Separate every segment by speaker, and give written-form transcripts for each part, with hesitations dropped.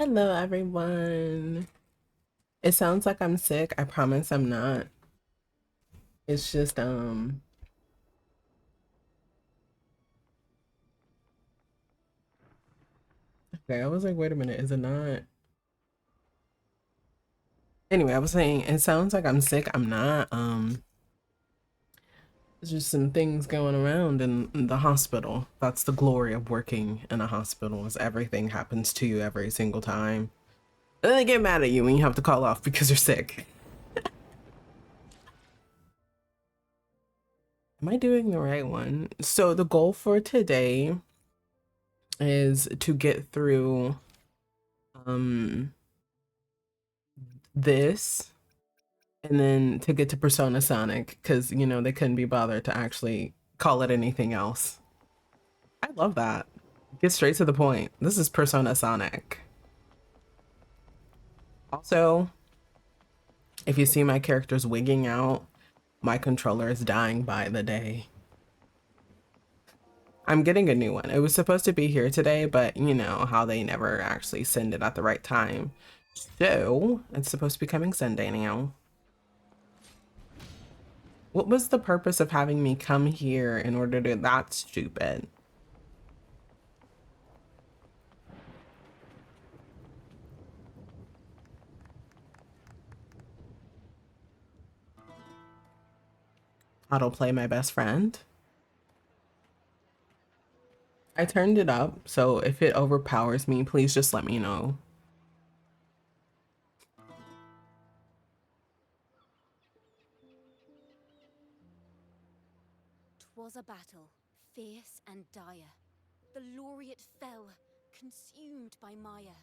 Speaker 1: Hello, everyone. It sounds like I'm sick. I promise I'm not. It's just, okay, I was like, wait a minute, is it not? Anyway, I was saying, it sounds like I'm sick. I'm not. There's just some things going around in the hospital. That's the glory of working in a hospital, is everything happens to you every single time. And then they get mad at you when you have to call off because you're sick. Am I doing the right one? So the goal for today is to get through this and then to get to Persona Sonic because you know they couldn't be bothered to actually call it anything else. I love that. Get straight to the point. This is Persona Sonic. Also, if you see my characters wigging out, my controller is dying by the day. I'm getting a new one. It was supposed to be here today, but you know how they never actually send it at the right time. So it's supposed to be coming Sunday now. What was the purpose of having me come here in order to... That's stupid. Autoplay my best friend. I turned it up, so if it overpowers me, please just let me know.
Speaker 2: 'Twas a battle, fierce and dire. The laureate fell, consumed by mire.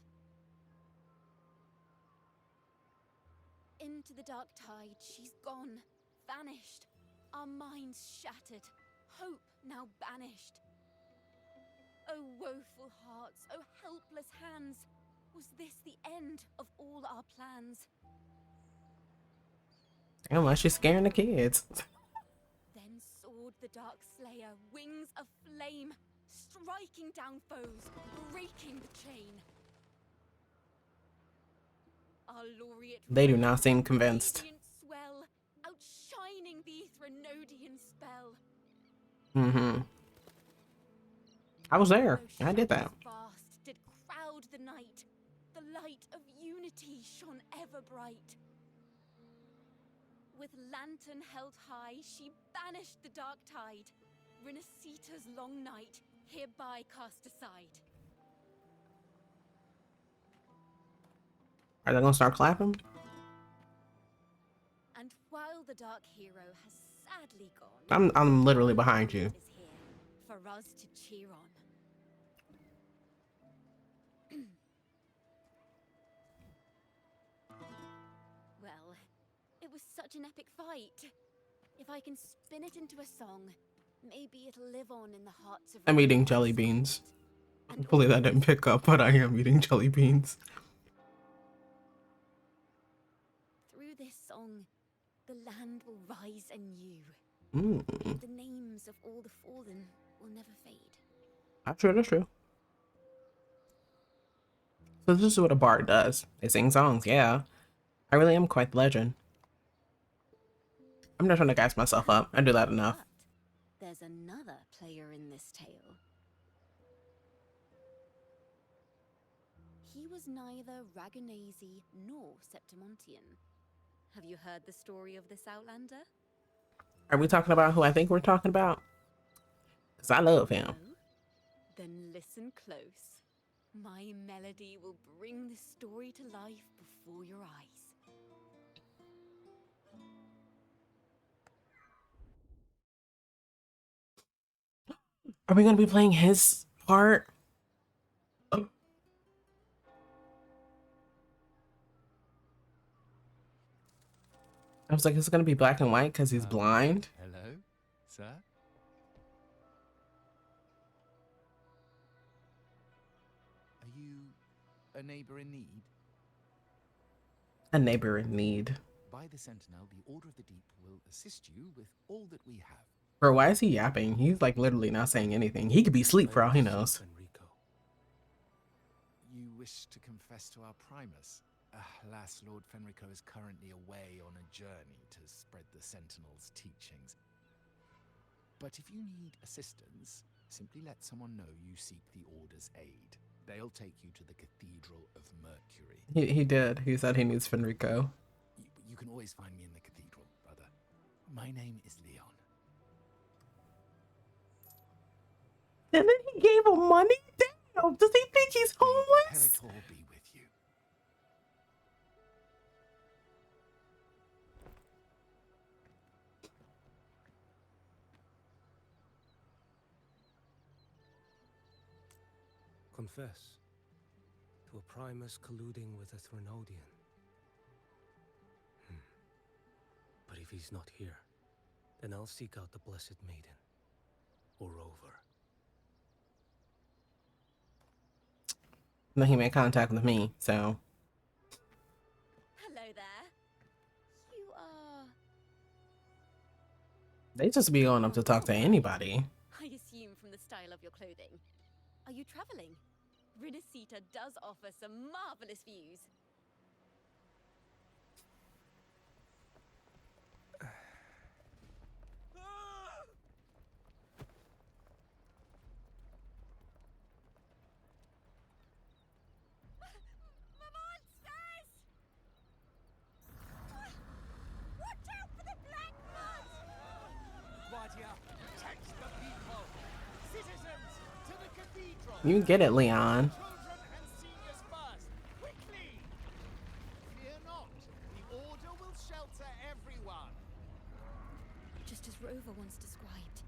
Speaker 2: Into the dark tide she's gone, vanished. Our minds shattered, hope now banished. O woeful hearts, O helpless hands, was this the end of all our plans?
Speaker 1: Damn, why she's scaring the kids?
Speaker 2: Then soared the dark slayer, wings of flame, striking down foes, breaking the chain. Our laureate
Speaker 1: They do not seem convinced.
Speaker 2: swell, outshining the Threnodian spell.
Speaker 1: I was there. I did that.
Speaker 2: Vast did crowd the night. The light of unity shone ever bright. With lantern held high, she banished the dark tide. Rinasita's long night, hereby cast aside.
Speaker 1: Are they gonna start clapping?
Speaker 2: And while the dark hero has sadly gone,
Speaker 1: I'm literally behind you.
Speaker 2: is here for us to cheer on. Well, it was such an epic fight. If I can spin it into a song, maybe it'll live on in the hearts of...
Speaker 1: I'm eating jelly beans. Hopefully that didn't pick up, but I am eating jelly beans.
Speaker 2: Through this song, the land will rise anew. The names of all the fallen will never fade.
Speaker 1: That's true, that's true. So this is what a bard does. They sing songs, yeah. I really am quite the legend. I'm not trying to gas myself up. I do that enough.
Speaker 2: But there's another player in this tale. He was neither Raganese nor Septimontian. Have you heard the story of this outlander?
Speaker 1: Are we talking about who I think we're talking about? Because I love him.
Speaker 2: No? Then listen close. My melody will bring the story to life before your eyes.
Speaker 1: Are we going to be playing his part? Oh. I was like, it's going to be black and white because he's blind.
Speaker 3: Hello, sir? Are you a neighbor in need?
Speaker 1: A neighbor in need.
Speaker 3: By the Sentinel, the Order of the Deep will assist you with all that we have.
Speaker 1: Bro, why is he yapping? He's like literally not saying anything. He could be asleep for all he knows.
Speaker 3: Enrico. You wish to confess to our Primus? Alas, Lord Fenrico is currently away on a journey to spread the Sentinel's teachings. But if you need assistance, simply let someone know you seek the Order's aid. They'll take you to the Cathedral of Mercury.
Speaker 1: He did. He said he needs Fenrico.
Speaker 3: You can always find me in the cathedral, brother. My name is Leon.
Speaker 1: And then he gave him money? Damn, does he think he's homeless?
Speaker 3: Imperator be with you.
Speaker 4: Confess to a Primus colluding with a Threnodian. But if he's not here, then I'll seek out the Blessed Maiden. Or over.
Speaker 1: Then he made contact with me, so.
Speaker 2: Hello there. You are...
Speaker 1: They just be going up to talk to anybody.
Speaker 2: I assume from the style of your clothing. Are you traveling? Rinasita does offer some marvelous views.
Speaker 1: You get it, Leon.
Speaker 2: Just as Rover once described.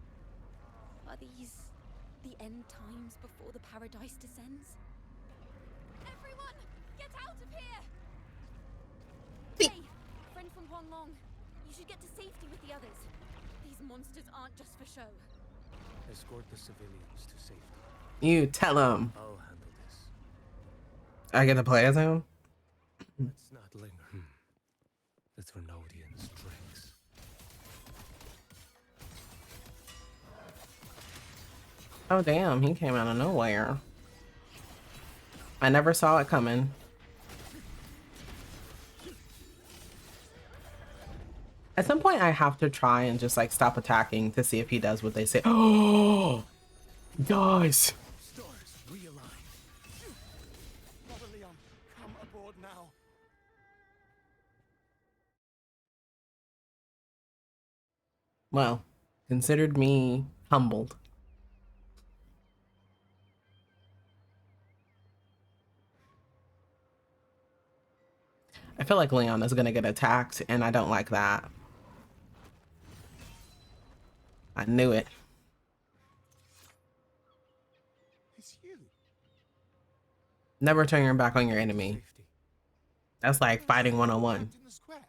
Speaker 2: Are these the end times before the paradise descends? Everyone, get out of here! Hey, friend from Huanglong. You should get to safety with the others. These monsters aren't just for show.
Speaker 4: Escort the civilians to safety.
Speaker 1: You tell him.
Speaker 4: I'll handle this.
Speaker 1: I get to play as him?
Speaker 4: Let's not linger. The Threnodian's tricks.
Speaker 1: Oh damn, he came out of nowhere. I never saw it coming. At some point I have to try and just like stop attacking to see if he does what they say. Oh, guys.
Speaker 3: Stars, realign. Brother Leon, come aboard now.
Speaker 1: Well, considered me humbled. I feel like Leon is gonna get attacked, and I don't like that. I knew it.
Speaker 3: It's you.
Speaker 1: Never turn your back on your enemy.
Speaker 4: Safety.
Speaker 1: That's like fighting 101.
Speaker 3: In the square.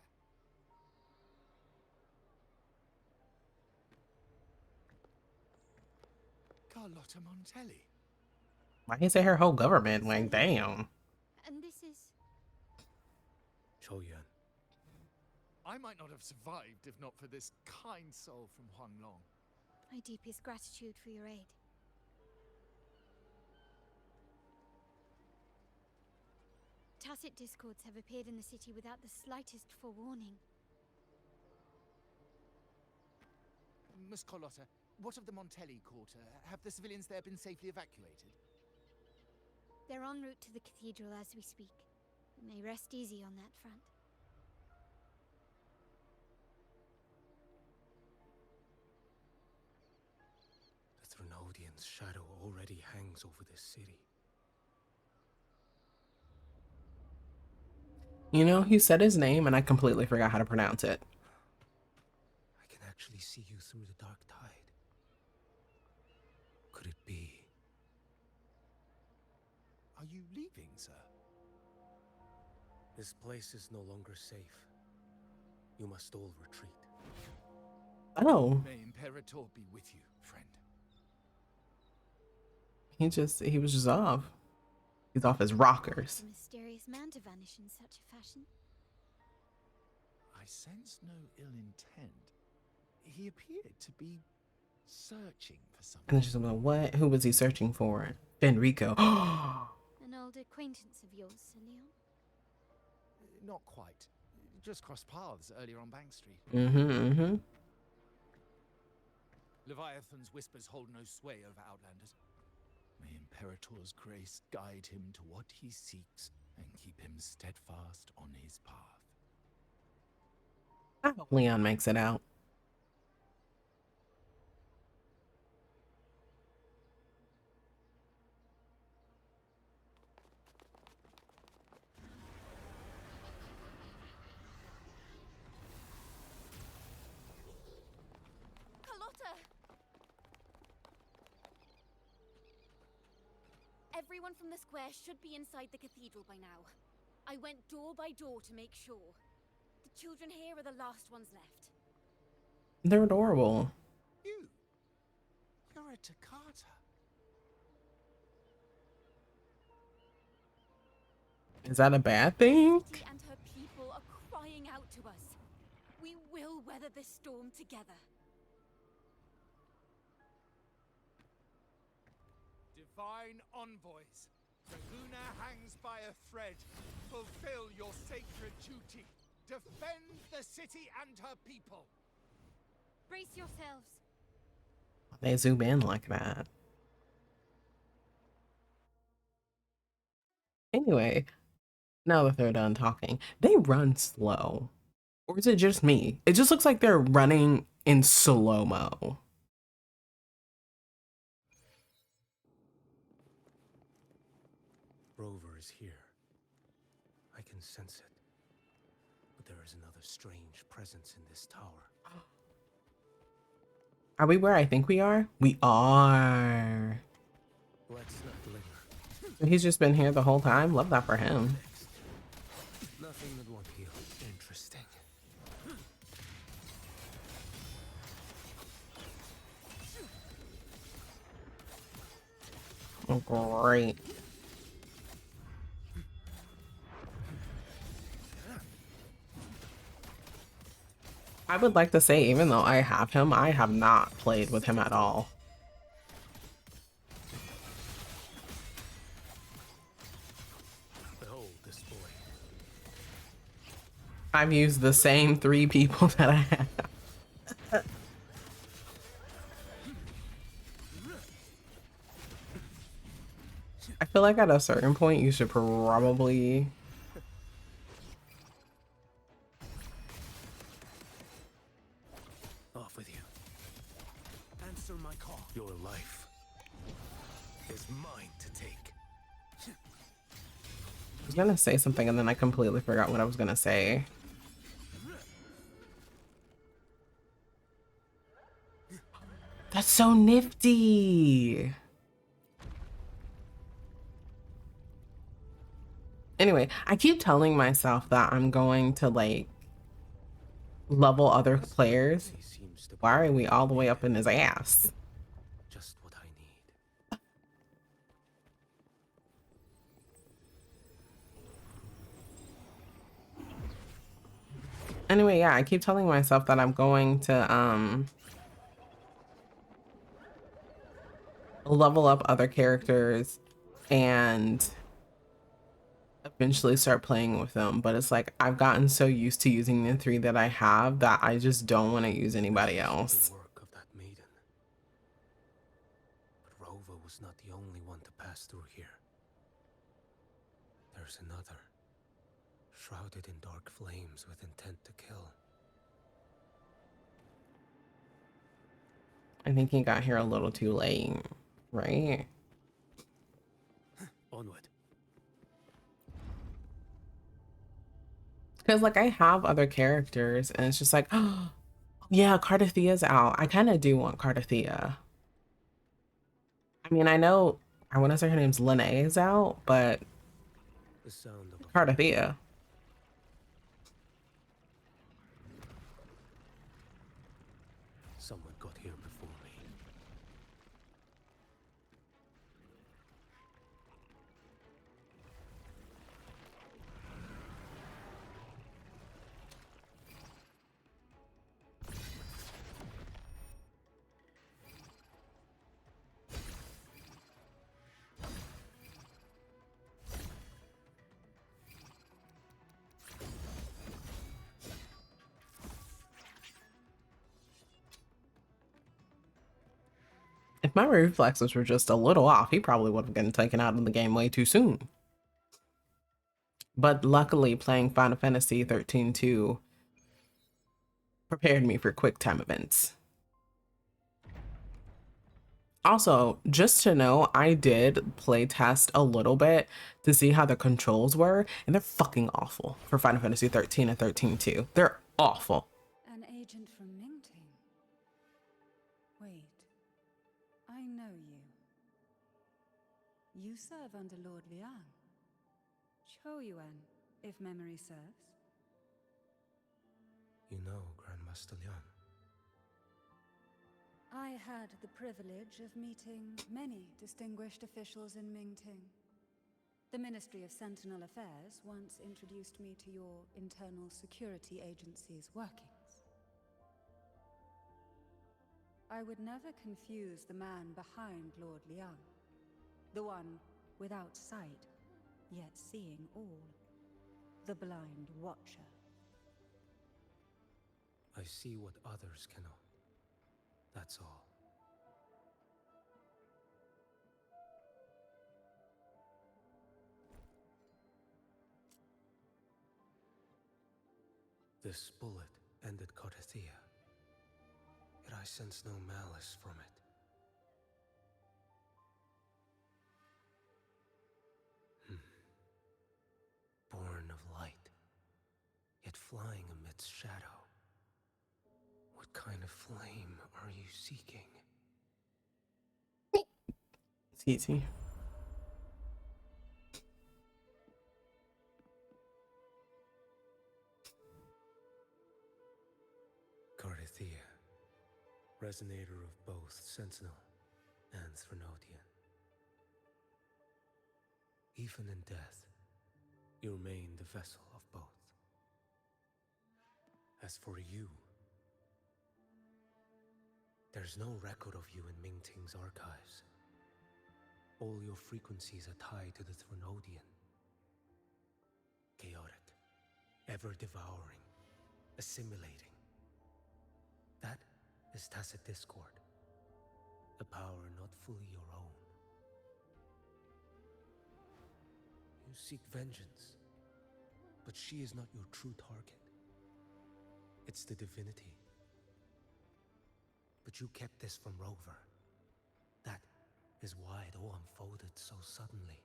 Speaker 3: Carlotta Montelli.
Speaker 1: Why he say her whole government? Like, damn.
Speaker 2: And this is...
Speaker 4: Choyan.
Speaker 3: I might not have survived if not for this kind soul from Huanglong.
Speaker 2: My deepest gratitude for your aid. Tacit discords have appeared in the city without the slightest forewarning.
Speaker 3: Miss Carlotta, what of the Montelli quarter? Have the civilians there been safely evacuated?
Speaker 2: They're en route to the cathedral as we speak. You may rest easy on that front.
Speaker 4: The Threnodian's shadow already hangs over this city.
Speaker 1: You know, he said his name and I completely forgot how to pronounce it.
Speaker 4: I can actually see you through the dark tide. Could it be?
Speaker 3: Are you leaving, sir?
Speaker 4: This place is no longer safe. You must all retreat.
Speaker 1: Oh,
Speaker 3: May Imperator be with you, friend.
Speaker 1: he was just off. He's off his rockers.
Speaker 2: A mysterious man to vanish in such a fashion.
Speaker 3: I sense no ill intent. He appeared to be searching for
Speaker 1: And then
Speaker 3: something.
Speaker 1: she's like, what? Who was he searching for? Fenrico.
Speaker 2: An old acquaintance of yours, Sir Leon?
Speaker 3: Not quite. Just crossed paths earlier on Bank Street. Leviathan's whispers hold no sway over Outlanders. May Imperator's grace guide him to what he seeks and keep him steadfast on his path.
Speaker 1: I hope Leon makes it out.
Speaker 2: Carlotta! Everyone from the square should be inside the cathedral by now. I went door by door to make sure. The children here are the last ones left.
Speaker 1: They're adorable.
Speaker 3: You're a Toccata.
Speaker 1: Is that a bad thing?
Speaker 2: The city and her people are crying out to us. We will weather this storm together.
Speaker 3: Divine envoys, Kahuna hangs by a thread. Fulfill your sacred duty. Defend the city and her people.
Speaker 2: Brace yourselves.
Speaker 1: They zoom in like that. Anyway, now that they're done talking, they run slow. Or is it just me? It just looks like they're running in slow-mo.
Speaker 4: Rover is here. I can sense it. But there is another strange presence in this tower.
Speaker 1: Are we where I think we are? We are.
Speaker 4: Let's not linger.
Speaker 1: He's just been here the whole time. Love that for him.
Speaker 4: Nothing that won't heal. Interesting.
Speaker 1: Oh, great. I would like to say, even though I have him, I have not played with him at all.
Speaker 4: Behold this boy.
Speaker 1: I've used the same 3 people that I have. I feel like at a certain point you should probably
Speaker 4: Off with you. Answer my call. Your life is mine to take.
Speaker 1: I was gonna say something and then I completely forgot what I was gonna say. That's so nifty. Anyway, I keep telling myself that I'm going to like level other players.
Speaker 4: He seems to be
Speaker 1: Why are we all the way up in his ass?
Speaker 4: just what I need.
Speaker 1: Anyway, yeah, I keep telling myself that I'm going to level up other characters and eventually start playing with them, but it's like I've gotten so used to using the 3 that I have that I just don't want to use anybody else.
Speaker 4: The work of that maiden. But Rova was not the only one to pass through here. There's another, shrouded in dark flames with intent to kill.
Speaker 1: I think he got here a little too late, right?
Speaker 4: Onward.
Speaker 1: Because like I have other characters and it's just like, oh yeah, Cardathea's out. I kind of do want Cardathea. I mean, I know, I want to say her name's Lene is out, but
Speaker 4: The sound of
Speaker 1: Cardathea.
Speaker 4: someone got here before me.
Speaker 1: my reflexes were just a little off, he probably would have gotten taken out of the game way too soon. But luckily, playing Final Fantasy 13-2 prepared me for quick time events. Also, just to know, I did play test a little bit to see how the controls were, and they're fucking awful for Final Fantasy 13 and 13-2. They're awful.
Speaker 5: An agent from Mingting. Wait, I know you. You serve under Lord Liang. Choyuan, if memory serves.
Speaker 4: You know Grandmaster Liang.
Speaker 5: I had the privilege of meeting many distinguished officials in Mingting. The Ministry of Sentinel Affairs once introduced me to your internal security agency's workings. I would never confuse the man behind Lord Liang, the one without sight, yet seeing all, the blind watcher.
Speaker 4: I see what others cannot. That's all. This bullet ended Carthia, yet I sense no malice from it. Born of light, yet flying amidst shadow. What kind of flame are you seeking?
Speaker 1: It's easy.
Speaker 4: Carthia, resonator of both Sentinel and Threnodian. Even in death, you remain the vessel of both. As for you, there's no record of you in Mingting's archives. All your frequencies are tied to the Threnodian. Chaotic, ever-devouring, assimilating. That is tacit discord, a power not fully your own. You seek vengeance, but she is not your true target. It's the divinity. But you kept this from Rover. That is why it all unfolded so suddenly.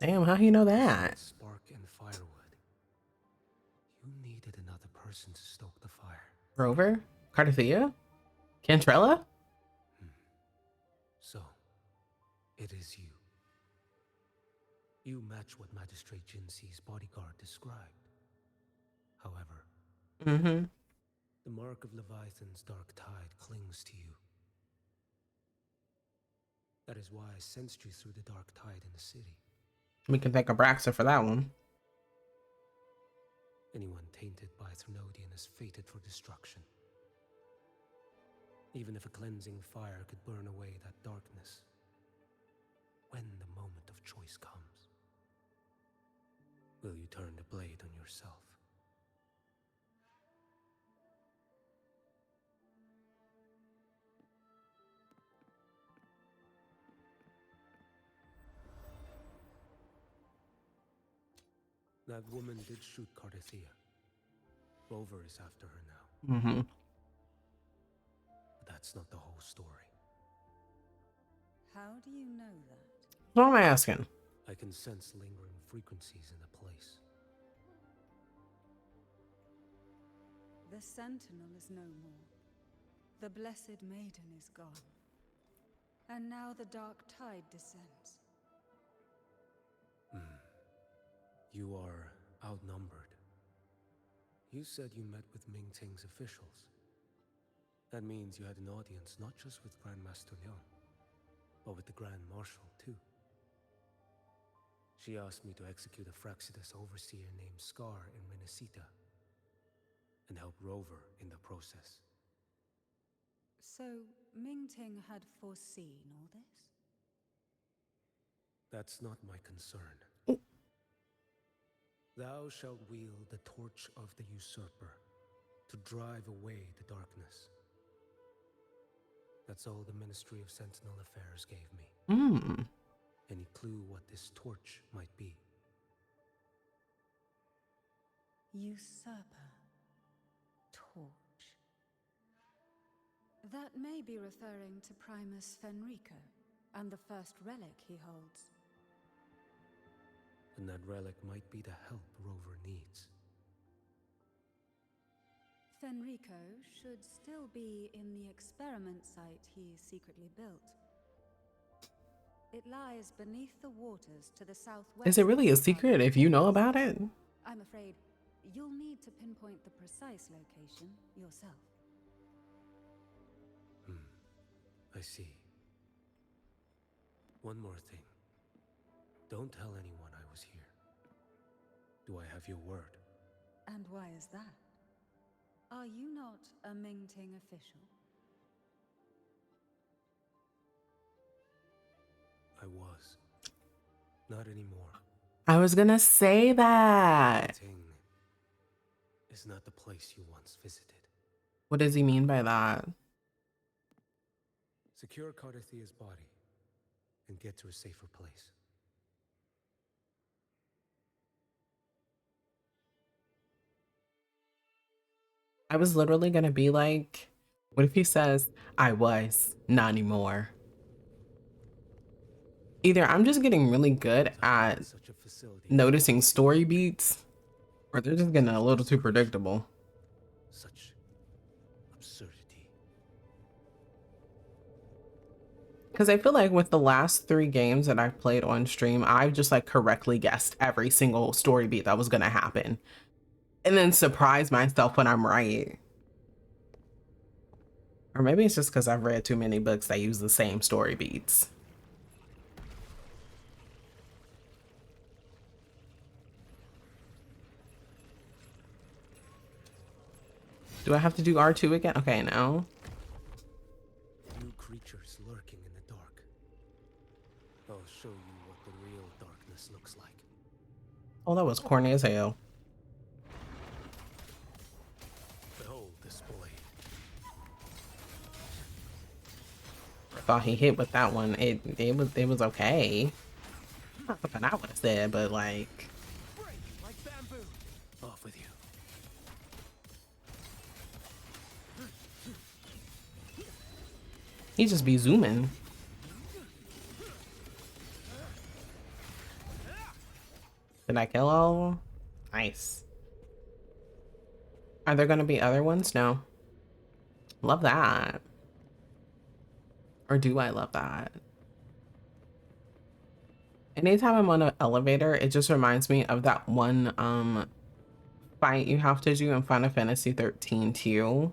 Speaker 1: Damn, how you know that?
Speaker 4: Spark and firewood. You needed another person to stoke the fire.
Speaker 1: Rover? Carthia? Cantrella?
Speaker 4: So, it is you. You match what Magistrate Jinxi's bodyguard described. However, the mark of Leviathan's dark tide clings to you. That is why I sensed you through the dark tide in the city.
Speaker 1: We can thank Abraxa for that one.
Speaker 4: Anyone tainted by Threnodian is fated for destruction. Even if a cleansing fire could burn away that darkness, when the moment of choice comes, will you turn the blade on yourself? That woman did shoot Carthia. Rover is after her now. But that's not the whole story.
Speaker 5: How do you know that?
Speaker 1: What am I asking?
Speaker 4: I can sense lingering frequencies in the place.
Speaker 5: The Sentinel is no more. The Blessed Maiden is gone. And now the dark tide descends.
Speaker 4: You are outnumbered. You said you met with Mingting's officials. That means you had an audience not just with Grandmaster Liang, but with the Grand Marshal too. She asked me to execute a Fraxidus overseer named Scar in Renacita, and help Rover in the process.
Speaker 5: So, Mingting had foreseen all this?
Speaker 4: That's not my concern. Thou shalt wield the torch of the usurper to drive away the darkness. That's all the Ministry of Sentinel Affairs gave me.
Speaker 1: Hmm.
Speaker 4: Any clue what this torch might be?
Speaker 5: Usurper. Torch. That may be referring to Primus Fenrico and the first relic he holds.
Speaker 4: And that relic might be the help Rover needs.
Speaker 5: Fenrico should still be in the experiment site he secretly built. It lies beneath the waters to the southwest.
Speaker 1: Is it really a
Speaker 5: of
Speaker 1: secret if you know about it?
Speaker 5: I'm afraid you'll need to pinpoint the precise location yourself.
Speaker 4: I see. One more thing. Don't tell anyone I was here. Do I have your word?
Speaker 5: And why is that? Are you not a Mingting official?
Speaker 4: I was. Not anymore.
Speaker 1: I was gonna say that.
Speaker 4: Ting is not the place you once visited.
Speaker 1: What does he mean by that?
Speaker 4: Secure Cardathia's body and get to a safer place.
Speaker 1: I was literally gonna be like, what if he says, I was, not anymore? Either I'm just getting really good at
Speaker 4: Such a facility.
Speaker 1: noticing story beats, or they're just getting a little too predictable.
Speaker 4: Such absurdity.
Speaker 1: Because I feel like with the last 3 games that I've played on stream, I've just like correctly guessed every single story beat that was gonna happen. And then surprise myself when I'm right. Or maybe it's just because I've read too many books that use the same story beats. Do I have to do R2 again? Okay, no.
Speaker 4: New creatures lurking in the dark. I'll show you what the real darkness looks like.
Speaker 1: Oh, that was corny as hell.
Speaker 4: Behold this blade.
Speaker 1: I thought he hit with that one. It was okay. Not something I would have said, but like,
Speaker 3: Like bamboo.
Speaker 4: Off with you.
Speaker 1: he just be zooming. Did I kill all of them? Nice. Are there gonna be other ones? No. Love that. Or do I love that? Anytime I'm on an elevator, it just reminds me of that one fight you have to do in Final Fantasy 13 too.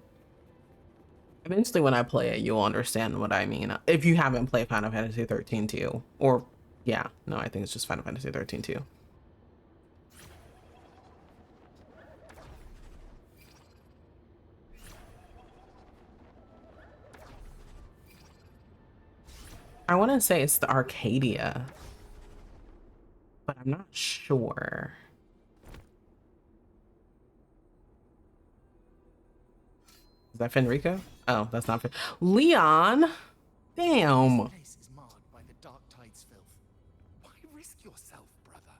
Speaker 1: Eventually when I play it, you'll understand what I mean. If you haven't played Final Fantasy 13 too. Or yeah, no, I think it's just Final Fantasy 13 too. I want to say it's the Arcadia, but I'm not sure. Is that Fenrico? Oh, that's not Leon. Damn.
Speaker 3: This place is marred by the dark tide's filth. Why risk yourself, brother?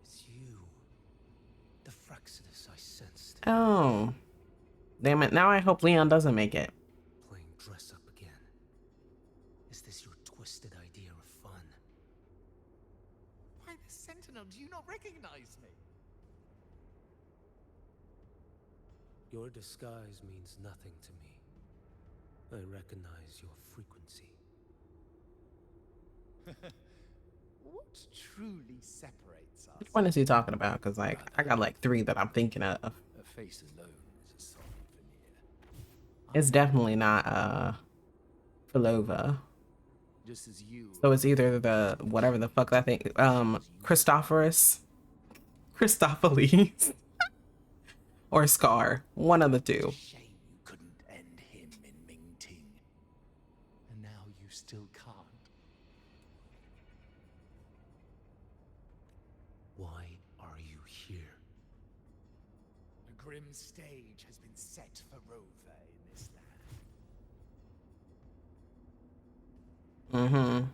Speaker 4: It's you. The Fraxidus I sensed.
Speaker 1: Oh. Damn it. Now I hope Leon doesn't make it.
Speaker 4: Playing dress up again. Is this your twisted idea of fun?
Speaker 3: Why, the Sentinel, do you not recognize me?
Speaker 4: Your disguise means nothing to me. I recognize your frequency.
Speaker 3: What truly separates us?
Speaker 1: Which one is he talking about? Because like I got like 3 that I'm thinking of.
Speaker 3: A face alone is a solid veneer.
Speaker 1: It's definitely not Filova.
Speaker 3: Just as you.
Speaker 1: So it's either the whatever the fuck that thing Christophelis or Scar. One of the two.
Speaker 3: Shame you couldn't end him in Mingting. And now you still can't.
Speaker 4: Why are you here?
Speaker 3: A grim stage has been set for Rover in this land.
Speaker 1: Mm-hmm.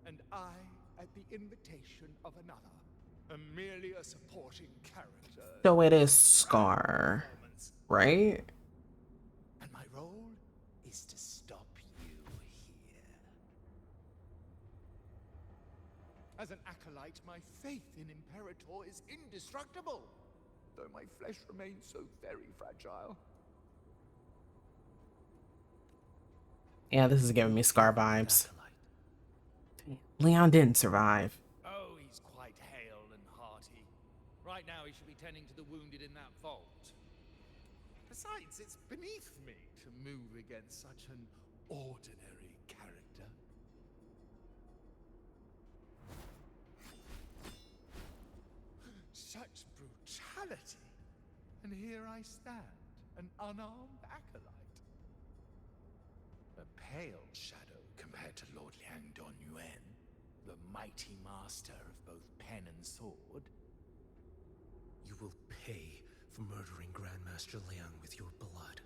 Speaker 3: And I, at the invitation of another, am merely a supporting character.
Speaker 1: So it is Scar, right?
Speaker 3: And my role is to stop you here. As an acolyte, my faith in Imperator is indestructible, though my flesh remains so very fragile.
Speaker 1: Yeah, this is giving me Scar vibes. Leon didn't survive.
Speaker 3: Oh, he's quite hale and hearty. Right now he should be tending to the wounded in that vault. Besides, it's beneath me to move against such an ordinary character. Such brutality! And here I stand, an unarmed acolyte. A pale shadow compared to Lord Liang Donyuan, the mighty master of both pen and sword.
Speaker 4: You will pay for murdering Grandmaster Liang with your blood.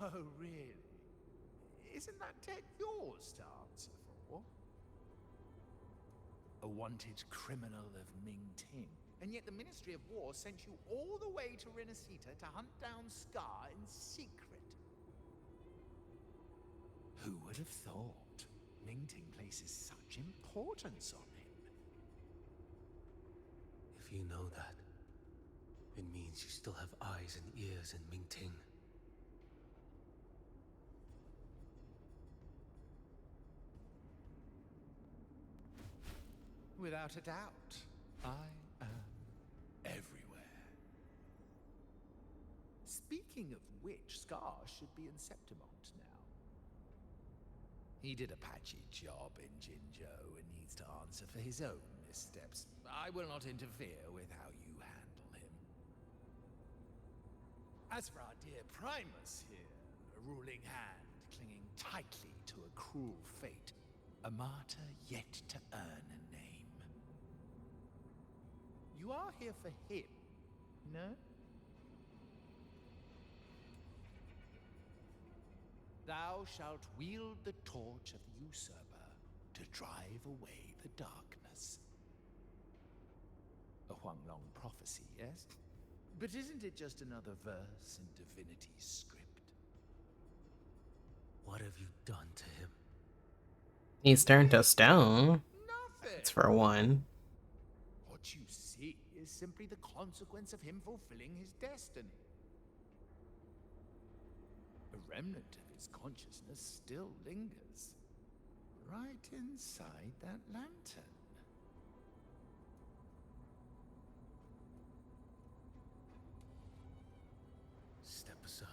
Speaker 3: Oh, really? Isn't that tech yours to answer for? A wanted criminal of Ming-Ting. And yet the Ministry of War sent you all the way to Renacita to hunt down Scar in secret. Who would have thought Ming-Ting places such importance on him?
Speaker 4: If you know that, it means you still have eyes and ears in Ming-Ting.
Speaker 3: Without a doubt, I am everywhere. Speaking of which, Scar should be in Septimont now. He did a patchy job in Jinzhou and needs to answer for his own missteps. I will not interfere with how you handle him. As for our dear Primus here, a ruling hand clinging tightly to a cruel fate, a martyr yet to earn a name. You are here for him, no? Thou shalt wield the torch of the usurper to drive away the darkness. A Huanglong prophecy, yes? But isn't it just another verse in Divinity's script?
Speaker 4: What have you done to him?
Speaker 1: He's turned to stone.
Speaker 3: Nothing!
Speaker 1: That's for one.
Speaker 3: What you see is simply the consequence of him fulfilling his destiny. A remnant of his consciousness still lingers, right inside that lantern.
Speaker 4: Step aside.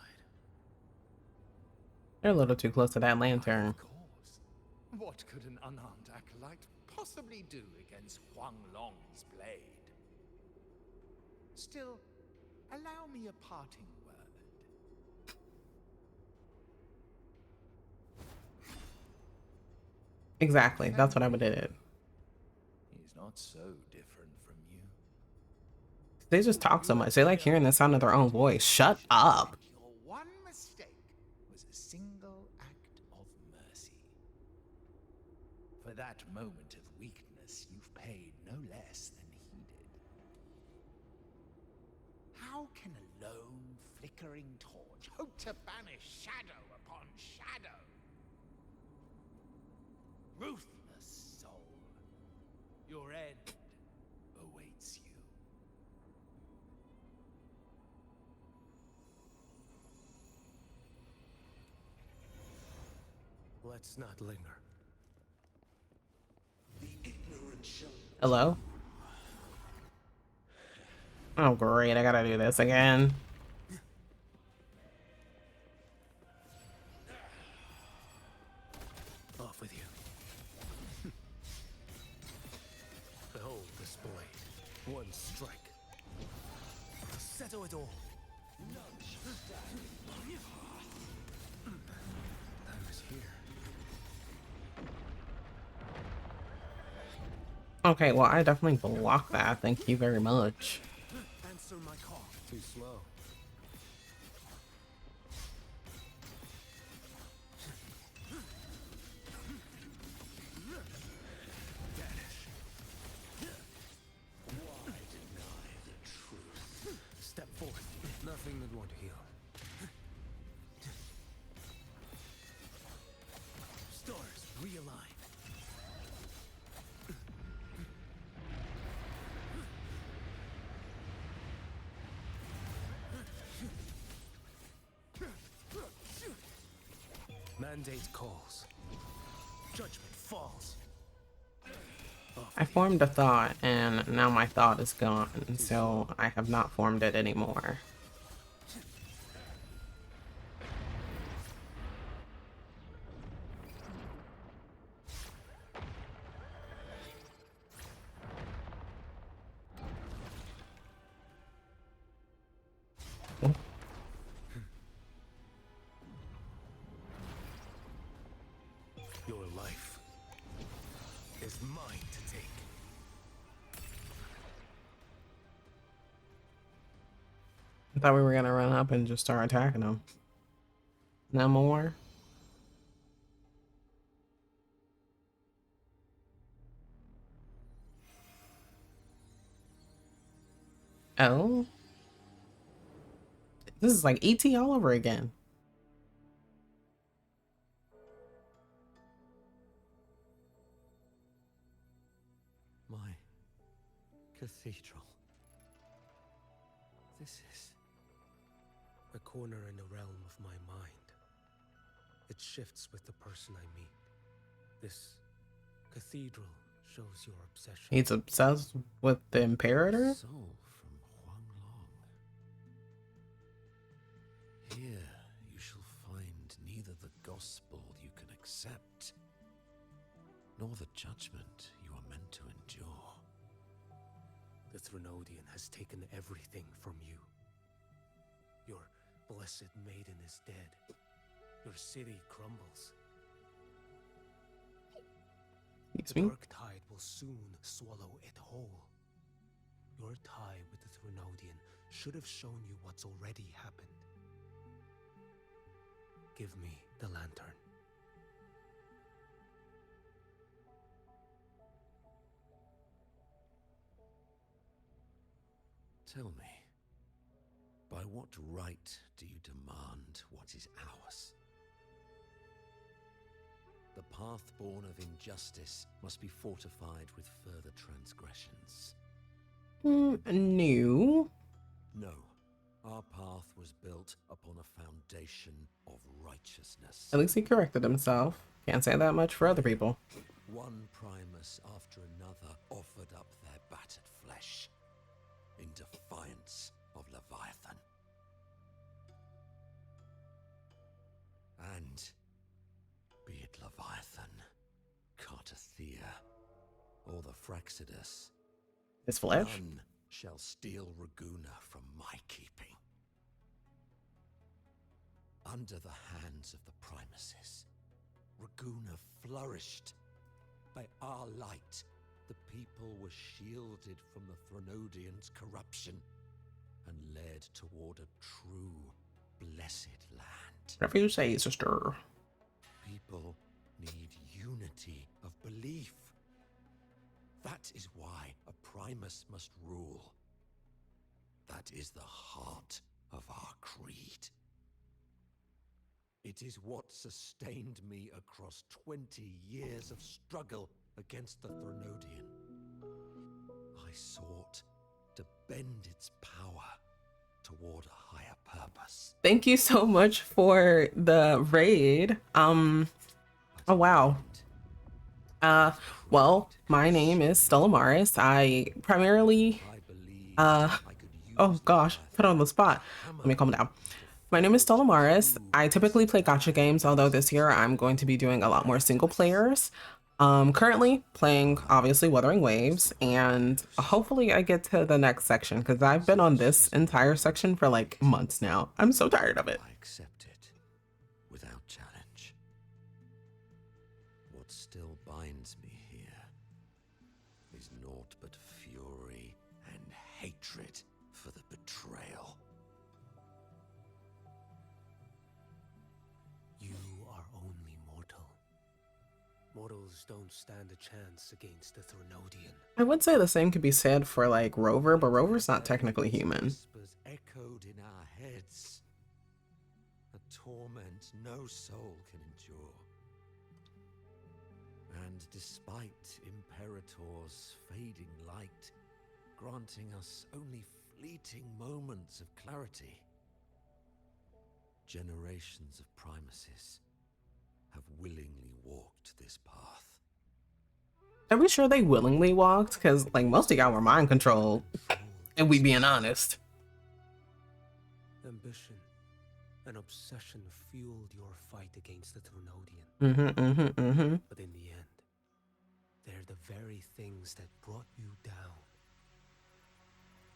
Speaker 1: They're a little too close to that lantern.
Speaker 3: Of course. What could an unarmed acolyte possibly do against Huanglong's blade? Still, allow me a parting word.
Speaker 1: Exactly. That's what I would have did.
Speaker 3: He's not so different from you.
Speaker 1: They just talk so much. They like hearing the sound of their own voice. Shut up.
Speaker 3: Your one mistake was a single act of mercy. For that moment of weakness, you've paid no less than he did. How can a lone, flickering torch hope to banish shadow upon shadow? Ruthless soul, your end awaits you.
Speaker 4: Let's not linger.
Speaker 1: Hello? Oh, great. I gotta do this again.
Speaker 4: Off with you. Behold this blade. One strike. Settle it all. Time is here.
Speaker 1: Okay, well, I definitely blocked that. Thank you very much.
Speaker 4: Answer my call. Too slow. Step forth. Nothing that won't heal. Stars, realign. Mandate calls. Judgment falls.
Speaker 1: I formed a thought, and now my thought is gone, so I have not formed it anymore.
Speaker 4: Your life is mine to take.
Speaker 1: I thought we were gonna run up and just start attacking them. No more. Oh, this is like ET all over again.
Speaker 6: My cathedral. This is
Speaker 4: A corner in the realm of my mind. It shifts with the person I meet. This cathedral shows your obsession.
Speaker 1: He's obsessed with the Imperator?
Speaker 6: soul from Huanglong. Here you shall find neither the gospel you can accept, nor the judgment you are meant to endure.
Speaker 4: The Threnodian has taken everything from you. Your blessed maiden is dead. Your city crumbles.
Speaker 1: Excuse
Speaker 4: The
Speaker 1: me?
Speaker 4: dark tide will soon swallow it whole. Your tie with the Threnodian should have shown you what's already happened. Give me the lantern.
Speaker 6: Tell me, by what right do you demand what is ours? The path born of injustice must be fortified with further transgressions.
Speaker 1: No.
Speaker 6: No, our path was built upon a foundation of righteousness.
Speaker 1: At least he corrected himself. Can't say that much for other people.
Speaker 6: One Primus after another offered up their battered flesh in defiance of Leviathan. And be it Leviathan, Cartathea, or the Fraxidus,
Speaker 1: His flesh?
Speaker 6: none shall steal Raguna from my keeping. Under the hands of the Primuses, Raguna flourished. By our light, the people were shielded from the Threnodians' corruption and led toward a true, blessed land.
Speaker 1: Whatever you say, sister.
Speaker 6: People need unity of belief. That is why a Primus must rule. That is the heart of our creed. It is what sustained me across 20 years of struggle against the Threnodian. I sought to bend its power toward a higher purpose.
Speaker 1: Thank you so much for the raid. Oh wow. Well, my name is Stellamaris. I primarily
Speaker 6: I believe
Speaker 1: uh
Speaker 6: I could use
Speaker 1: oh gosh, put on the spot. Let me calm down. My name is Stellamaris. I typically play gacha games, although this year I'm going to be doing a lot more single players. Currently playing obviously Wuthering Waves, and hopefully I get to the next section because I've been on this entire section for like months now. I'm so tired of it.
Speaker 6: I accept it without challenge. What still binds me here is naught but fury and hatred for the betrayal.
Speaker 4: You are only mortal. Mortals don't stand a chance against the Threnodian.
Speaker 1: I would say the same could be said for like Rover, but Rover's not technically human.
Speaker 6: Whispers echoed in our heads. A torment no soul can endure. And despite Imperator's fading light, granting us only fleeting moments of clarity, generations of primacies have willingly walked this path.
Speaker 1: Are we sure they willingly walked? Because like most of y'all were mind controlled, and we being honest.
Speaker 4: Ambition and obsession fueled your fight against the Threnodian. But in the end, they're the very things that brought you down.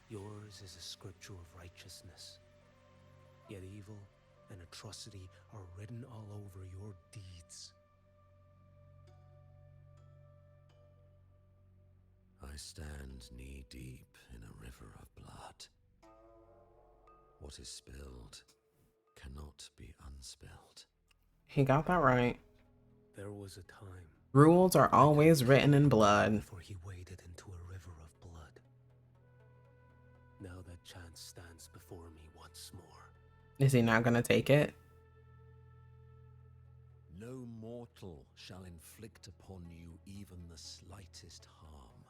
Speaker 4: Yours is a scripture of righteousness, yet evil and atrocity are written all over your deeds.
Speaker 6: I stand knee-deep in a river of blood. What is spilled cannot be unspilled.
Speaker 1: He got that right.
Speaker 4: There was a time.
Speaker 1: Rules are always written in blood.
Speaker 4: Before he waded into a river of blood. Now that chance stands before me once more.
Speaker 1: Is he not gonna take it?
Speaker 6: No mortal shall inflict upon you even the slightest harm.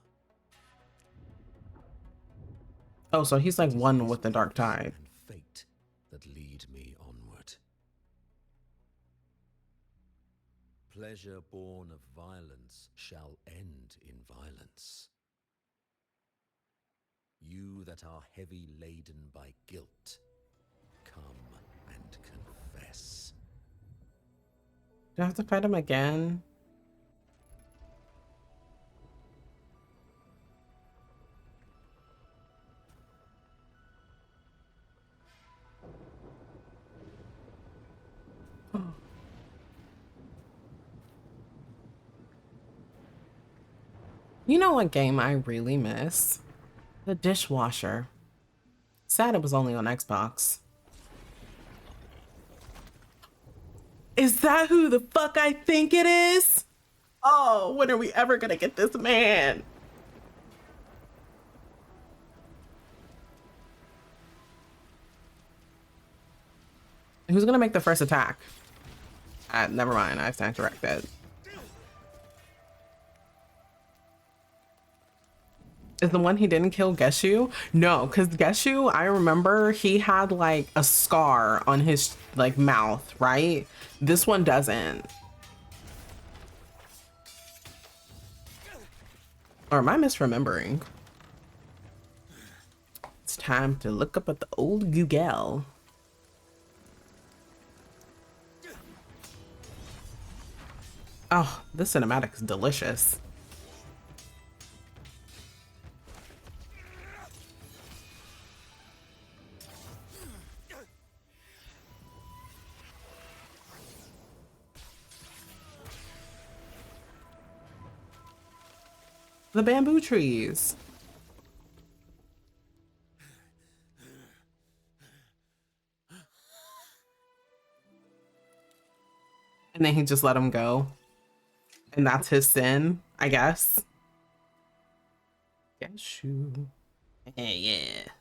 Speaker 1: Oh, so he's like one with the dark tide.
Speaker 6: And fate that lead me onward. Pleasure born of violence shall end in violence. You that are heavy laden by guilt, come and confess.
Speaker 1: Do I have to fight him again? You know what game I really miss? The dishwasher. Sad it was only on Xbox. Is that who the fuck I think it is? Oh, when are we ever gonna get this man? Who's gonna make the first attack? Never mind, I stand corrected. Is the one he didn't kill Geshu? No, because Geshu, I remember he had like a scar on his like mouth, right? This one doesn't. Or am I misremembering? It's time to look up at the old Google. Oh, this cinematic is delicious. The bamboo trees. And then he just let him go. And that's his sin, I guess. Guess you. Hey, yeah.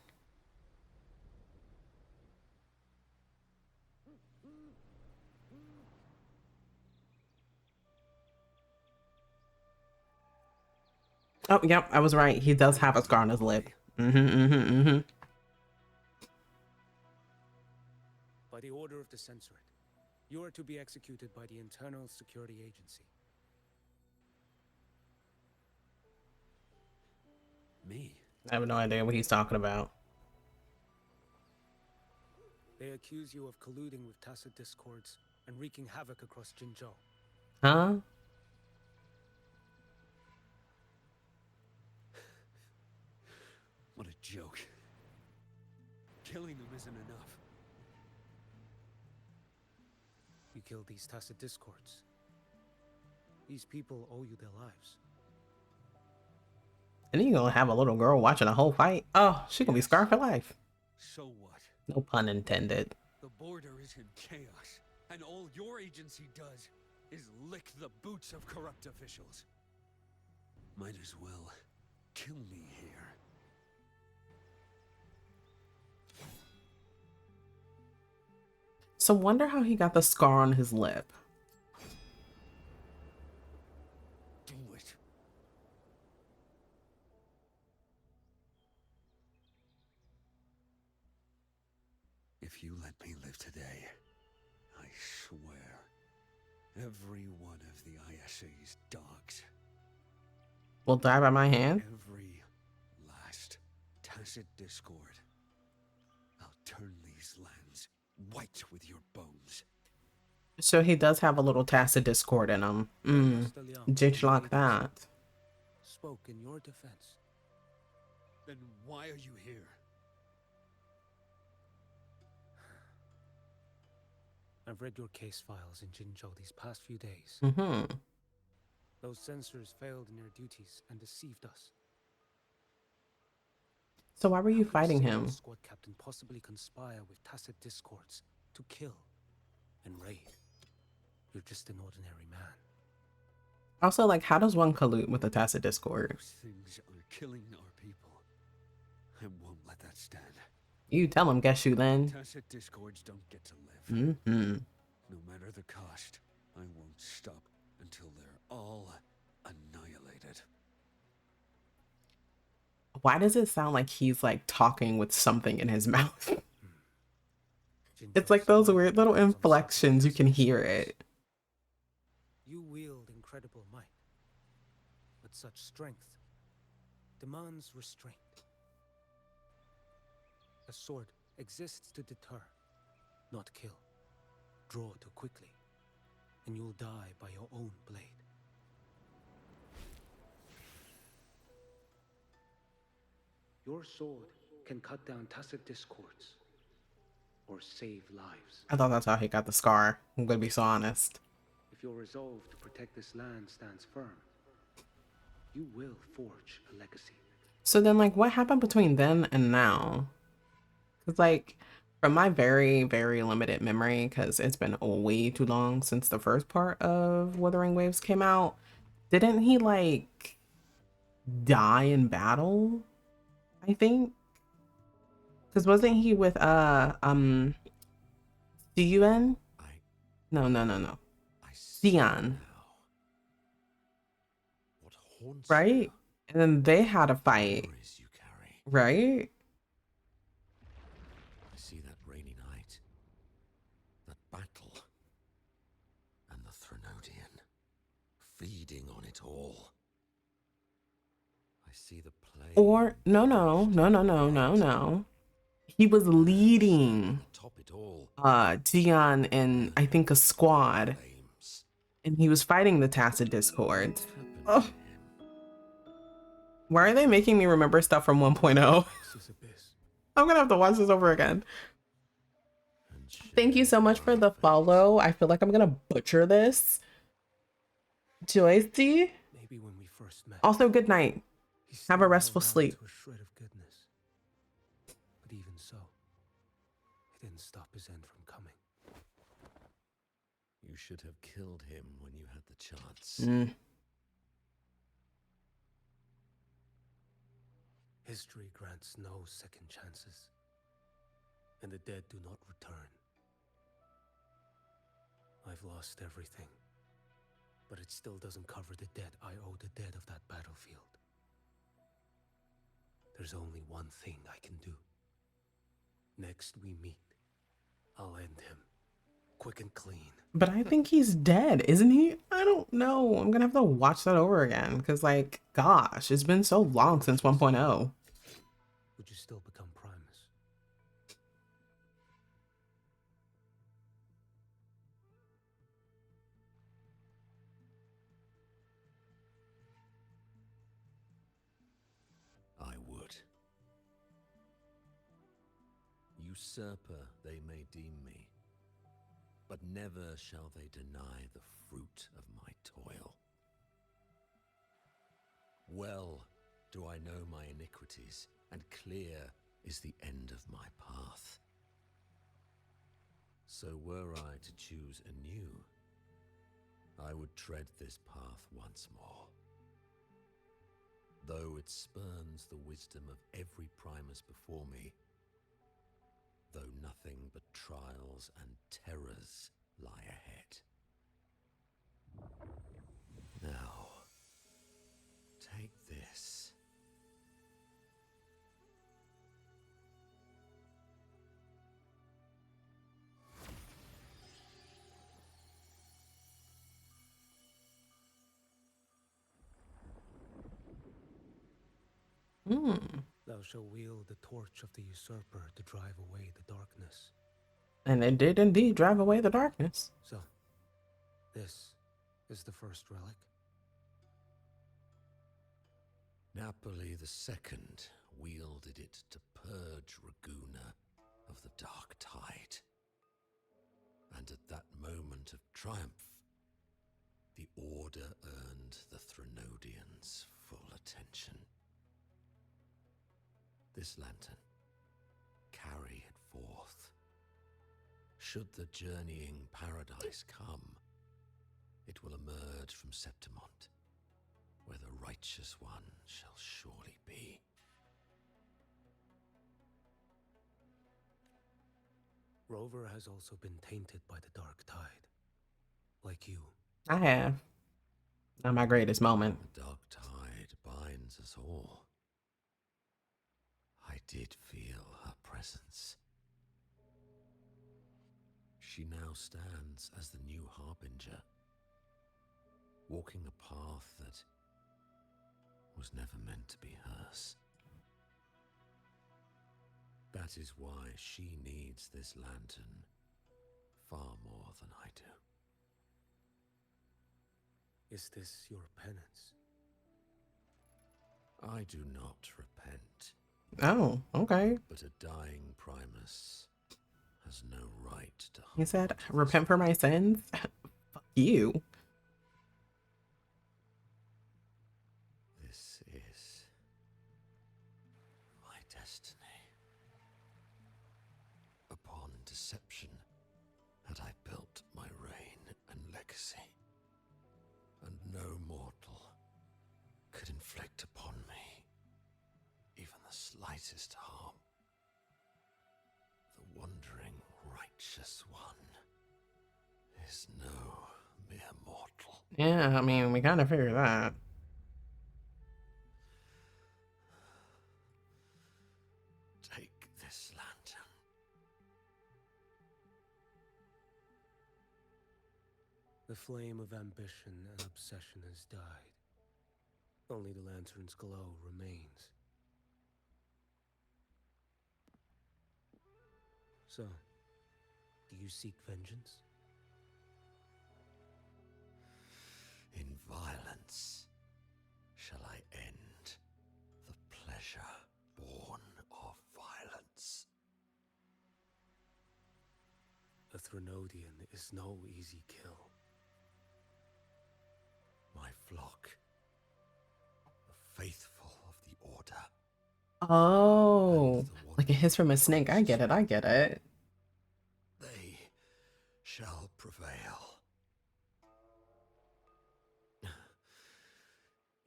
Speaker 1: Oh, yep, I was right. He does have a scar on his lip.
Speaker 4: By the order of the censorate, you are to be executed by the Internal Security Agency.
Speaker 6: Me?
Speaker 1: I have no idea what he's talking about.
Speaker 4: They accuse you of colluding with tacit discords and wreaking havoc across Jinzhou.
Speaker 1: Huh?
Speaker 6: What a joke. Killing them isn't enough.
Speaker 4: You killed these tacit discords. These people owe you their lives.
Speaker 1: And then you gonna have a little girl watching a whole fight? Oh, she gonna be scarred for life.
Speaker 6: So what?
Speaker 1: No pun intended.
Speaker 6: The border is in chaos, and all your agency does is lick the boots of corrupt officials. Might as well kill me here.
Speaker 1: So wonder how he got the scar on his lip.
Speaker 6: Do it. If you let me live today, I swear, every one of the ISA's dogs,
Speaker 1: Will die by my hand?
Speaker 6: every last tacit discord, I'll turn these lands white with your bones.
Speaker 1: So he does have a little tacit discord in him. Ditch like that.
Speaker 4: Spoke in your defense.
Speaker 6: Then why are you here?
Speaker 4: I've read your case files in Jinzhou these past few days. Those censors failed in their duties and deceived us.
Speaker 1: So why were you
Speaker 4: How could a
Speaker 1: fighting
Speaker 4: single
Speaker 1: him?
Speaker 4: squad captain possibly conspire with tacit discords to kill and raid? You're just an ordinary man.
Speaker 1: Also, like, how does one collude with a tacit discord?
Speaker 6: Those things are killing our people. I won't let that stand.
Speaker 1: You tell him, guess you then.
Speaker 6: Tacit discords don't get to live. No matter the cost, I won't stop until they're all annihilated.
Speaker 1: Why does it sound like he's like talking with something in his mouth? It's like those weird little inflections, you can hear it.
Speaker 4: You wield incredible might, but such strength demands restraint. A sword exists to deter, not kill. Draw too quickly, and you'll die by your own blade. Your sword can cut down tacit discords, or save lives.
Speaker 1: I thought that's how he got the scar. I'm gonna be so honest.
Speaker 4: If your resolve to protect this land stands firm, you will forge a legacy.
Speaker 1: So then, like, what happened between then and now? Because, like, from my very, very limited memory, because it's been way too long since the first part of Wuthering Waves came out, didn't he, like, die in battle? I think? Because wasn't he with, Dun? No. Dion.
Speaker 6: What haunts
Speaker 1: Right? And then they had a fight,
Speaker 6: memories you carry.
Speaker 1: right?
Speaker 6: I see that rainy night, that battle, and the Threnodian feeding on it all. I see the plague.
Speaker 1: Or, no. He was leading
Speaker 6: Top it all.
Speaker 1: Dion and I think a squad,
Speaker 6: Flames.
Speaker 1: and he was fighting the tacit discord.
Speaker 6: What happened
Speaker 1: Oh,
Speaker 6: to him?
Speaker 1: why are they making me remember stuff from 1.0?
Speaker 4: This is abyss.
Speaker 1: I'm gonna have to watch this over again.
Speaker 6: And
Speaker 1: Thank you so much for the follow. I feel like I'm gonna butcher this. Joyce.
Speaker 4: Maybe when we first met.
Speaker 1: Also, good night.
Speaker 4: he
Speaker 1: have a
Speaker 4: still
Speaker 1: restful
Speaker 4: held on
Speaker 1: sleep.
Speaker 4: to a shred of goodness. But even so, it didn't stop his end from coming.
Speaker 6: you should have killed him when you had the chance.
Speaker 4: History grants no second chances, and the dead do not return. I've lost everything, but it still doesn't cover the debt I owe the dead of that battlefield. There's only one thing I can do. Next we meet, I'll end him, quick and clean.
Speaker 1: But I think he's dead, isn't he? I don't know. I'm gonna have to watch that over again because, like, gosh, it's been so long since 1.0.
Speaker 4: Would you still become Primus?
Speaker 6: I would. Usurper they may deem me, but never shall they deny the fruit of my toil. Well do I know my iniquities, and clear is the end of my path. So were I to choose anew, I would tread this path once more. Though it spurns the wisdom of every Primus before me, though nothing but trials and terrors lie ahead. Now, take this.
Speaker 1: Hmm.
Speaker 4: Thou shalt wield the torch of the usurper to drive away the darkness.
Speaker 1: And it did indeed drive away the darkness.
Speaker 4: So, this is the first relic.
Speaker 6: Napoli II wielded it to purge Raguna of the dark tide. And at that moment of triumph, the Order earned the Threnodians' full attention. This lantern, carry it forth. Should the journeying paradise come, it will emerge from Septimont, where the righteous one shall surely be.
Speaker 4: Rover has also been tainted by the dark tide, like you.
Speaker 1: I have. Not my greatest moment.
Speaker 6: The dark tide binds us all. I did feel her presence. She now stands as the new harbinger, walking a path that was never meant to be hers. That is why she needs this lantern far more than I do.
Speaker 4: Is this your penance?
Speaker 6: I do not repent,
Speaker 1: Oh, okay.
Speaker 6: but a dying Primus has no right to
Speaker 1: He said,
Speaker 6: hold
Speaker 1: repent for my sins? Fuck you.
Speaker 6: This is my destiny. Upon deception had I built my reign and legacy, and no mortal could inflict upon me even the slightest harm. The wandering righteous one is no mere mortal.
Speaker 1: Yeah, I mean, we kind of figured that.
Speaker 6: Take this lantern.
Speaker 4: The flame of ambition and obsession has died. Only the lantern's glow remains. So, do you seek vengeance?
Speaker 6: In violence shall I end the pleasure born of violence.
Speaker 4: A Threnodian is no easy kill.
Speaker 6: My flock, the faithful of the Order.
Speaker 1: Oh, like a hiss from a snake. I get it. I get it.
Speaker 6: They shall prevail.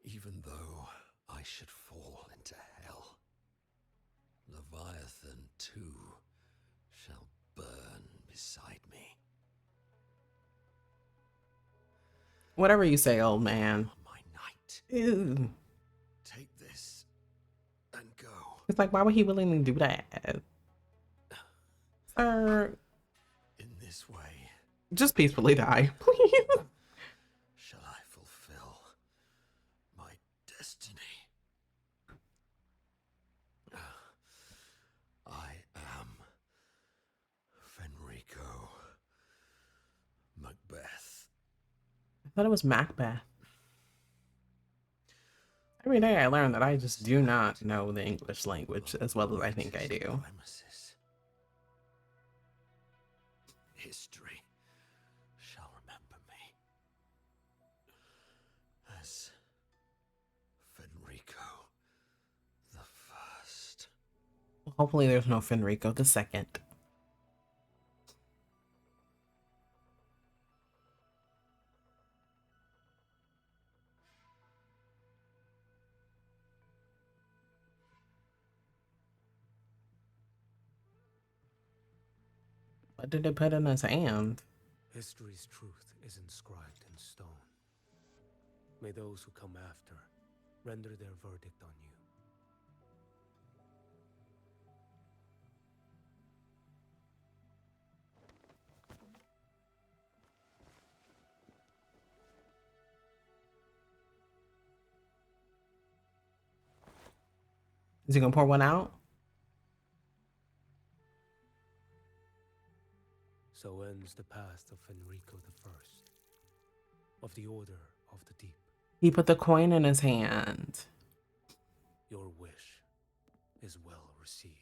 Speaker 6: Even though I should fall into hell, Leviathan too shall burn beside me.
Speaker 1: Whatever you say, old man.
Speaker 6: My knight,
Speaker 1: Ew.
Speaker 6: take this and go.
Speaker 1: It's like, why would he willingly do that? Sir,
Speaker 6: In this way
Speaker 1: just peacefully die, please.
Speaker 6: shall I fulfill my destiny. I am Fenrico Macbeth.
Speaker 1: I thought it was Macbeth. Every day I learn that I just do not know the English language as well as I think I do.
Speaker 6: Premises. History shall remember me as Fenrico
Speaker 1: Hopefully there's no Fenrico the second. What did they put in his hand?
Speaker 4: History's truth is inscribed in stone. May those who come after render their verdict on you.
Speaker 1: Is he gonna pour one out?
Speaker 4: So ends the past of Fenrico I, of the Order of the Deep.
Speaker 1: He put the coin in his hand.
Speaker 4: Your wish is well received.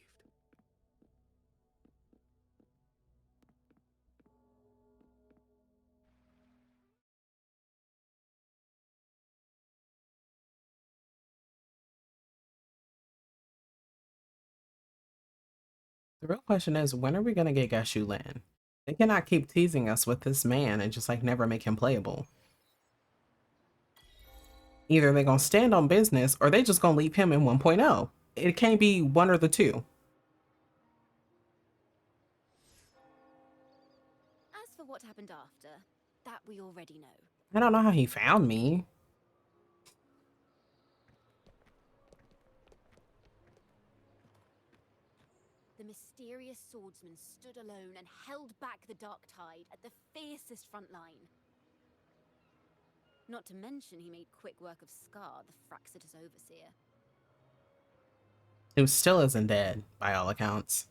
Speaker 1: The real question is, when are we gonna get Gashu Lin? They cannot keep teasing us with this man and just like never make him playable. Either they're gonna stand on business or they just gonna leave him in 1.0. It can't be one or the two.
Speaker 2: As for what happened after, that we already know.
Speaker 1: I don't know how he found me.
Speaker 2: The mysterious swordsman stood alone and held back the dark tide at the fiercest front line. Not to mention he made quick work of Scar, the Fraxitous overseer.
Speaker 1: Who still isn't dead, by all accounts.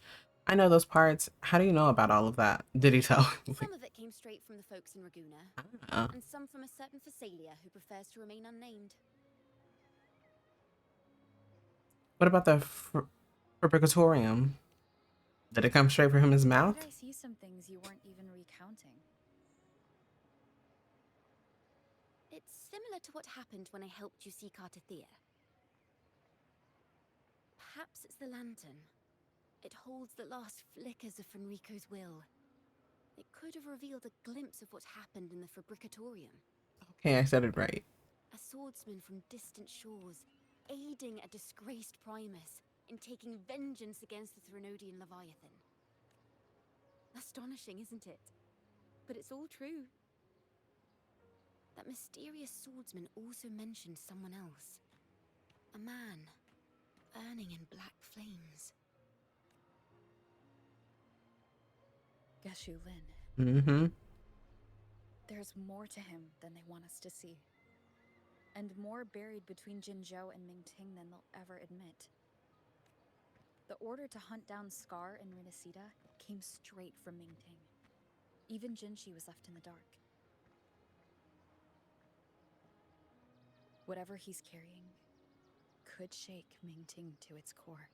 Speaker 1: I know those parts. How do you know about all of that? Did he tell?
Speaker 2: Some of it came straight from the folks in Raguna, and some from a certain Phasalia who prefers to remain unnamed.
Speaker 1: What about the Fabricatorium? Did it come straight from his mouth?
Speaker 7: Did I see some things you weren't even recounting?
Speaker 2: It's similar to what happened when I helped you seek Artathea. Perhaps it's the lantern. It holds the last flickers of Fenrico's will. It could have revealed a glimpse of what happened in the Fabricatorium.
Speaker 1: Okay, I said it right.
Speaker 2: A swordsman from distant shores, aiding a disgraced Primus in taking vengeance against the Threnodian Leviathan. Astonishing, isn't it? But it's all true. That mysterious swordsman also mentioned someone else. A man, burning in black flames.
Speaker 7: Gashu Lin.
Speaker 1: Mm-hmm.
Speaker 7: There's more to him than they want us to see. And more buried between Jinzhou and Mingting than they'll ever admit. The order to hunt down Scar and Rinasita came straight from Mingting. Even Jinshi was left in the dark. Whatever he's carrying could shake Mingting to its core.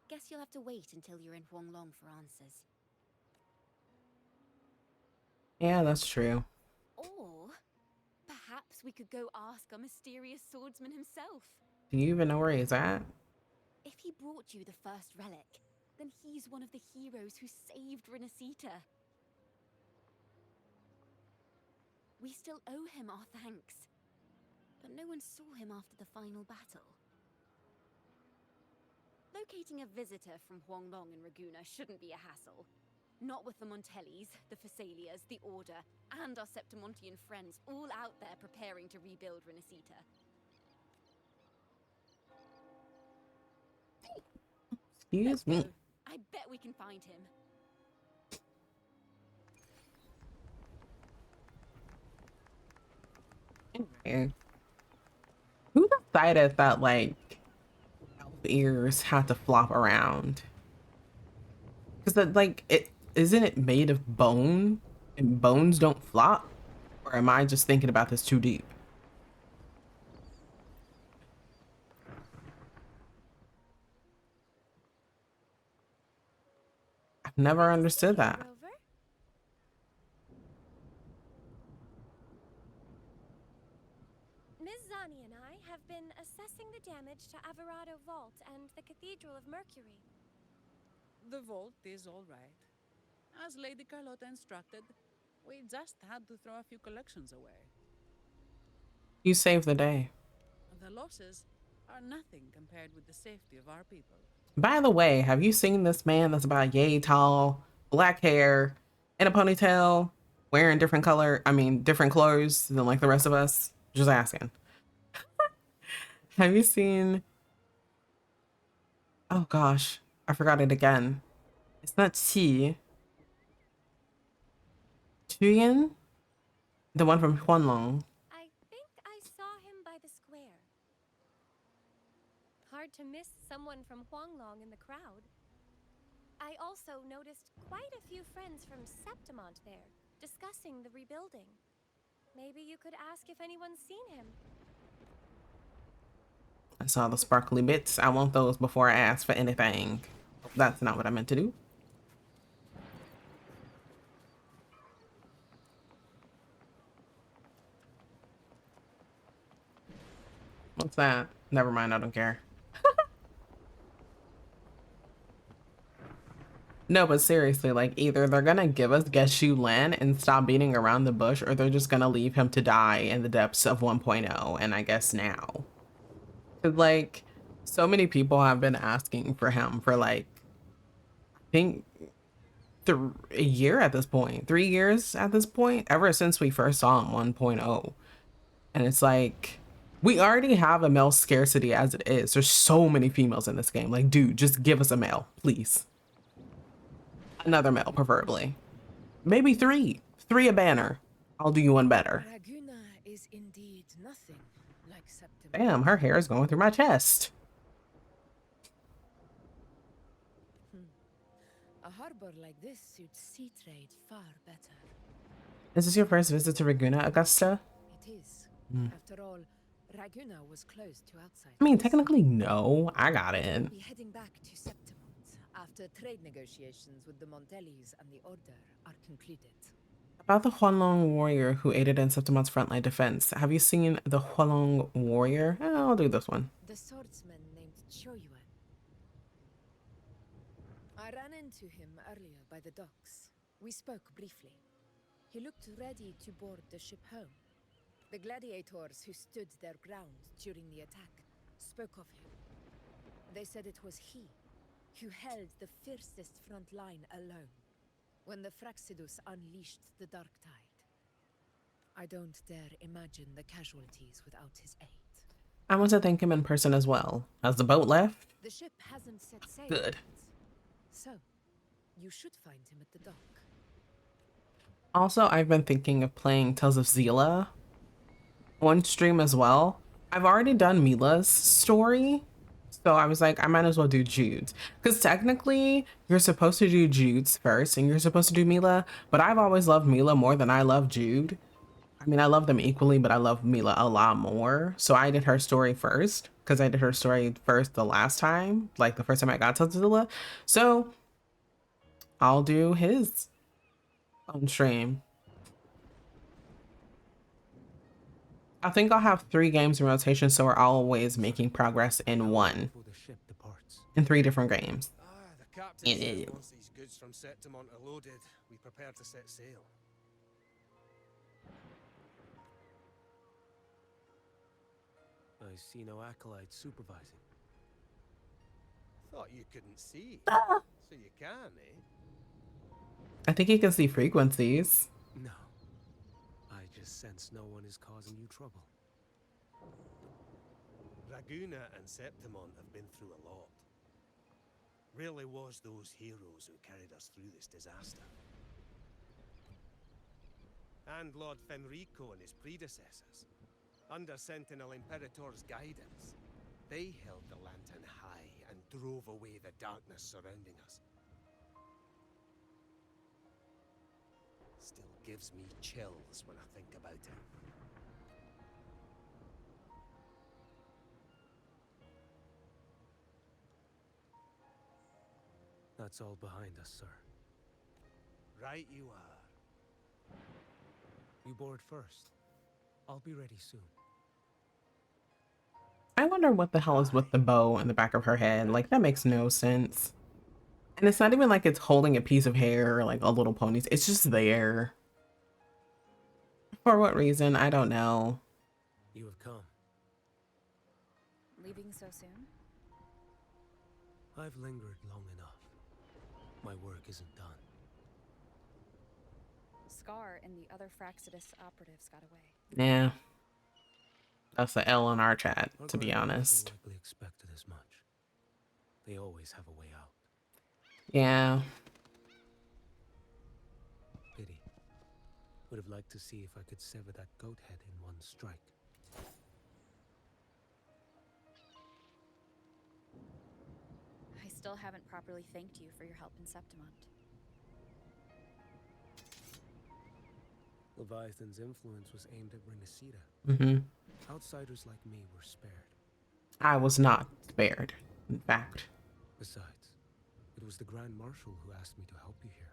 Speaker 2: Guess you'll have to wait until you're in Huanglong for answers.
Speaker 1: Yeah, that's true.
Speaker 2: Or perhaps we could go ask our mysterious swordsman himself.
Speaker 1: Do you even know where he's at?
Speaker 2: If he brought you the first relic, then he's one of the heroes who saved Rinasita. We still owe him our thanks, but no one saw him after the final battle. Locating a visitor from Huanglong and Raguna shouldn't be a hassle. Not with the Montellis, the Phasalias, the Order, and our Septimontian friends all out there preparing to rebuild Rinasita.
Speaker 1: Excuse me.
Speaker 2: I bet we can find him.
Speaker 1: Anyway, who decided that like elf ears had to flop around? Because that like it isn't it made of bone and bones don't flop? Or am I just thinking about this too deep? I've never understood that.
Speaker 8: Ms. Zani and I have been assessing the damage to Averado Vault and the Cathedral of Mercury.
Speaker 9: The vault is all right. As Lady Carlotta instructed, we just had to throw a few collections away.
Speaker 1: You saved the day.
Speaker 9: The losses are nothing compared with the safety of our people.
Speaker 1: By the way, have you seen this man that's about yay tall, black hair, in a ponytail, wearing different different clothes than like the rest of us? Just asking. Have you seen, oh gosh, I forgot it again. It's not Tuyen, the one from Huanlong.
Speaker 8: I think I saw him by the square. Hard to miss someone from Huanglong in the crowd. I also noticed quite a few friends from Septimont there, discussing the rebuilding. Maybe you could ask if anyone's seen him.
Speaker 1: I saw the sparkly bits. I want those before I ask for anything. That's not what I meant to do. What's that? Never mind, I don't care. No, but seriously, like either they're gonna give us Geshu Lan and stop beating around the bush, or they're just gonna leave him to die in the depths of 1.0, and I guess now. Cause like so many people have been asking for him for like I think a year at this point, 3 years at this point, ever since we first saw him 1.0. And it's like we already have a male scarcity as it is. There's so many females in this game. Like, dude, just give us a male, please. Another male, preferably. Maybe three. Three a banner. I'll do you one better.
Speaker 10: Raguna is indeed nothing like Septimont.
Speaker 1: Damn, her hair is going through my chest.
Speaker 10: A harbor like this suits sea trade far better.
Speaker 1: Is this your first visit to Raguna, Augusta?
Speaker 10: It is. After all, Raguna was closed to outsiders.
Speaker 1: I mean, technically, no. I got in.
Speaker 10: We'll be heading back to Septimont after trade negotiations with the Montellis and the Order are concluded.
Speaker 1: About the Huanlong warrior who aided in Septimon's frontline defense. Have you seen the Huanlong warrior? I'll do this one.
Speaker 10: The swordsman named Choyuan. I ran into him earlier by the docks. We spoke briefly. He looked ready to board the ship home. The gladiators who stood their ground during the attack spoke of him. They said it was he who held the fiercest front line alone when the Fraxidus unleashed the Dark Tide. I don't dare imagine the casualties without his aid.
Speaker 1: I want to thank him in person as well. Has the boat left?
Speaker 10: The ship hasn't set sail.
Speaker 1: Good.
Speaker 10: Yet. So, you should find him at the dock.
Speaker 1: Also, I've been thinking of playing Tales of Zila one stream as well. I've already done Mila's story, so I was like, I might as well do Jude's. Because technically, you're supposed to do Jude's first, and you're supposed to do Mila, but I've always loved Mila more than I love Jude. I mean, I love them equally, but I love Mila a lot more. So I did her story first, because I did her story first the last time, like the first time I got to Zila. So I'll do his on stream. I think I'll have 3 games in rotation, so we're always making progress in one. In 3 different games.
Speaker 11: The captain says once these goods from Septimont are loaded, we prepare to set sail.
Speaker 4: I see no acolytes supervising.
Speaker 11: Thought you couldn't see. So you can, eh?
Speaker 1: I think you can see frequencies.
Speaker 4: No. I just sense no one is causing you trouble.
Speaker 11: Raguna and Septimont have been through a lot. Rarely was those heroes who carried us through this disaster. And Lord Fenrico and his predecessors, under Sentinel Imperator's guidance, they held the lantern high and drove away the darkness surrounding us. Still gives me chills when I think about it.
Speaker 4: That's all behind us, sir.
Speaker 11: Right you are.
Speaker 4: You board first. I'll be ready soon.
Speaker 1: I wonder what the hell is with the bow in the back of her head. Like, that makes no sense. And it's not even like it's holding a piece of hair or like a little ponytail. It's just there. For what reason? I don't know.
Speaker 4: You have come.
Speaker 7: Leaving so soon?
Speaker 4: I've lingered long enough. My work isn't done.
Speaker 7: Scar and the other Fraxidus operatives got away.
Speaker 1: Yeah. That's the L in our chat,
Speaker 4: Our
Speaker 1: to be
Speaker 4: grandmothers
Speaker 1: honest.
Speaker 4: likely expected as much. They always have a way out.
Speaker 1: Yeah.
Speaker 4: Pity. Would have liked to see if I could sever that goat head in one strike.
Speaker 7: I still haven't properly thanked you for your help in Septimont.
Speaker 4: Leviathan's influence was aimed at Renacida. Outsiders like me were spared.
Speaker 1: I was not spared, in fact.
Speaker 4: Besides, it was the Grand Marshal who asked me to help you here.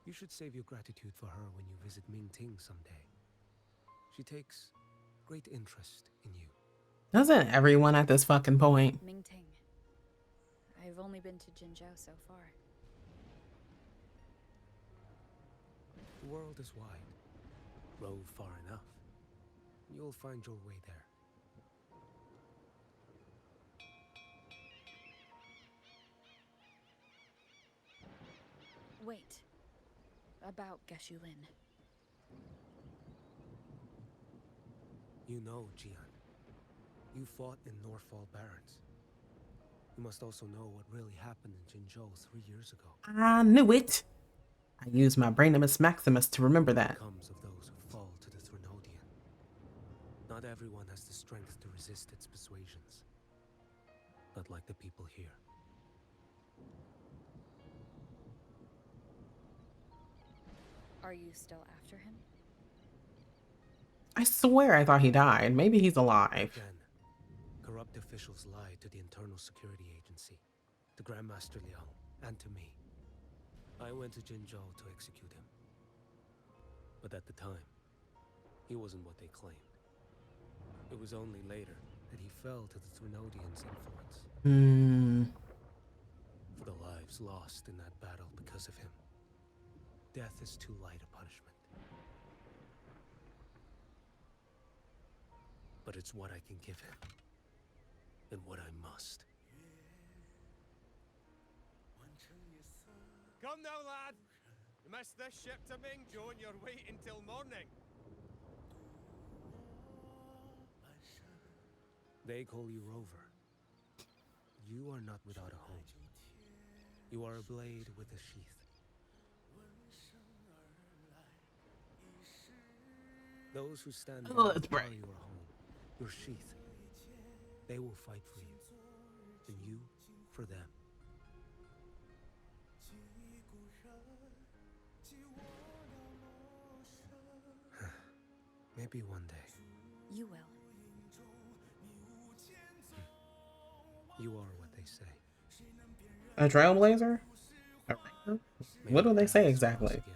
Speaker 4: You should save your gratitude for her when you visit Mingting someday. She takes great interest in you.
Speaker 1: Doesn't everyone at this fucking point?
Speaker 7: Mingting. I've only been to Jinzhou so far.
Speaker 4: The world is wide. Rove far enough. You'll find your way there.
Speaker 7: Wait. About Geshulin.
Speaker 4: You know, Jian. You fought in Northfall Barrens. You must also know what really happened in Jinzhou 3 years ago.
Speaker 1: I knew it. I used my Brainimus Maximus to remember that.
Speaker 4: What comes of those who fall to the Threnodian? Not everyone has the strength to resist its persuasions. Not like the people here.
Speaker 7: Are you still after him?
Speaker 1: I swear I thought he died. Maybe he's alive.
Speaker 4: Again, corrupt officials lied to the Internal Security Agency, to Grandmaster Liang, and to me. I went to Jinzhou to execute him. But at the time, he wasn't what they claimed. It was only later that he fell to the Threnodians' influence. For the lives lost in that battle because of him, death is too light a punishment. But it's what I can give him, and what I must.
Speaker 11: Come now, lad. You missed this ship to Mingzhou and you're waiting till morning.
Speaker 4: They call you Rover. You are not without a home. You are a blade with a sheath. Those who stand
Speaker 1: Oh, let's
Speaker 4: by
Speaker 1: pray.
Speaker 4: your home, your sheath, they will fight for you, and you for them. Maybe one day.
Speaker 7: You will.
Speaker 4: You are what they say.
Speaker 1: A trailblazer? A ranger?
Speaker 4: May
Speaker 1: What do
Speaker 4: our
Speaker 1: they say
Speaker 4: paths cross
Speaker 1: exactly?
Speaker 4: again.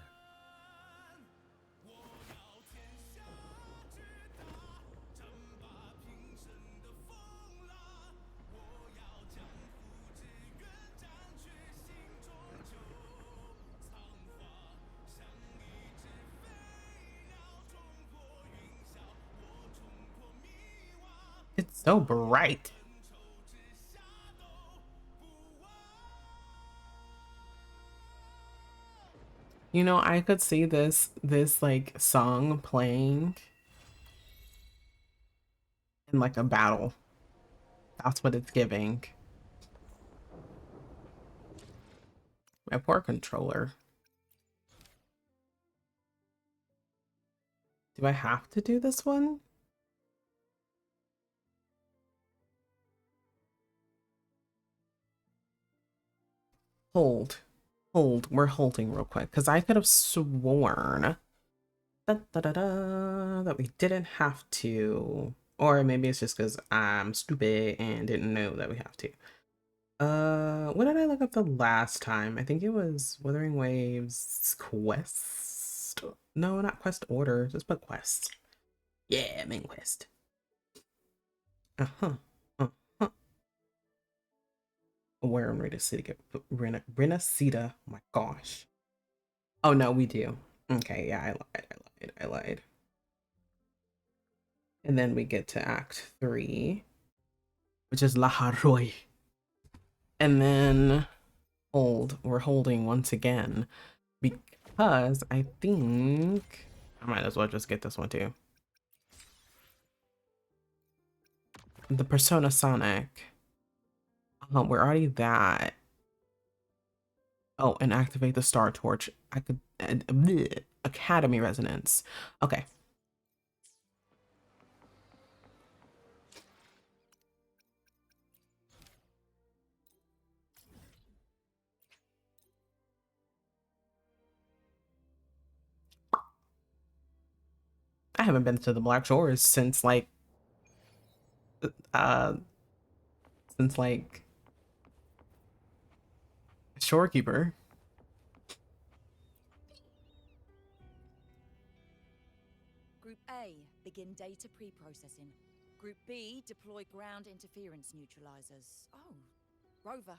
Speaker 1: It's so bright. You know, I could see this like song playing in like a battle. That's what it's giving. My poor controller. Do I have to do this one? Hold. Hold. We're holding real quick because I could have sworn that we didn't have to. Or maybe it's just because I'm stupid and didn't know that we have to. What did I look up the last time? I think it was Wuthering Waves quest. No, not quest order. Just put quest. Yeah, main quest. Uh-huh. Uh-huh. Where in Renacida? Oh my gosh. Oh no, we do. Okay, yeah, I lied. And then we get to Act 3, which is La Haroy. And then we're holding once again. Because I think I might as well just get this one too. The Persona Sonic. We're already that. Oh, and activate the Star Torch. I could Academy Resonance. Okay. I haven't been to the Black Shores since like Shorekeeper.
Speaker 12: Group A, begin data pre-processing. Group B, deploy ground interference neutralizers. Oh, Rover,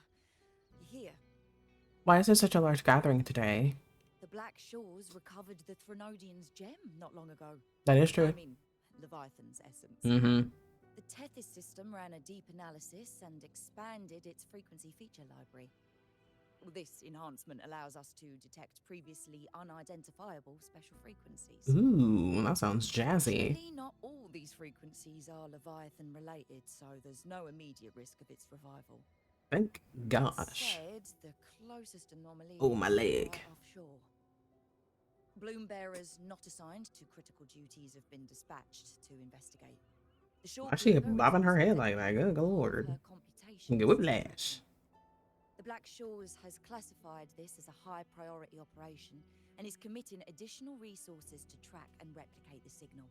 Speaker 12: you're here.
Speaker 1: Why is there such a large gathering today?
Speaker 12: The Black Shores recovered the Threnodian's gem not long ago.
Speaker 1: That is true.
Speaker 12: I mean, Leviathan's essence.
Speaker 1: Mm-hmm.
Speaker 12: The Tethys system ran a deep analysis and expanded its frequency feature library. This enhancement allows us to detect previously unidentifiable special frequencies.
Speaker 1: Ooh, that sounds jazzy.
Speaker 12: Actually, not all these frequencies are Leviathan related, so there's no immediate risk of its revival.
Speaker 1: Thank gosh.
Speaker 12: Instead, the closest anomaly
Speaker 1: Oh, my leg.
Speaker 12: right offshore. Bloom bearers not assigned to critical duties have been dispatched to investigate. The shore
Speaker 1: Why is she
Speaker 12: keeper is
Speaker 1: bobbing her head
Speaker 12: also
Speaker 1: like that?
Speaker 12: doing
Speaker 1: Good lord.
Speaker 12: her computations.
Speaker 1: Get whiplash.
Speaker 12: The Black Shores has classified this as a high priority operation and is committing additional resources to track and replicate the signal.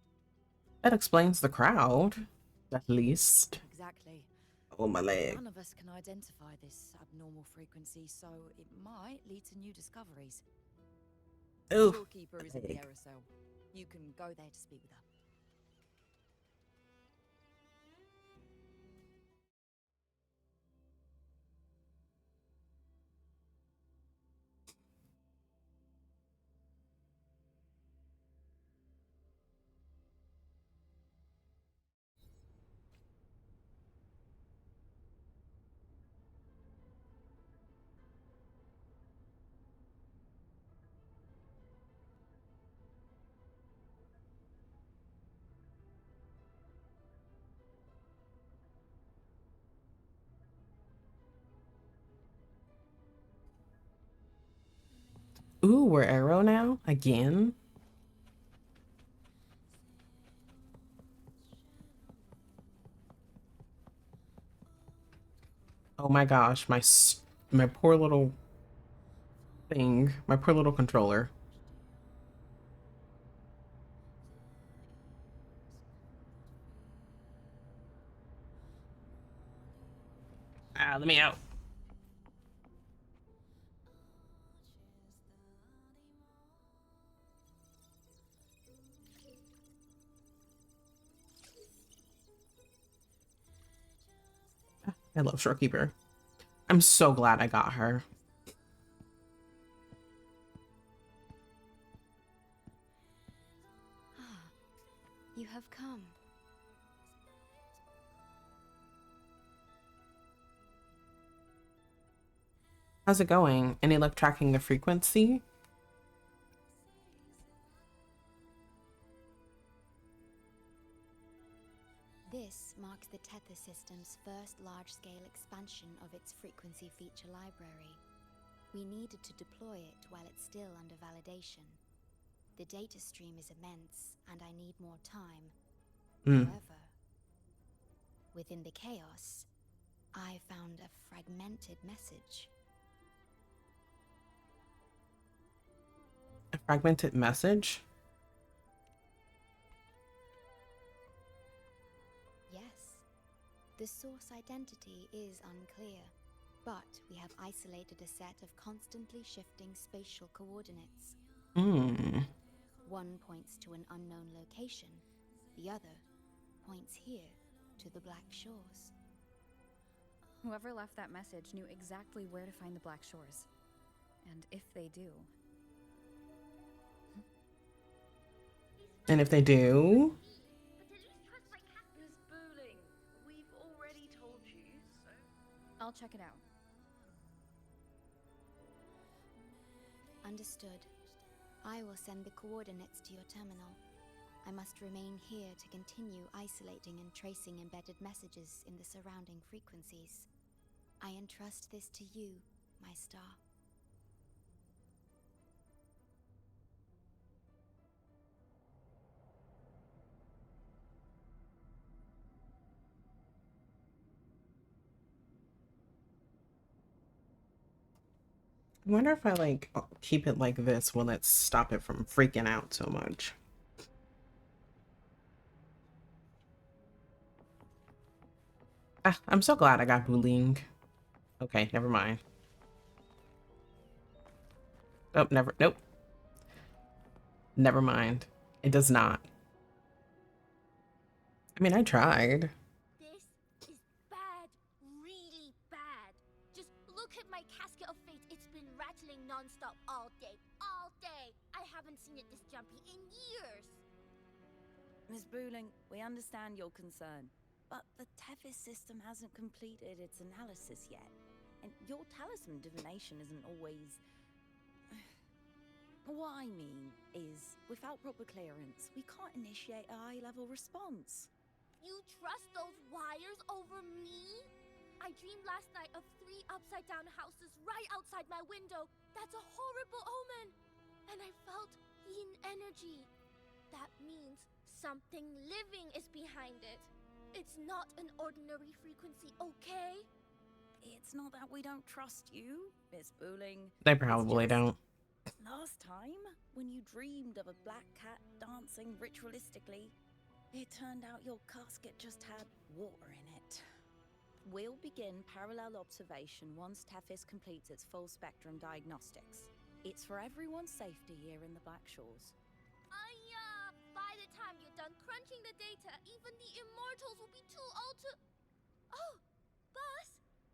Speaker 1: That explains the crowd, at least.
Speaker 12: Exactly.
Speaker 1: Oh, my leg.
Speaker 12: None of us can identify this abnormal frequency, so it might lead to new discoveries.
Speaker 1: Ooh.
Speaker 12: The Shorekeeper is in the aerosol. You can go there to speak with her.
Speaker 1: Ooh, we're Arrow now? Again? Oh my gosh, my poor little thing. My poor little controller. Ah, let me out. I love Shorekeeper. I'm so glad I got her.
Speaker 7: You have come.
Speaker 1: How's it going? Any luck tracking the frequency?
Speaker 7: This marks the Tethys system's first large-scale expansion of its frequency feature library. We needed to deploy it while it's still under validation. The data stream is immense, and I need more time. However, within the chaos, I found a fragmented message.
Speaker 1: A fragmented message?
Speaker 7: Yes. The source identity is unclear, but we have isolated a set of constantly shifting spatial coordinates. One points to an unknown location, the other points here.
Speaker 2: to the Black Shores.
Speaker 7: Whoever left that message knew exactly where to find the Black Shores. And if they do...
Speaker 1: And if they do...
Speaker 13: Miss Bowling, we've already told you, so...
Speaker 7: I'll check it out.
Speaker 2: Understood. I will send the coordinates to your terminal. I must remain here to continue isolating and tracing embedded messages in the surrounding frequencies. I entrust this to you, my star.
Speaker 1: I wonder if I like keep it like this, will it stop it from freaking out so much? Ah, I'm so glad I got bullying. Okay, never mind. Oh, nope. Never mind. It does not. I mean, I tried.
Speaker 8: This is bad, really bad. Just look at my casket of fate. It's been rattling non-stop all day. I haven't seen it this jumpy in years.
Speaker 12: Miss Booling, we understand your concern, but the Tethys system hasn't completed its analysis yet, and your talisman divination isn't always... What I mean is, without proper clearance, we can't initiate a high-level response.
Speaker 8: You trust those wires over me? I dreamed last night of 3 upside-down houses right outside my window. That's a horrible omen. And I felt yin energy. That means something living is behind it. It's not an ordinary frequency, okay?
Speaker 12: It's not that we don't trust you, Miss Booling.
Speaker 1: They probably don't.
Speaker 12: Last time, when you dreamed of a black cat dancing ritualistically, it turned out your casket just had water in it. We'll begin parallel observation once Tethys completes its full spectrum diagnostics. It's for everyone's safety here in the Black Shores.
Speaker 8: By the time you're done crunching the data, even the immortals will be too old to... Oh, boss,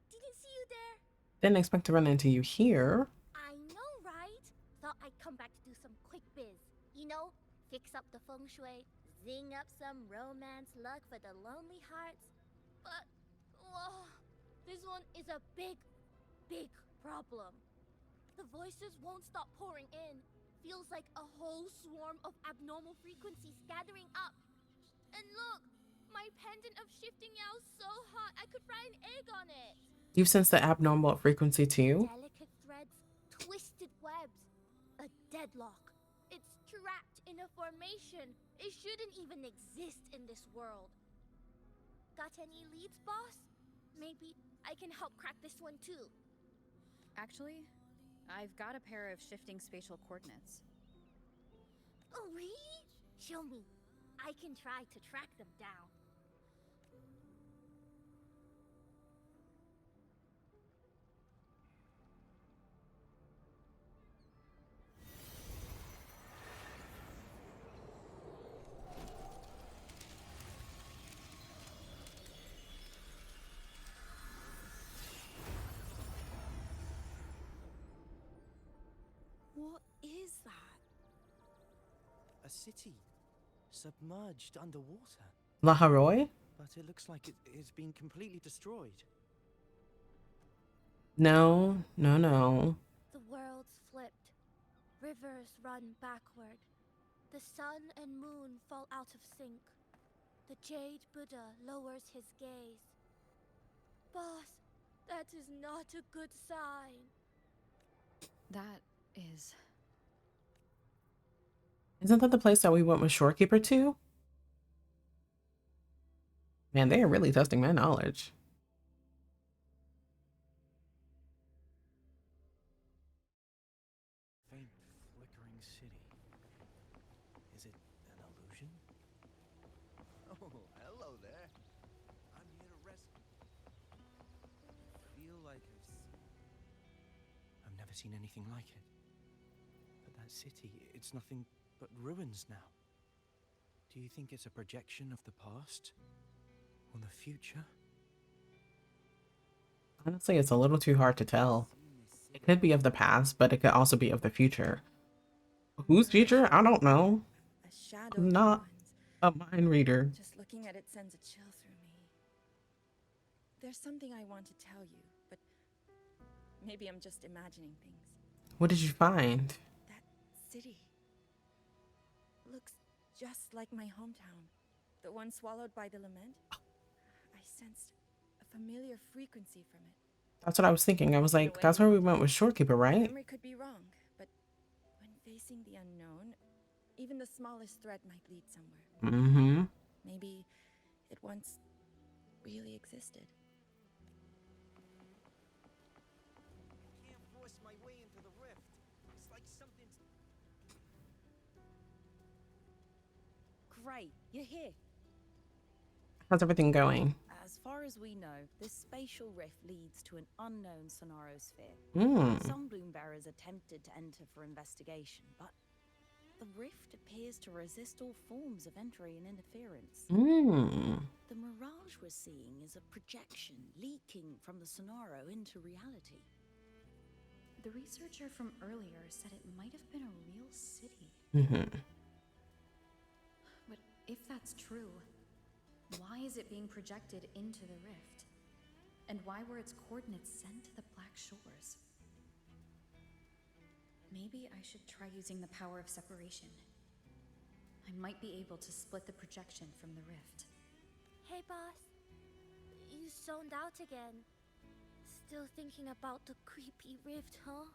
Speaker 8: didn't see you there.
Speaker 1: Didn't expect to run into you here.
Speaker 8: I know, right? Thought I'd come back to do some quick biz. You know, fix up the feng shui, zing up some romance luck for the lonely hearts. But, this one is a big problem. The voices won't stop pouring in. Feels like a whole swarm of abnormal frequencies gathering up. And look, my pendant of shifting yow's so hot I could fry an egg on it.
Speaker 1: You've sensed the abnormal frequency too?
Speaker 8: Delicate threads, twisted webs, a deadlock. It's trapped in a formation. It shouldn't even exist in this world. Got any leads, boss? Maybe I can help crack this one too.
Speaker 7: Actually, I've got a pair of shifting spatial coordinates.
Speaker 8: Oh, really? Show me. I can try to track them down.
Speaker 12: What is that?
Speaker 14: A city, submerged underwater.
Speaker 1: La Haroy?
Speaker 14: But it looks like it's been completely destroyed.
Speaker 1: No.
Speaker 8: The world's flipped. Rivers run backward. The sun and moon fall out of sync. The Jade Buddha lowers his gaze. Boss, that is not a good sign.
Speaker 7: That is...
Speaker 1: Isn't that the place that we went with Shorekeeper to? Man, they are really testing my knowledge.
Speaker 14: Faint, flickering city. Is it an illusion?
Speaker 6: Oh, hello there. I'm here to rescue.
Speaker 14: Feel like I've never seen anything like it. But that city, it's nothing but ruins now. Do you think it's a projection of the past? Or the future?
Speaker 1: Honestly, it's a little too hard to tell. It could be of the past, but it could also be of the future. Whose future? I don't know.
Speaker 12: A shadow
Speaker 1: I'm not
Speaker 12: dawns.
Speaker 1: a mind reader.
Speaker 12: Just looking at it sends a chill through me. There's something I want to tell you, but maybe I'm just imagining things.
Speaker 1: What did you find?
Speaker 12: That city looks just like my hometown, the one swallowed by the lament. I sensed a familiar frequency from it.
Speaker 1: That's what I was thinking. I was like, that's where we went with Shorekeeper, right?
Speaker 12: Memory could be wrong, but when facing the unknown, even the smallest thread might lead somewhere.
Speaker 1: Mm-hmm.
Speaker 12: Maybe it once really existed.
Speaker 11: Can't force my way into the rift. It's like something's...
Speaker 12: Great, you're here.
Speaker 1: How's everything going?
Speaker 12: As far as we know, this spatial rift leads to an unknown sonarosphere. Some bloombearers attempted to enter for investigation, but the rift appears to resist all forms of entry and interference. The mirage we're seeing is a projection leaking from the sonaro into reality.
Speaker 7: The researcher from earlier said it might have been a real city. But if that's true, why is it being projected into the rift? And why were its coordinates sent to the Black Shores? Maybe I should try using the power of separation. I might be able to split the projection from the rift.
Speaker 8: Hey, boss. You zoned out again. Still thinking about the creepy rift, huh?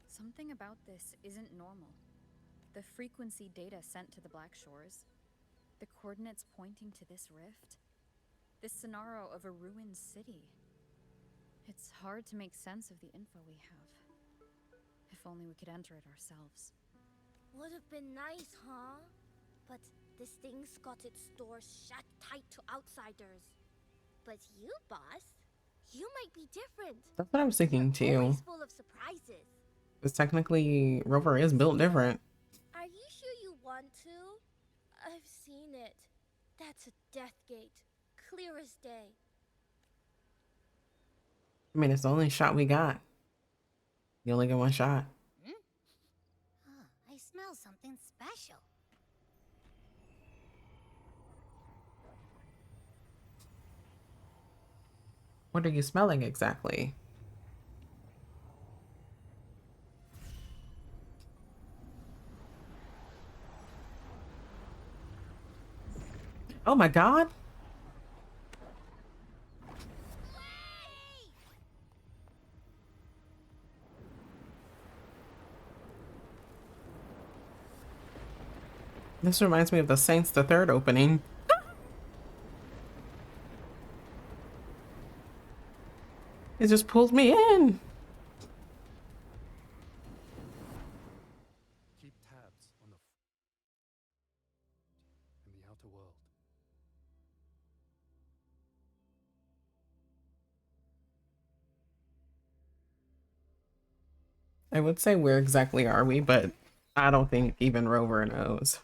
Speaker 7: Something about this isn't normal. The frequency data sent to the Black Shores, the coordinates pointing to this rift, this scenario of a ruined city. It's hard to make sense of the info we have. If only we could enter it ourselves.
Speaker 8: Would have been nice, huh? But this thing's got its doors shut tight to outsiders. But you, boss, you might be different.
Speaker 1: That's what I was thinking too.
Speaker 8: Always full of surprises.
Speaker 1: Because technically, Rover is built different.
Speaker 8: Are you sure you want to? I've seen it. That's a death gate. Clear as day.
Speaker 1: I mean, it's the only shot we got. You only get one shot.
Speaker 8: I smell something special.
Speaker 1: What are you smelling exactly? Oh my god. This reminds me of the Saints the Third opening. It just pulled me in.
Speaker 4: Keep tabs on the in the outer world.
Speaker 1: I would say where exactly are we, but I don't think even Rover knows.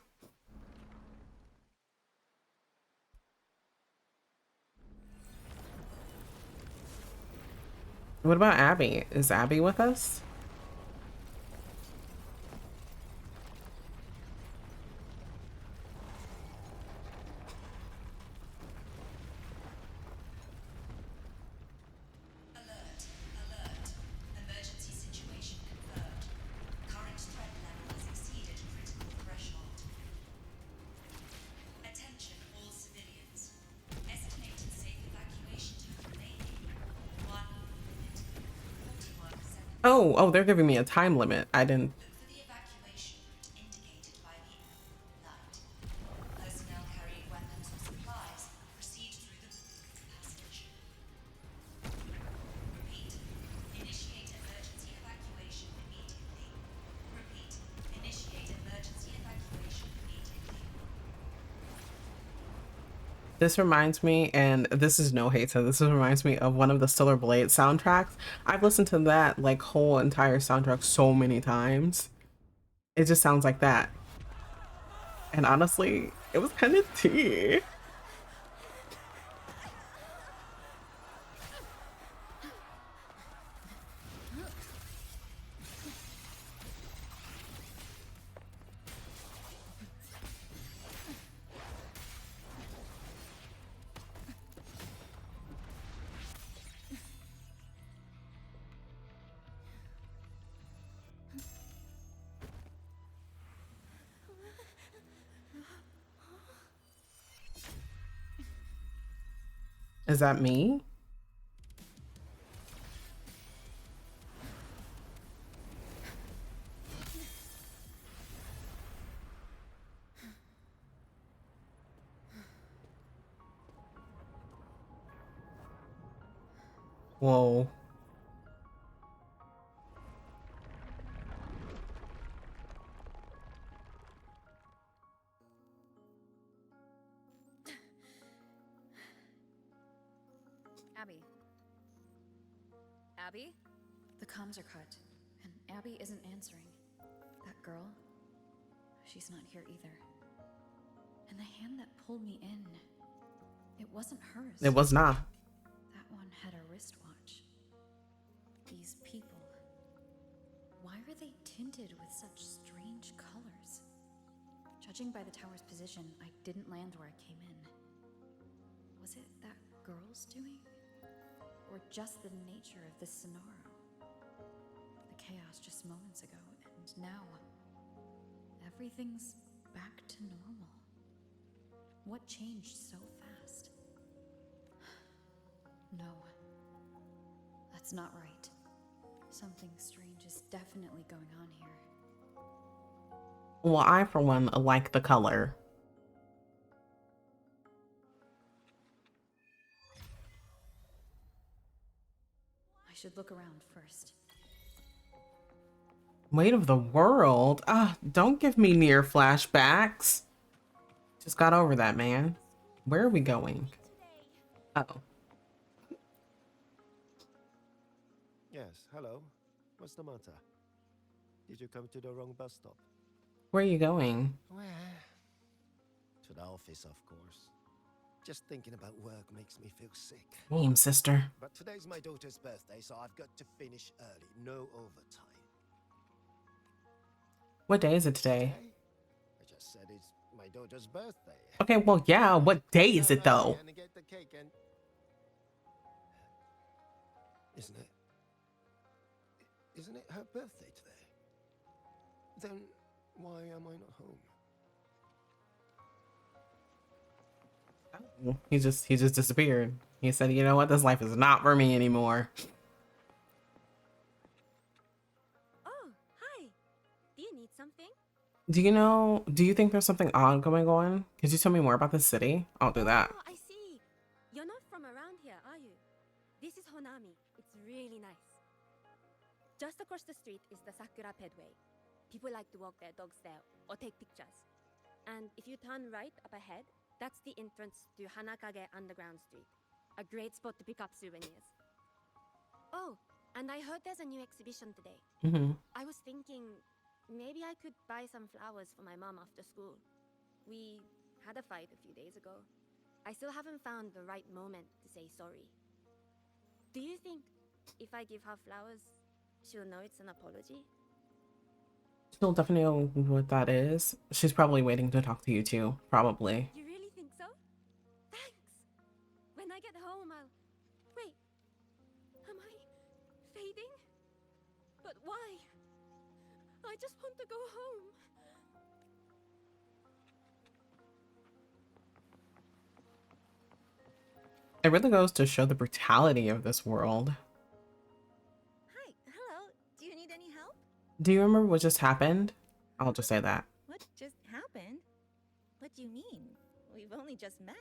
Speaker 1: What about Abby? Is Abby with us?
Speaker 15: Emergency situation confirmed. Current threat level has exceeded critical threshold. Attention all civilians. Estimated safe evacuation time remaining 1 minute, 41 seconds.
Speaker 1: Oh, they're giving me a time limit. I didn't.
Speaker 15: Look for the evacuation route indicated by the light. Personnel carrying weapons or supplies proceed through the passage. Repeat. Initiate emergency evacuation immediately. Repeat. Initiate emergency evacuation immediately.
Speaker 1: This reminds me, and this is no hate, so this reminds me of one of the Stellar Blade soundtracks. I've listened to that like whole entire soundtrack so many times. It just sounds like that. And honestly, it was kind of tea. Is that me? Whoa.
Speaker 7: Abby. Abby? The comms are cut, and Abby isn't answering. That girl, she's not here either. And the hand that pulled me in, it wasn't hers.
Speaker 1: It was not.
Speaker 7: That one had a wristwatch. These people, why are they tinted with such strange colors? Judging by the tower's position, I didn't land where I came in. Was it that girl's doing? Or just the nature of this scenario? The chaos just moments ago, and now everything's back to normal. What changed so fast? No, that's not right. Something strange is definitely going on here.
Speaker 1: Well, I, for one, like the color.
Speaker 7: I should look around first.
Speaker 1: Weight of the world? Ah, don't give me near flashbacks. Just got over that, man. Where are we going? Uh-oh.
Speaker 16: Yes, hello. What's the matter? Did you come to the wrong bus stop?
Speaker 1: Where are you going?
Speaker 16: Where? To the office, of course. Just thinking about work makes me feel sick.
Speaker 1: Same, sister.
Speaker 16: But today's my daughter's birthday, so I've got to finish early. No overtime.
Speaker 1: What day is it today?
Speaker 16: I just said it's my daughter's birthday.
Speaker 1: Okay, well, yeah. What day is it, though?
Speaker 16: And get the cake and... Isn't it her birthday today? Then why am I not home?
Speaker 1: He just disappeared. He said, you know what? This life is not for me anymore.
Speaker 8: Oh, hi. Do you need something?
Speaker 1: Do you think there's something odd going on? Could you tell me more about the city? I'll do that.
Speaker 8: Oh, I see. You're not from around here, are you? This is Honami. It's really nice. Just across the street is the Sakura Pedway. People like to walk their dogs there or take pictures. And if you turn right up ahead, that's the entrance to Hanakage Underground Street. A great spot to pick up souvenirs. Oh, and I heard there's a new exhibition today. I was thinking maybe I could buy some flowers for my mom after school. We had a fight a few days ago. I still haven't found the right moment to say sorry. Do you think if I give her flowers, she'll know it's an apology?
Speaker 1: She'll definitely know what that is. She's probably waiting to talk to you too. Probably.
Speaker 8: You really think so? Thanks! When I get home, I'll... Wait. Am I fading? But why? I just want to go home.
Speaker 1: It really goes to show the brutality of this world.
Speaker 17: Hi, hello. Do you need any help?
Speaker 1: Do you remember what just happened? I'll just say that.
Speaker 17: What just happened? What do you mean? We've only just met.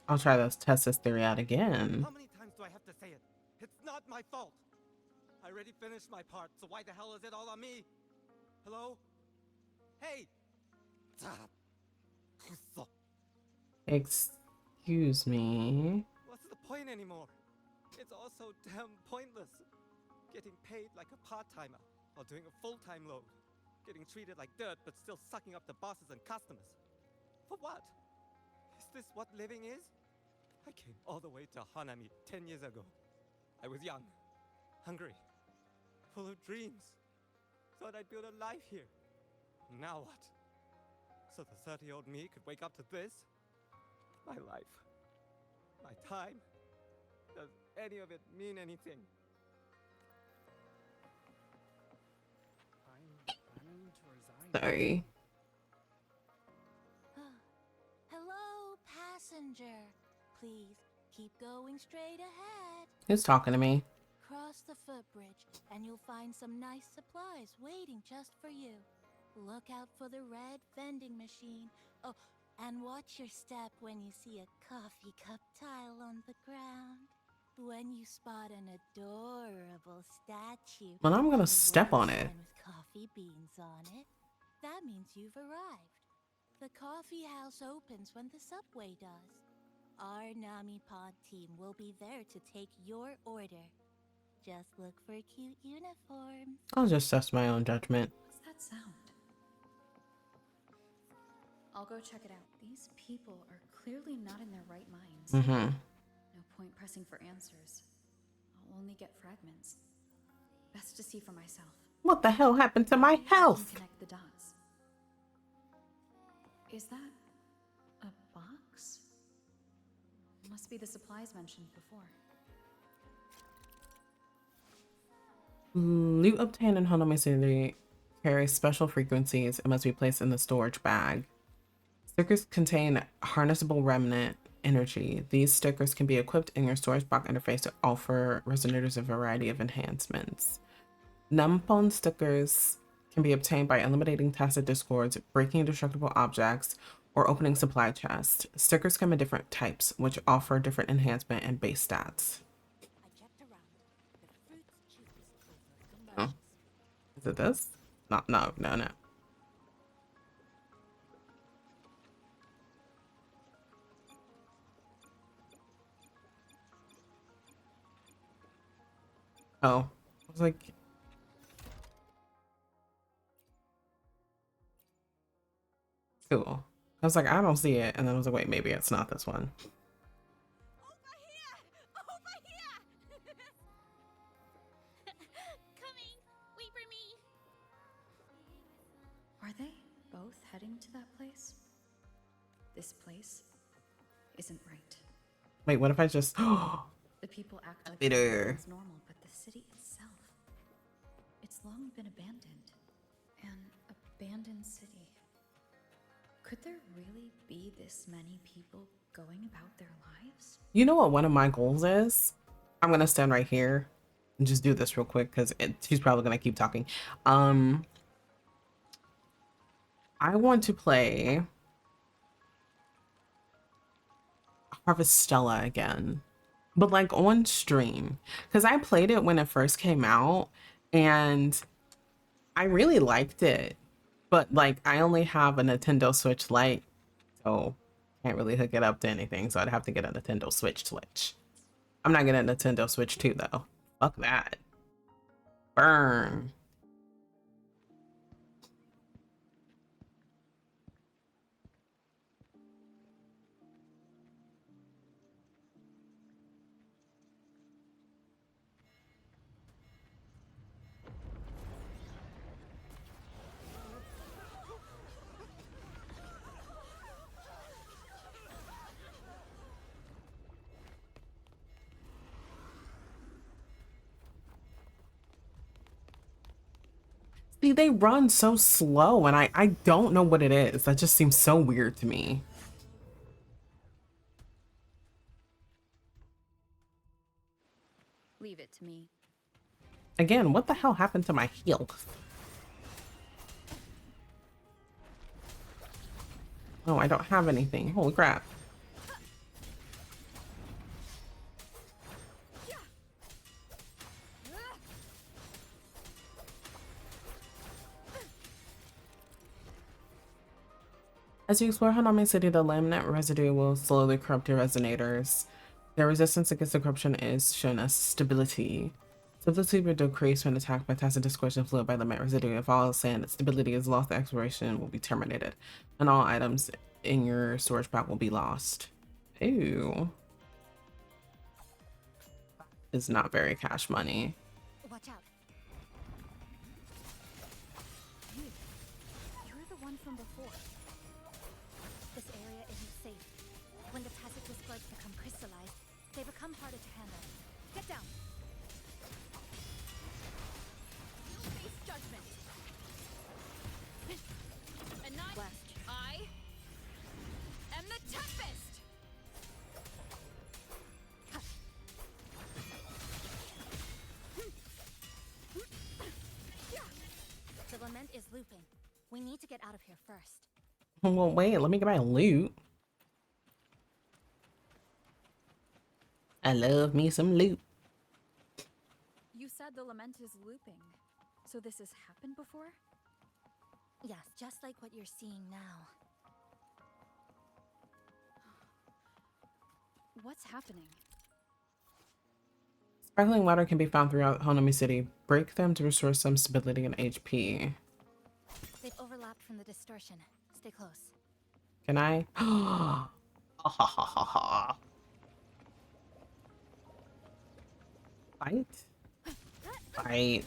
Speaker 1: I'll try to test this theory out again.
Speaker 11: How many times do I have to say it? It's not my fault. I already finished my part, so why the hell is it all on me? Hello? Hey!
Speaker 1: Excuse me.
Speaker 11: What's the point anymore? It's all so damn pointless. Getting paid like a part-timer while doing a full-time load. Getting treated like dirt but still sucking up the bosses and customers. For what? Is this what living is? I came all the way to Hanami 10 years ago. I was young, hungry, full of dreams. Thought I'd build a life here. Now what? So the 30-year-old me could wake up to this? My life. My time. Does any of it mean anything?
Speaker 14: I'm planning
Speaker 1: Sorry.
Speaker 2: Hello, passenger. Please keep going straight ahead.
Speaker 1: Who's talking to me?
Speaker 2: Cross the footbridge, and you'll find some nice supplies waiting just for you. Look out for the red vending machine. Oh, and watch your step when you see a coffee cup tile on the ground. When you spot an adorable statue,
Speaker 1: Well, I'm gonna
Speaker 2: and a
Speaker 1: step
Speaker 2: word
Speaker 1: on it.
Speaker 2: sign with coffee beans on it, that means you've arrived. The coffee house opens when the subway does. Our Nami Pod team will be there to take your order. Just look for cute uniforms.
Speaker 1: I'll just test my own judgment.
Speaker 5: What's that sound? I'll go check it out. These people are clearly not in their right minds. No point pressing for answers. I'll only get fragments. Best to see for myself.
Speaker 1: What the hell happened to my
Speaker 5: I
Speaker 1: health?
Speaker 5: can connect the dots. Is that a box? Must be the supplies mentioned before.
Speaker 1: Loot obtained in Honome City carries special frequencies and must be placed in the storage bag. Stickers contain harnessable remnant energy. These stickers can be equipped in your storage box interface to offer resonators a variety of enhancements. Numpon stickers can be obtained by eliminating tacit discords, breaking destructible objects, or opening supply chests. Stickers come in different types, which offer different enhancement and base stats. Oh. Is it this? No. Oh, I was like, cool. I was like, I don't see it. And then I was like, wait, maybe it's not this one.
Speaker 8: Coming! Wait for me!
Speaker 5: Are they both heading to that place? This place isn't right.
Speaker 1: Wait, what if I just...
Speaker 5: The people act like
Speaker 1: Bitter.
Speaker 5: everything's normal, but the city itself, it's long been abandoned. An abandoned city. Could there really be this many people going about their lives?
Speaker 1: You know what one of my goals is? I'm going to stand right here and just do this real quick because she's probably going to keep talking. I want to play Harvestella again, but like on stream, because I played it when it first came out and I really liked it, but like I only have a Nintendo Switch Lite, so can't really hook it up to anything, so I'd have to get a Nintendo Switch. I'm not getting a Nintendo Switch 2 though. Fuck that. Burn. See, they run so slow and I don't know what it is. That just seems so weird to me.
Speaker 7: Leave it to me.
Speaker 1: Again, what the hell happened to my health? Oh, I don't have anything. Holy crap. As you explore Hanami City, the laminate residue will slowly corrupt your resonators. Their resistance against the corruption is shown as stability. Stability will decrease when attacked by tacit discords fluid by laminate residue. If all is saying that stability is lost, the exploration will be terminated, and all items in your storage pack will be lost. Ew. Is not very cash money.
Speaker 7: Watch out. You're the one from before. This area isn't safe. When the tacit discords become crystallized, they become harder to handle. Get down. You'll face judgment. get out of here first.
Speaker 1: Well, wait, let me get my loot. I love me some loot.
Speaker 7: You said the lament is looping. So this has happened before?
Speaker 17: Yes, just like what you're seeing now.
Speaker 7: What's happening?
Speaker 1: Sparkling water can be found throughout Honami City. Break them to restore some stability and HP.
Speaker 17: They've overlapped from the distortion. Stay close.
Speaker 1: Can I? Ha ha ha ha ha. Fight? Fight.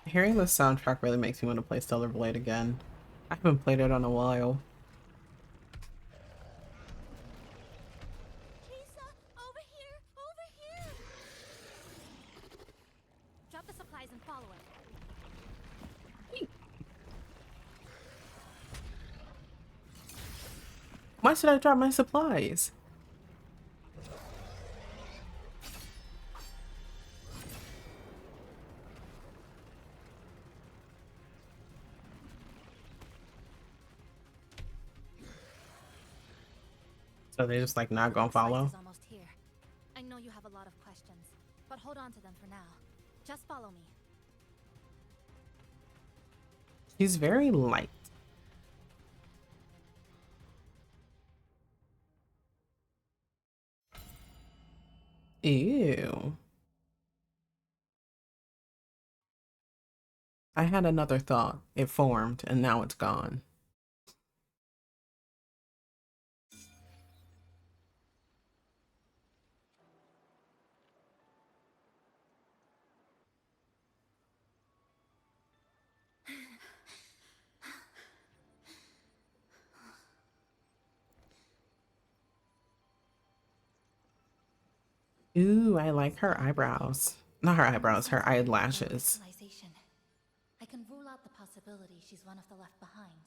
Speaker 1: Hearing the soundtrack really makes me want to play Stellar Blade again. I haven't played it in a while.
Speaker 8: Chisa, over here! Over here!
Speaker 7: Drop the supplies and follow it.
Speaker 1: Why should I drop my supplies? So they're just like not gonna follow?
Speaker 7: Is almost here. I know you have a lot of questions, but hold on to them for now. Just follow me.
Speaker 1: He's very light. Ew. I had another thought. It formed and now it's gone. Ooh, I like her eyebrows. Not her eyebrows, her eyelashes.
Speaker 17: I can rule out the possibility she's one of the left behind.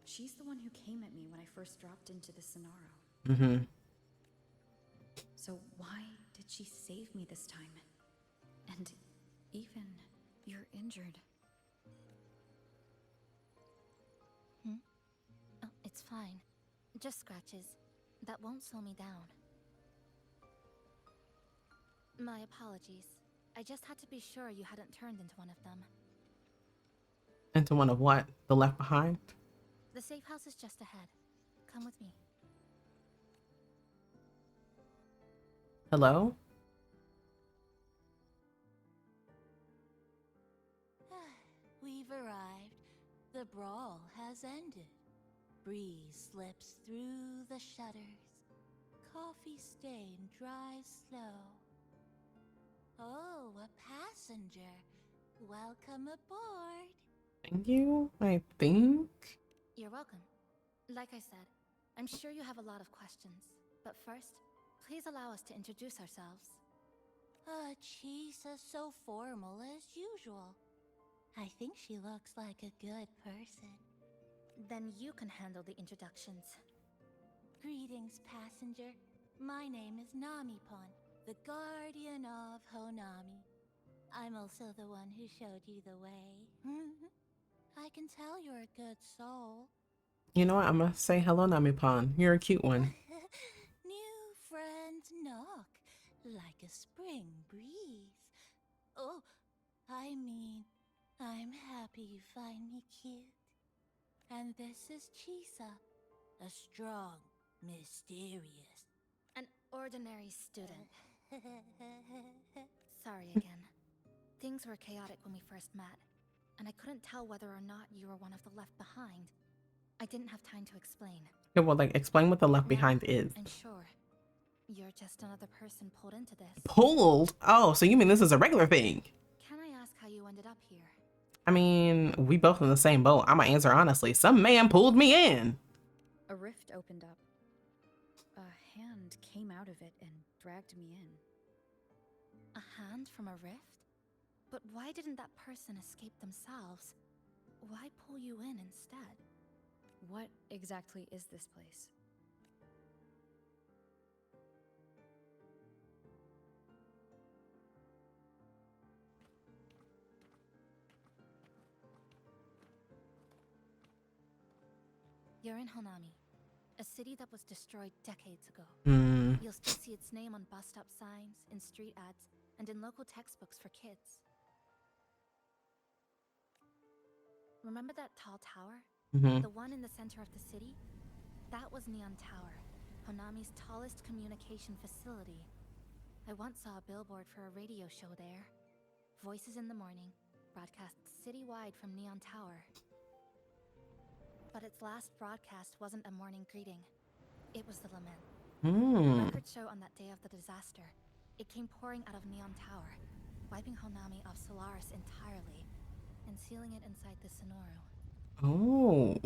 Speaker 5: She's the one who came at me when I first dropped into the Sonaro.
Speaker 1: Mm-hmm.
Speaker 5: So why did she save me this time? And even...
Speaker 7: You're injured.
Speaker 17: Oh, it's fine. Just scratches. That won't slow me down. My apologies. I just had to be sure you hadn't turned into one of them.
Speaker 1: Into one of what? The Left Behind?
Speaker 17: The safe house is just ahead. Come with me.
Speaker 1: Hello?
Speaker 18: We've arrived. The brawl has ended. Breeze slips through the shutters. Coffee stain dries slow. Oh, a passenger. Welcome aboard.
Speaker 1: Thank you, I think.
Speaker 7: You're welcome. Like I said, I'm sure you have a lot of questions. But first, please allow us to introduce ourselves.
Speaker 18: Chisa, so formal as usual. I think she looks like a good person.
Speaker 7: Then you can handle the introductions.
Speaker 18: Greetings, passenger. My name is Namipon, the guardian of Honami. I'm also the one who showed you the way. I can tell you're a good soul.
Speaker 1: You know what? I'm gonna say hello, Namipon. You're a cute one.
Speaker 18: New friends knock like a spring breeze. Oh, I mean, I'm happy you find me cute. And this is Chisa, a strong, mysterious...
Speaker 7: An ordinary student. Sorry again. Things were chaotic when we first met, and I couldn't tell whether or not you were one of the left behind. I didn't have time to explain.
Speaker 1: Yeah, well, like, explain what the Left Behind is.
Speaker 7: I'm sure. You're just another person pulled into this.
Speaker 1: Pulled? Oh, so you mean this is a regular thing?
Speaker 7: Can I ask how you ended up here?
Speaker 1: I mean, we both in the same boat. I'm gonna answer honestly. Some man pulled me in.
Speaker 5: A rift opened up. A hand came out of it and dragged me in.
Speaker 7: A hand from a rift?
Speaker 19: But why didn't that person escape themselves? Why pull you in instead?
Speaker 7: What exactly is this place?
Speaker 19: You're in Honami, a city that was destroyed decades ago. You'll still see its name on bus stop signs, in street ads, and in local textbooks for kids. Remember that tall tower?
Speaker 1: Mhm.
Speaker 19: The one in the center of the city? That was Neon Tower, Honami's tallest communication facility. I once saw a billboard for a radio show there. Voices in the morning, broadcast citywide from Neon Tower. But its last broadcast wasn't a morning greeting. It was the lament. Records show on that day of the disaster, it came pouring out of Neon Tower, wiping Honami off Solaris entirely, and sealing it inside the Sonoru.
Speaker 1: Oh.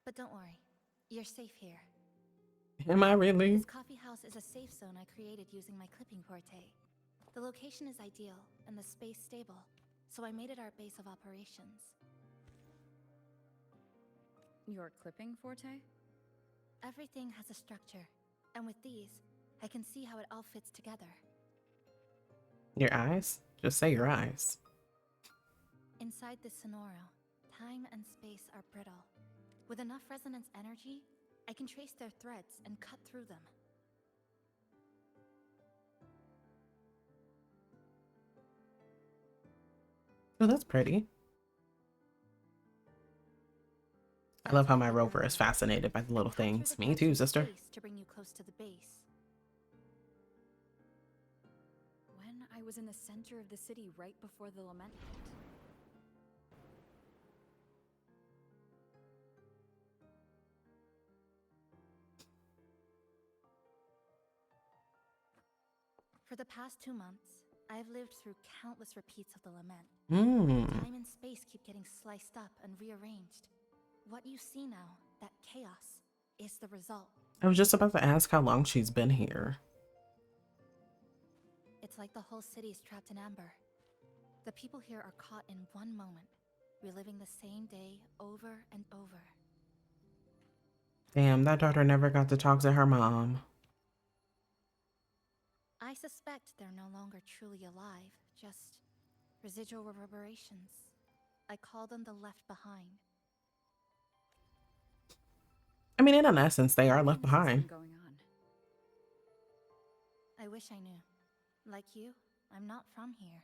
Speaker 19: But don't worry, you're safe here.
Speaker 1: Am I really?
Speaker 19: This coffee house is a safe zone I created using my clipping forte. The location is ideal and the space stable, so I made it our base of operations.
Speaker 7: Your clipping forte?
Speaker 19: Everything has a structure, and with these, I can see how it all fits together.
Speaker 1: Your eyes? Just say your eyes.
Speaker 19: Inside this Sonoru, time and space are brittle. With enough resonance energy, I can trace their threads and cut through them.
Speaker 1: Oh, that's pretty. I love how my rover is fascinated by the little things. Me too, sister.
Speaker 19: To bring you close to the base.
Speaker 7: When I was in the center of the city right before the lament hit.
Speaker 19: For the past 2 months, I've lived through countless repeats of the lament. Time and space keep getting sliced up and rearranged. What you see now, that chaos, is the result.
Speaker 1: I was just about to ask how long she's been here.
Speaker 19: It's like the whole city is trapped in amber. The people here are caught in one moment, reliving the same day over and over.
Speaker 1: Damn, that daughter never got to talk to her mom.
Speaker 19: I suspect they're no longer truly alive, just residual reverberations. I call them the left behind.
Speaker 1: I mean, in an essence, they are left behind.
Speaker 19: I wish I knew. Like you, I'm not from here.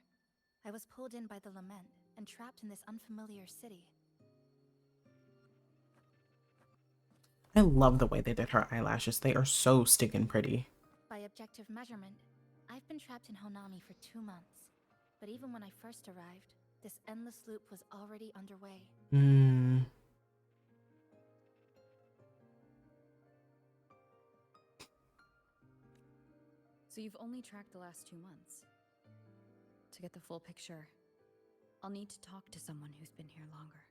Speaker 19: I was pulled in by the lament and trapped in this unfamiliar city.
Speaker 1: I love the way they did her eyelashes. They are so sticking pretty.
Speaker 19: By objective measurement, I've been trapped in Honami for 2 months. But even when I first arrived, this endless loop was already underway.
Speaker 7: So you've only tracked the last 2 months. To get the full picture, I'll need to talk to someone who's been here longer.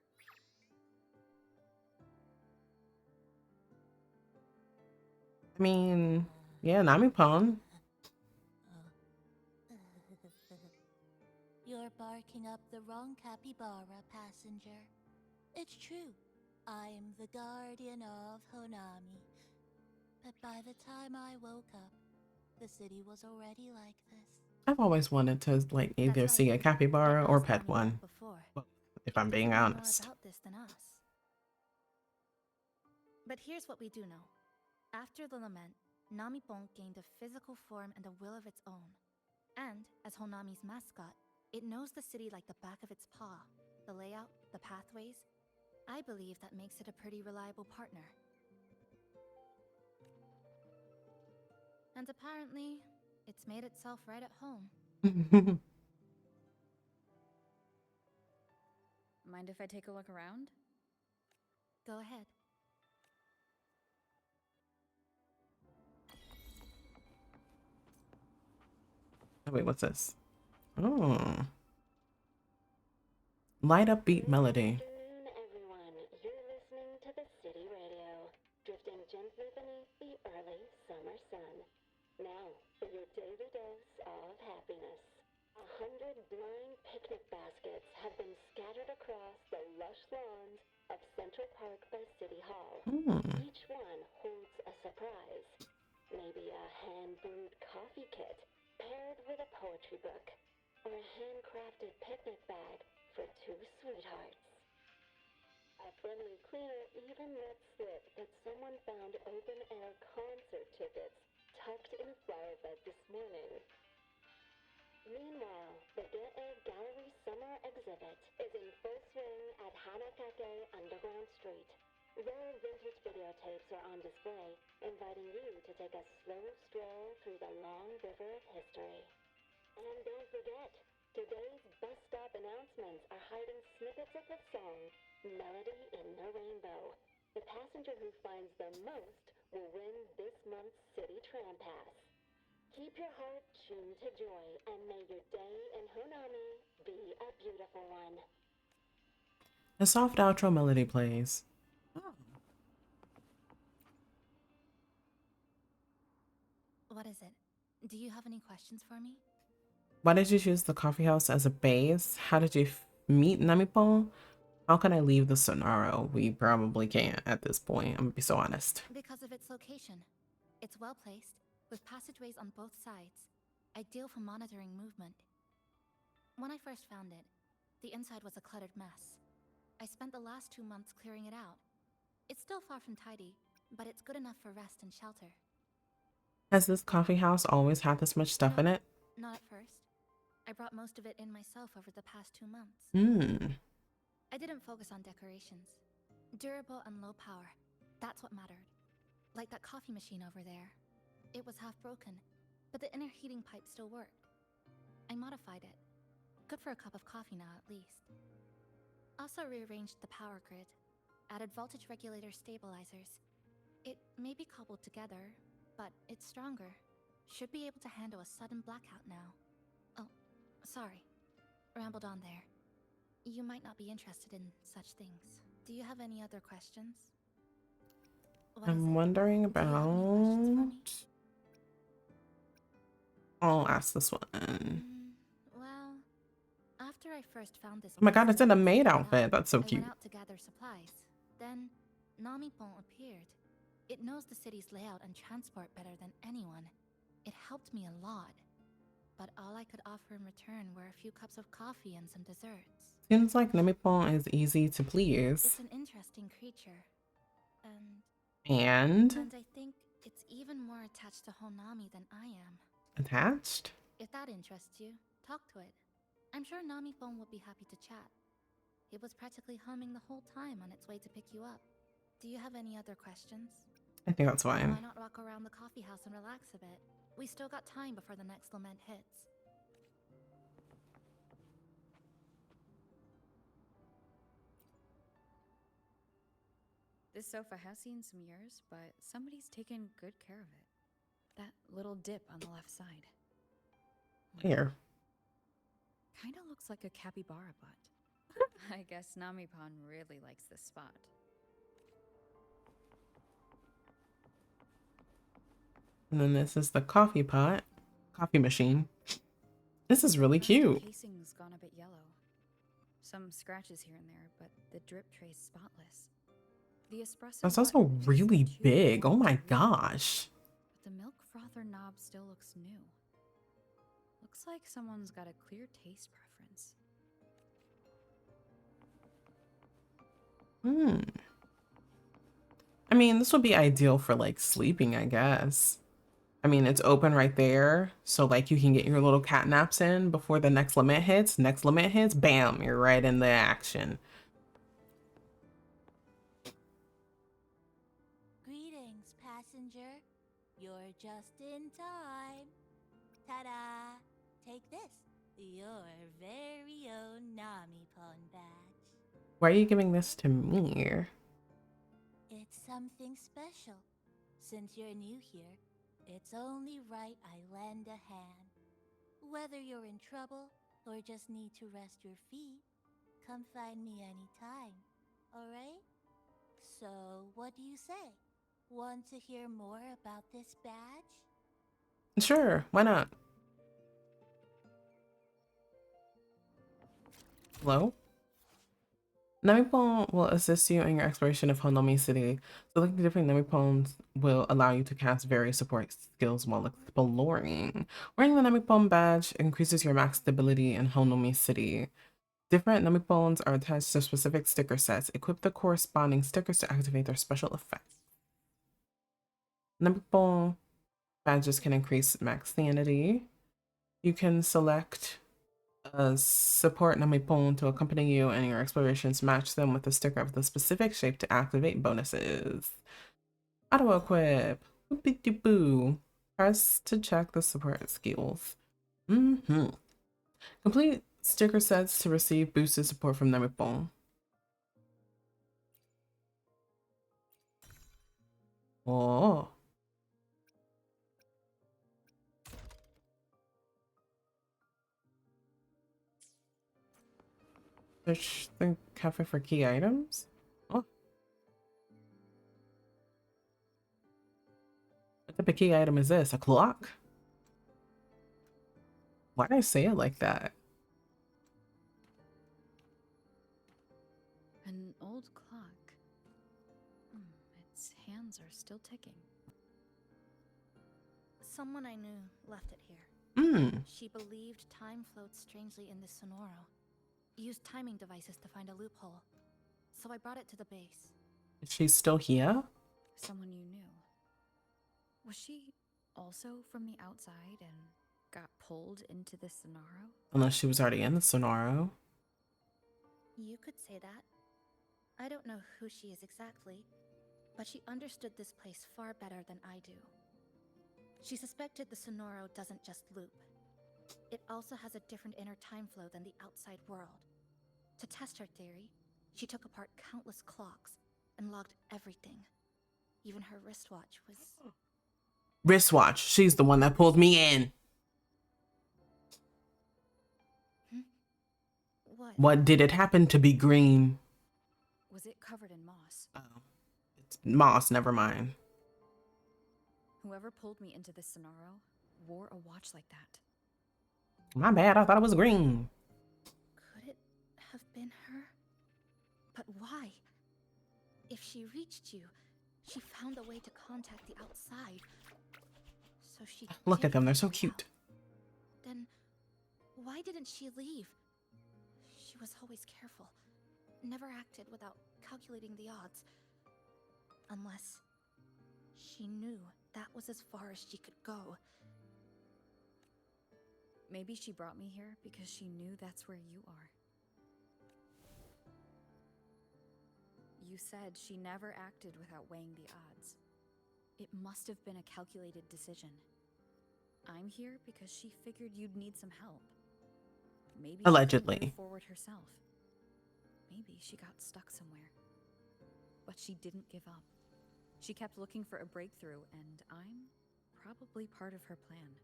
Speaker 1: I mean, yeah, Nami-pon.
Speaker 18: You're barking up the wrong capybara, passenger. It's true. I'm the guardian of Honami. But by the time I woke up, the city was already like this.
Speaker 1: I've always wanted to, like, either see a capybara or pet one. If I'm being honest.
Speaker 19: More about this than us. But here's what we do know. After the lament, Nami-pon gained a physical form and a will of its own. And, as Honami's mascot, it knows the city like the back of its paw. The layout, the pathways. I believe that makes it a pretty reliable partner. And apparently, it's made itself right at home.
Speaker 7: Mind if I take a look around?
Speaker 19: Go ahead.
Speaker 1: Oh, wait, what's this? Oh. light upbeat melody.
Speaker 20: Afternoon, everyone. You're listening to the City Radio, drifting gently beneath the early summer sun. Now, for your daily dose of happiness. 100 blind picnic baskets have been scattered across the lush lawns of Central Park by City Hall. Each one holds a surprise. Maybe a hand-brewed coffee kit paired with a poetry book, or a handcrafted picnic bag for two sweethearts. A friendly cleaner even let slip that someone found open-air concert tickets tucked in a flower bed this morning. Meanwhile, the Get Egg Gallery Summer Exhibit is in full swing at Hanakake Underground Street. Rare vintage videotapes are on display, inviting you to take a slow stroll through the long river of history. And don't forget, today's bus stop announcements are hiding snippets of the song Melody in the Rainbow. The passenger who finds the most will win this month's City Tram Pass. Keep your heart tuned to joy, and may your day in Honami be a beautiful one.
Speaker 1: A soft outro melody plays.
Speaker 19: What is it? Do you have any questions for me?
Speaker 1: Why did you choose the coffee house as a base? How did you meet Namipon? How can I leave the Sonaro? We probably can't at this point. I'm gonna be so honest.
Speaker 19: Because of its location. It's well placed, with passageways on both sides, ideal for monitoring movement. When I first found it, the inside was a cluttered mess. I spent the last 2 months clearing it out. It's still far from tidy, but it's good enough for rest and shelter.
Speaker 1: Has this coffee house always had this much stuff in it?
Speaker 19: Not at first. I brought most of it in myself over the past 2 months. I didn't focus on decorations. Durable and low power, that's what mattered. Like that coffee machine over there. It was half broken, but the inner heating pipe still worked. I modified it. Good for a cup of coffee now, at least. Also rearranged the power grid. Added voltage regulator stabilizers. It may be cobbled together, but it's stronger. Should be able to handle a sudden blackout now. Oh, sorry. Rambled on there. You might not be interested in such things. Do you have any other questions?
Speaker 1: I'm wondering about... I'll ask this one.
Speaker 19: Well, after I first found this...
Speaker 1: Oh my god, it's in a maid outfit. That's so cute.
Speaker 19: I went out to gather supplies. Then, Namipon appeared. It knows the city's layout and transport better than anyone. It helped me a lot. But all I could offer in return were a few cups of coffee and some desserts.
Speaker 1: Seems like Namipon is easy to please.
Speaker 19: It's an interesting creature.
Speaker 1: And
Speaker 19: I think it's even more attached to Honami than I am.
Speaker 1: Attached?
Speaker 19: If that interests you, talk to it. I'm sure Namipon would be happy to chat. It was practically humming the whole time on its way to pick you up. Do you have any other questions?
Speaker 1: I think that's fine.
Speaker 19: Why not walk around the coffee house and relax a bit? We still got time before the next lament hits.
Speaker 7: This sofa has seen some years, but somebody's taken good care of it. That little dip on the left side.
Speaker 1: Here.
Speaker 7: Kinda looks like a capybara butt. I guess Namipon really likes this spot.
Speaker 1: And then this is the coffee pot. Coffee machine. This is really cute.
Speaker 7: The casing's gone a bit yellow. Some scratches here and there, but the drip tray's spotless. The espresso
Speaker 1: That's also really big. Oh my gosh.
Speaker 7: But the milk frother knob still looks new. Looks like someone's got a clear taste preference.
Speaker 1: I mean, this would be ideal for like sleeping, I guess. I mean, it's open right there. So like you can get your little cat naps in before the next lament hits. Next lament hits, bam, you're right in the action.
Speaker 18: Greetings, passenger. You're just in time. Ta-da! Take this, your very own Namipon badge.
Speaker 1: Why are you giving this to me?
Speaker 18: It's something special. Since you're new here, it's only right I lend a hand. Whether you're in trouble or just need to rest your feet, come find me anytime. Alright? So, what do you say? Want to hear more about this badge?
Speaker 1: Sure, why not? Hello? Namipon will assist you in your exploration of Honomi City. Selecting different Namipons will allow you to cast various support skills while exploring. Wearing the Namipon badge increases your max stability in Honomi City. Different Namipons are attached to specific sticker sets. Equip the corresponding stickers to activate their special effects. Namipon badges can increase max sanity. You can select a support Namipon to accompany you in your explorations. Match them with a sticker of the specific shape to activate bonuses. Auto equip. Boop-de-doo-boo. Press to check the support skills. Complete sticker sets to receive boosted support from Namipon. Oh. Search the cafe for key items. Oh. What type of key item is this? A clock? Why did I say it like that?
Speaker 7: An old clock. Its hands are still ticking.
Speaker 19: Someone I knew left it here. She believed time flowed strangely in the Sonoro. Used timing devices to find a loophole. So I brought it to the base.
Speaker 1: Is she still here?
Speaker 7: Someone you knew. Was she also from the outside and got pulled into the Sonoro?
Speaker 1: Unless she was already in the Sonoro.
Speaker 19: You could say that. I don't know who she is exactly, but she understood this place far better than I do. She suspected the Sonoro doesn't just loop. It also has a different inner time flow than the outside world. To test her theory, she took apart countless clocks and logged everything. Even her wristwatch was...
Speaker 1: Wristwatch. She's the one that pulled me in. What did it happen to be green?
Speaker 7: Was it covered in moss?
Speaker 1: Oh. It's moss, never mind.
Speaker 7: Whoever pulled me into this Sonoro wore a watch like that.
Speaker 1: My bad, I thought it was green.
Speaker 19: Could it have been her? But why? If she reached you, she found a way to contact the outside. So she...
Speaker 1: Look at them, they're so cute.
Speaker 19: Then why didn't she leave? She was always careful. Never acted without calculating the odds. Unless she knew that was as far as she could go.
Speaker 7: Maybe she brought me here because she knew that's where you are. You said she never acted without weighing the odds. It must have been a calculated decision. I'm here because she figured you'd need some help. Maybe
Speaker 1: allegedly.
Speaker 7: She couldn't move forward herself. Maybe she got stuck somewhere. But she didn't give up. She kept looking for a breakthrough, and I'm probably part of her plan.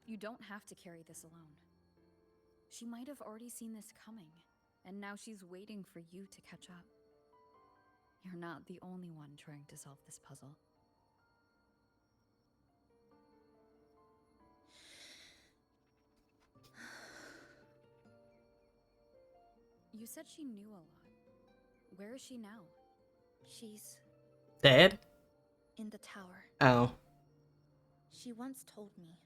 Speaker 7: You don't have to carry this alone. She might have already seen this coming, and now she's waiting for you to catch up. You're not the only one trying to solve this puzzle. You said she knew a lot. Where is she now?
Speaker 19: She's...
Speaker 1: dead?
Speaker 19: in the tower.
Speaker 1: Oh.
Speaker 19: She once told me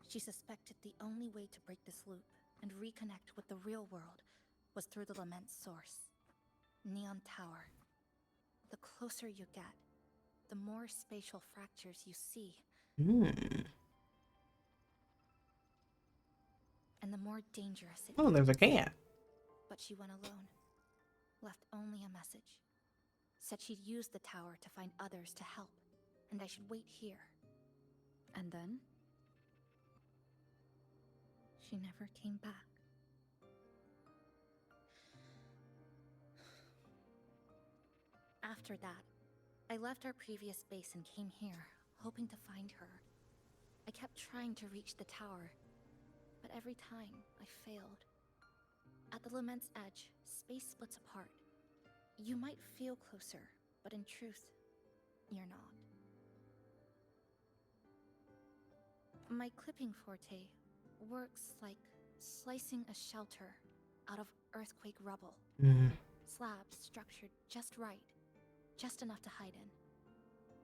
Speaker 19: she suspected the only way to break this loop and reconnect with the real world was through the Lament's source. Neon Tower. The closer you get, the more spatial fractures you see. And the more dangerous it
Speaker 1: Oh, there's a
Speaker 19: becomes.
Speaker 1: cat.
Speaker 19: But she went alone. Left only a message. Said she'd use the tower to find others to help, and I should wait here.
Speaker 7: And then?
Speaker 19: She never came back. After that, I left our previous base and came here, hoping to find her. I kept trying to reach the tower, but every time I failed. At the lament's edge, space splits apart. You might feel closer, but in truth, you're not. My clipping forte works like slicing a shelter out of earthquake rubble. Slabs structured just right, just enough to hide in.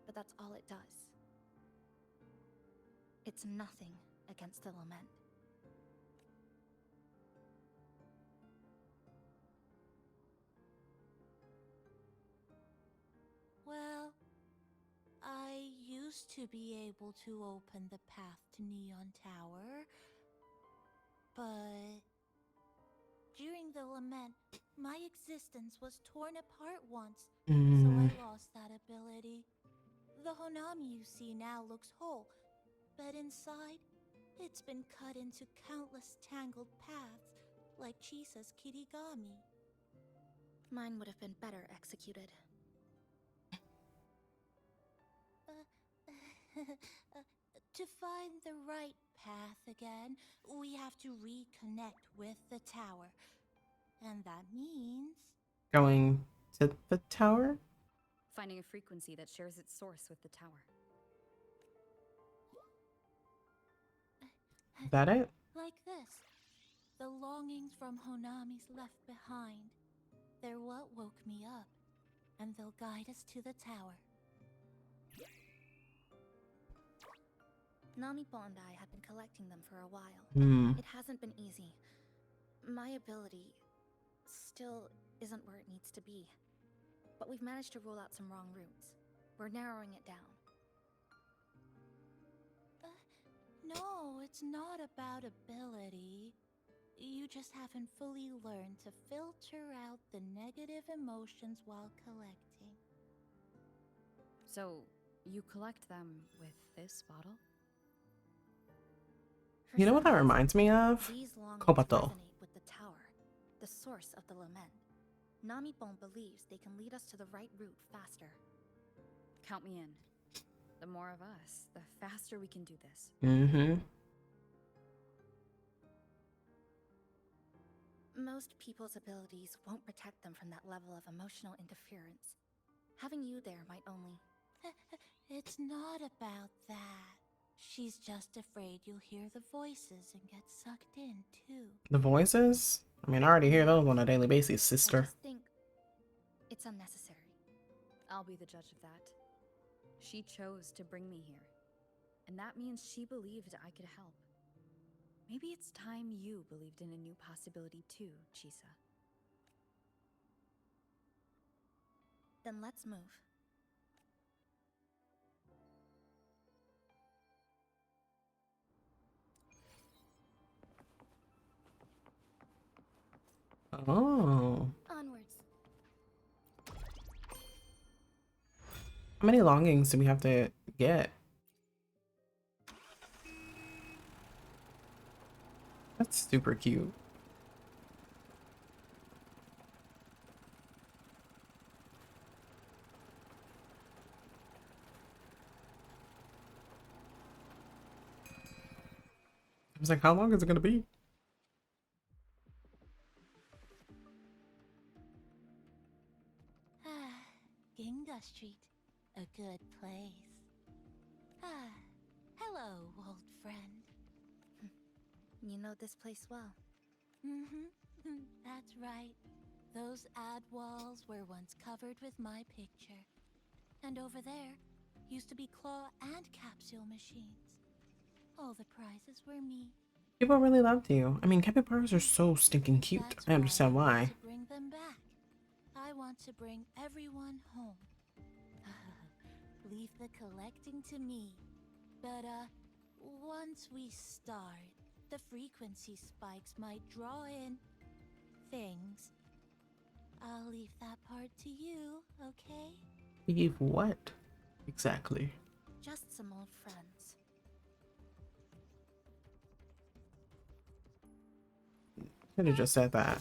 Speaker 19: But that's all it does. It's nothing against the lament.
Speaker 18: Well, I used to be able to open the path to Neon Tower, but during the lament, my existence was torn apart once, so I lost that ability. The Honami you see now looks whole, but inside, it's been cut into countless tangled paths, like Chisa's Kirigami.
Speaker 19: Mine would have been better executed.
Speaker 18: To find the right path again, we have to reconnect with the tower. And that means...
Speaker 1: Going to the tower?
Speaker 7: Finding a frequency that shares its source with the tower.
Speaker 1: Is that it?
Speaker 18: Like this. The longings from Honami's left behind. They're what woke me up, and they'll guide us to the tower.
Speaker 19: Namipon and I have been collecting them for a while. It hasn't been easy. My ability still isn't where it needs to be. But we've managed to rule out some wrong routes. We're narrowing it down.
Speaker 18: No, it's not about ability. You just haven't fully learned to filter out the negative emotions while collecting.
Speaker 7: So, you collect them with this bottle?
Speaker 1: You know what that reminds me of?
Speaker 19: These longings
Speaker 1: Kobato.
Speaker 19: resonate with the tower, the source of the lament. Namipon believes they can lead us to the right route faster.
Speaker 7: Count me in. The more of us, the faster we can do this.
Speaker 19: Most people's abilities won't protect them from that level of emotional interference. Having you there might only...
Speaker 18: It's not about that. She's just afraid you'll hear the voices and get sucked in, too.
Speaker 1: The voices? I mean, I already hear those on a daily basis,
Speaker 19: I
Speaker 1: sister.
Speaker 19: just think it's unnecessary.
Speaker 7: I'll be the judge of that. She chose to bring me here. And that means she believed I could help. Maybe it's time you believed in a new possibility too, Chisa.
Speaker 19: Then let's move.
Speaker 1: Oh.
Speaker 19: Onwards.
Speaker 1: How many longings do we have to get? That's super cute. I was like, how long is it gonna be?
Speaker 18: Ginga Street, a good place. Hello, old friend.
Speaker 19: You know this place well.
Speaker 18: That's right. Those ad walls were once covered with my picture. And over there used to be claw and capsule machines. All the prizes were me.
Speaker 1: People really loved you. I mean, capybaras are so stinking cute. I understand why.
Speaker 18: To bring them back. I want to bring everyone home. Leave the collecting to me. But, once we start, the frequency spikes might draw in things. I'll leave that part to you, okay?
Speaker 1: Leave what? Exactly.
Speaker 19: Just some old friends.
Speaker 1: Could have just said that.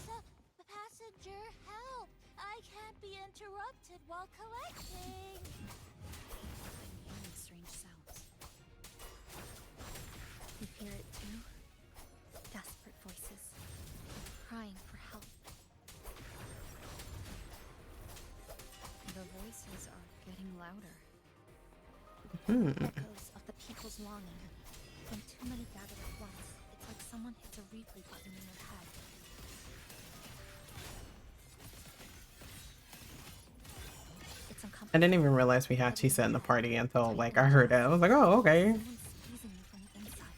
Speaker 18: Passenger, help! I can't be interrupted while collecting.
Speaker 7: Strange sounds.
Speaker 19: You hear it too? Desperate voices, crying for help. Echoes of the people's longing. When too many gather at once, it's like someone hits a replay button in your head. It's uncomfortable.
Speaker 1: I didn't even realize we had Chisa in the party until like I heard it. I was like, oh, okay.
Speaker 19: Squeezing you from the inside.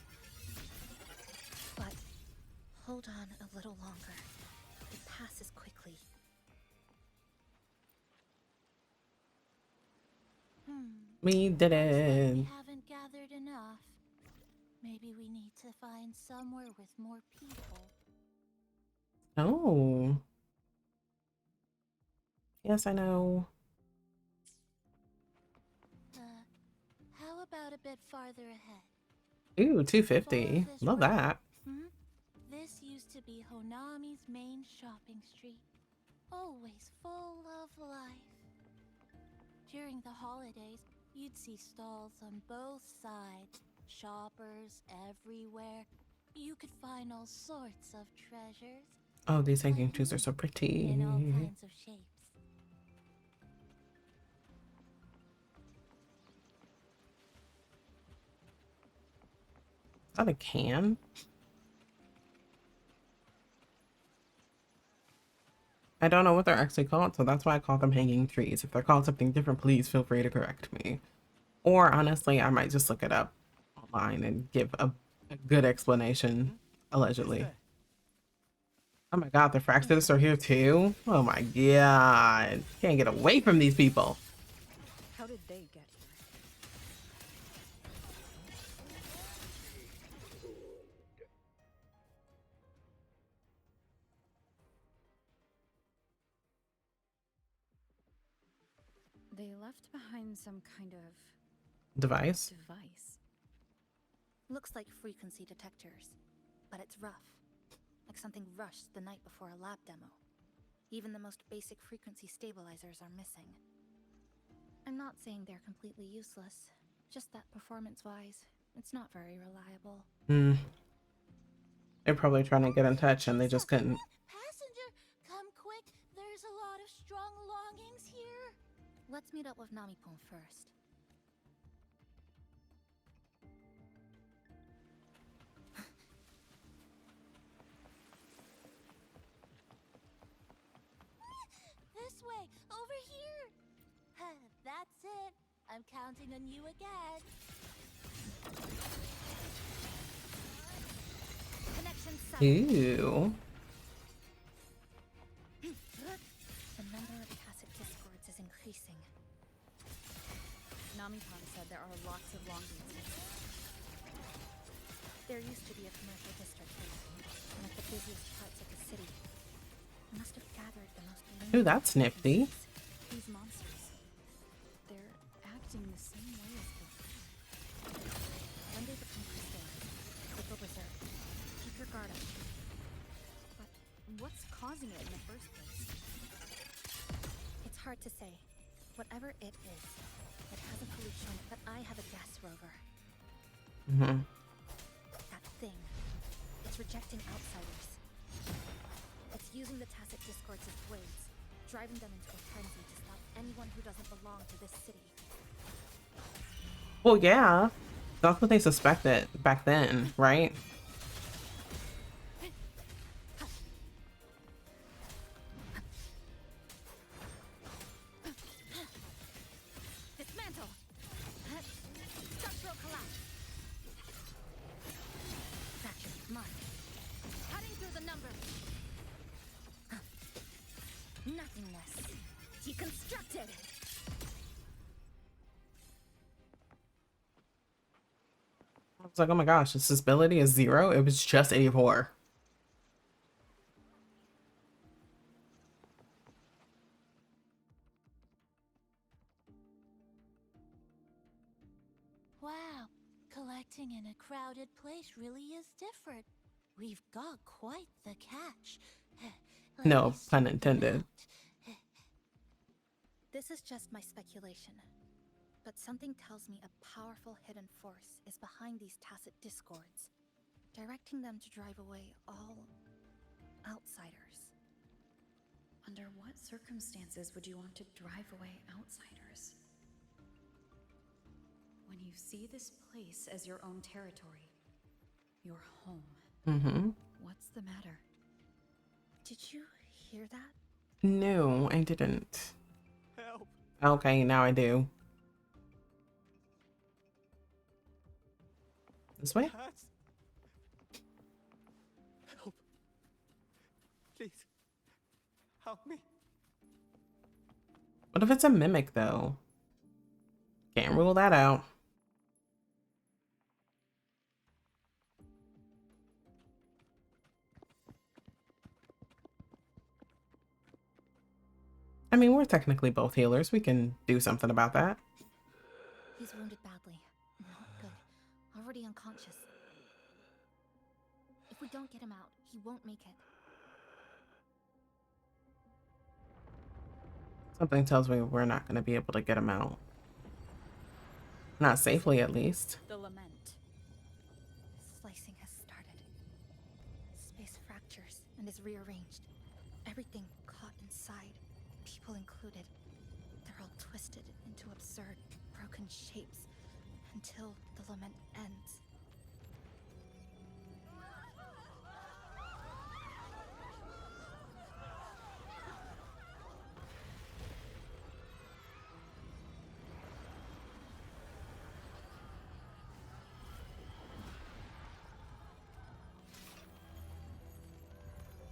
Speaker 19: But hold on a little longer. It passes quickly.
Speaker 1: We did it.
Speaker 18: We haven't gathered enough. Maybe we need to find somewhere with more people.
Speaker 1: Oh. Yes, I know.
Speaker 18: How about a bit farther ahead?
Speaker 1: Ooh, 250. Love that.
Speaker 18: This used to be Honami's main shopping street. Always full of life. During the holidays, you'd see stalls on both sides. Shoppers everywhere. You could find all sorts of treasures.
Speaker 1: Oh, these hanging trees are so pretty.
Speaker 18: In all kinds of shapes.
Speaker 1: Is that a can? I don't know what they're actually called, so that's why I call them hanging trees. If they're called something different, please feel free to correct me. Or honestly, I might just look it up online and give a good explanation, allegedly. Oh my god, the fractors are here too? Oh my god. Can't get away from these people.
Speaker 5: How did they get here? They left behind some kind of
Speaker 1: Device?
Speaker 19: Looks like frequency detectors, but it's rough. Like something rushed the night before a lab demo. Even the most basic frequency stabilizers are missing. I'm not saying they're completely useless, just that performance-wise, it's not very reliable.
Speaker 1: They're probably trying to get in touch and they just couldn't.
Speaker 18: Passenger, come quick. There's a lot of strong longings here.
Speaker 19: Let's meet up with Namipon first.
Speaker 18: This way, over here. That's it. I'm counting on you again.
Speaker 19: Connection set.
Speaker 1: Ew.
Speaker 19: The number of tacit discords is increasing.
Speaker 5: Namipon said there are lots of longings.
Speaker 19: There used to be a commercial district here, one of the busiest parts of the city. It must have gathered the most.
Speaker 1: Ooh, that's nifty.
Speaker 5: These monsters, they're acting the same way as before.
Speaker 19: When they become crystallized, they go berserk. Keep your guard up.
Speaker 5: But what's causing it in the first place?
Speaker 19: It's hard to say. Whatever it is, it hasn't fully shown it, but I have a gas rover. That thing. It's rejecting outsiders. It's using the tacit discords as blades, driving them into a frenzy to stop anyone who doesn't belong to this city.
Speaker 1: Well, yeah. That's what they suspected back then, right?
Speaker 19: Dismantle! Structural collapse! Fracture, mark. Cutting through the numbers! Nothingness. Deconstructed!
Speaker 1: I was like, oh my gosh, its stability is 0. It was just 84.
Speaker 18: Wow, collecting in a crowded place really is different. We've got quite the catch.
Speaker 1: No pun intended.
Speaker 19: This is just my speculation, but something tells me a powerful hidden force is behind these tacit discords, directing them to drive away all outsiders.
Speaker 5: Under what circumstances would you want to drive away outsiders? When you see this place as your own territory, your home,
Speaker 1: Mm-hmm.
Speaker 7: What's the matter? Did you hear that?
Speaker 1: No, I didn't.
Speaker 11: Help!
Speaker 1: Okay, now I do. This way?
Speaker 11: Cats! Help! Please, help me.
Speaker 1: What if it's a mimic, though? Can't rule that out. I mean, we're technically both healers. We can do something about that.
Speaker 19: He's wounded badly. Not good. Already unconscious. If we don't get him out, he won't make it.
Speaker 1: Something tells me we're not going to be able to get him out. Not safely, at least.
Speaker 7: The lament.
Speaker 19: Slicing has started. Space fractures and is rearranged. Everything caught inside, people included. They're all twisted into absurd, broken shapes until the lament ends.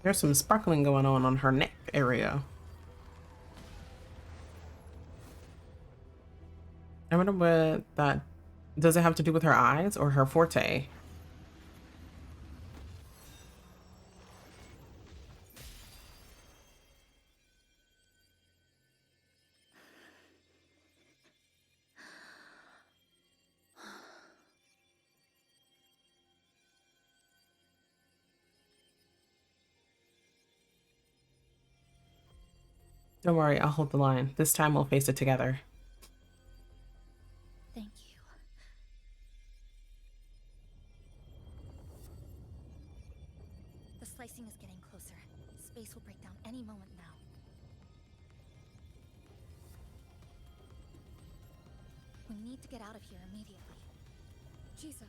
Speaker 1: There's some sparkling going on her neck area. I wonder what that... Does it have to do with her eyes or her forte? Don't worry, I'll hold the line. This time we'll face it together.
Speaker 19: Thank you. The slicing is getting closer. Space will break down any moment now. We need to get out of here immediately.
Speaker 7: Chisa.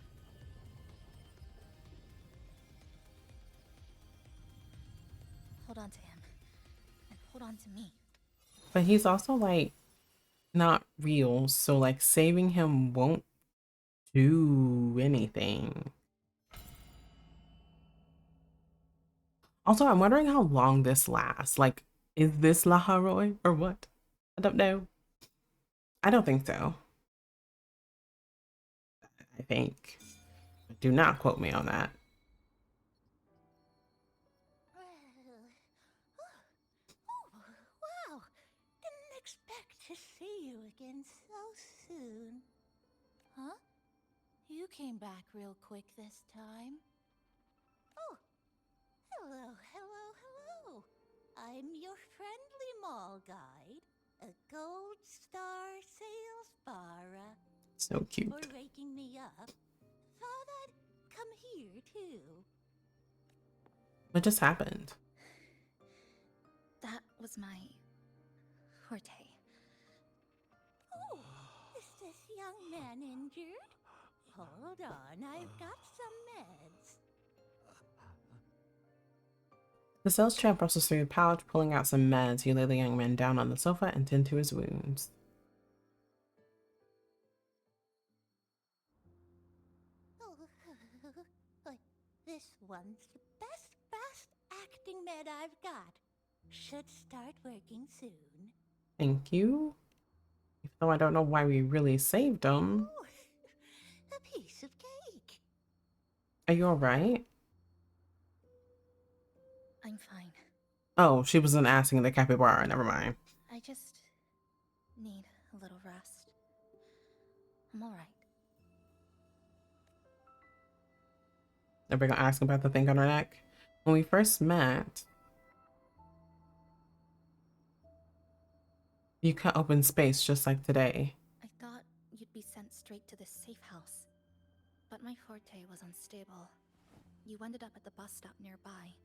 Speaker 19: Hold on to him. And hold on to me.
Speaker 1: But he's also, like, not real, so, like, saving him won't do anything. Also, I'm wondering how long this lasts. Like, is this Laharoy or what? I don't know. I don't think so. I think. Do not quote me on that.
Speaker 18: Wow! Didn't expect to see you again so soon. Huh? You came back real quick this time. Oh, hello, hello, hello. I'm your friendly mall guide, a gold star sales barra.
Speaker 1: So cute.
Speaker 18: For waking me up. Thought I'd come here too.
Speaker 1: What just happened?
Speaker 19: That was my forte.
Speaker 18: Oh, is this young man injured? Hold on, I've got some meds.
Speaker 1: The sales champ rushes through the pouch, pulling out some meds. You lay the young man down on the sofa and tend to his wounds.
Speaker 18: Oh, this one's the best fast acting med I've got. Should start working soon.
Speaker 1: Thank you. Even though I don't know why we really saved him.
Speaker 18: Oh, a piece of cake.
Speaker 1: Are you alright?
Speaker 19: I'm fine.
Speaker 1: Oh, she wasn't asking the capybara. Never mind.
Speaker 19: I just need a little rest. I'm alright.
Speaker 1: Are we gonna ask about the thing on her neck? When we first met, you cut open space just like today.
Speaker 19: I thought you'd be sent straight to this safe house. But my forte was unstable. You ended up at the bus stop nearby.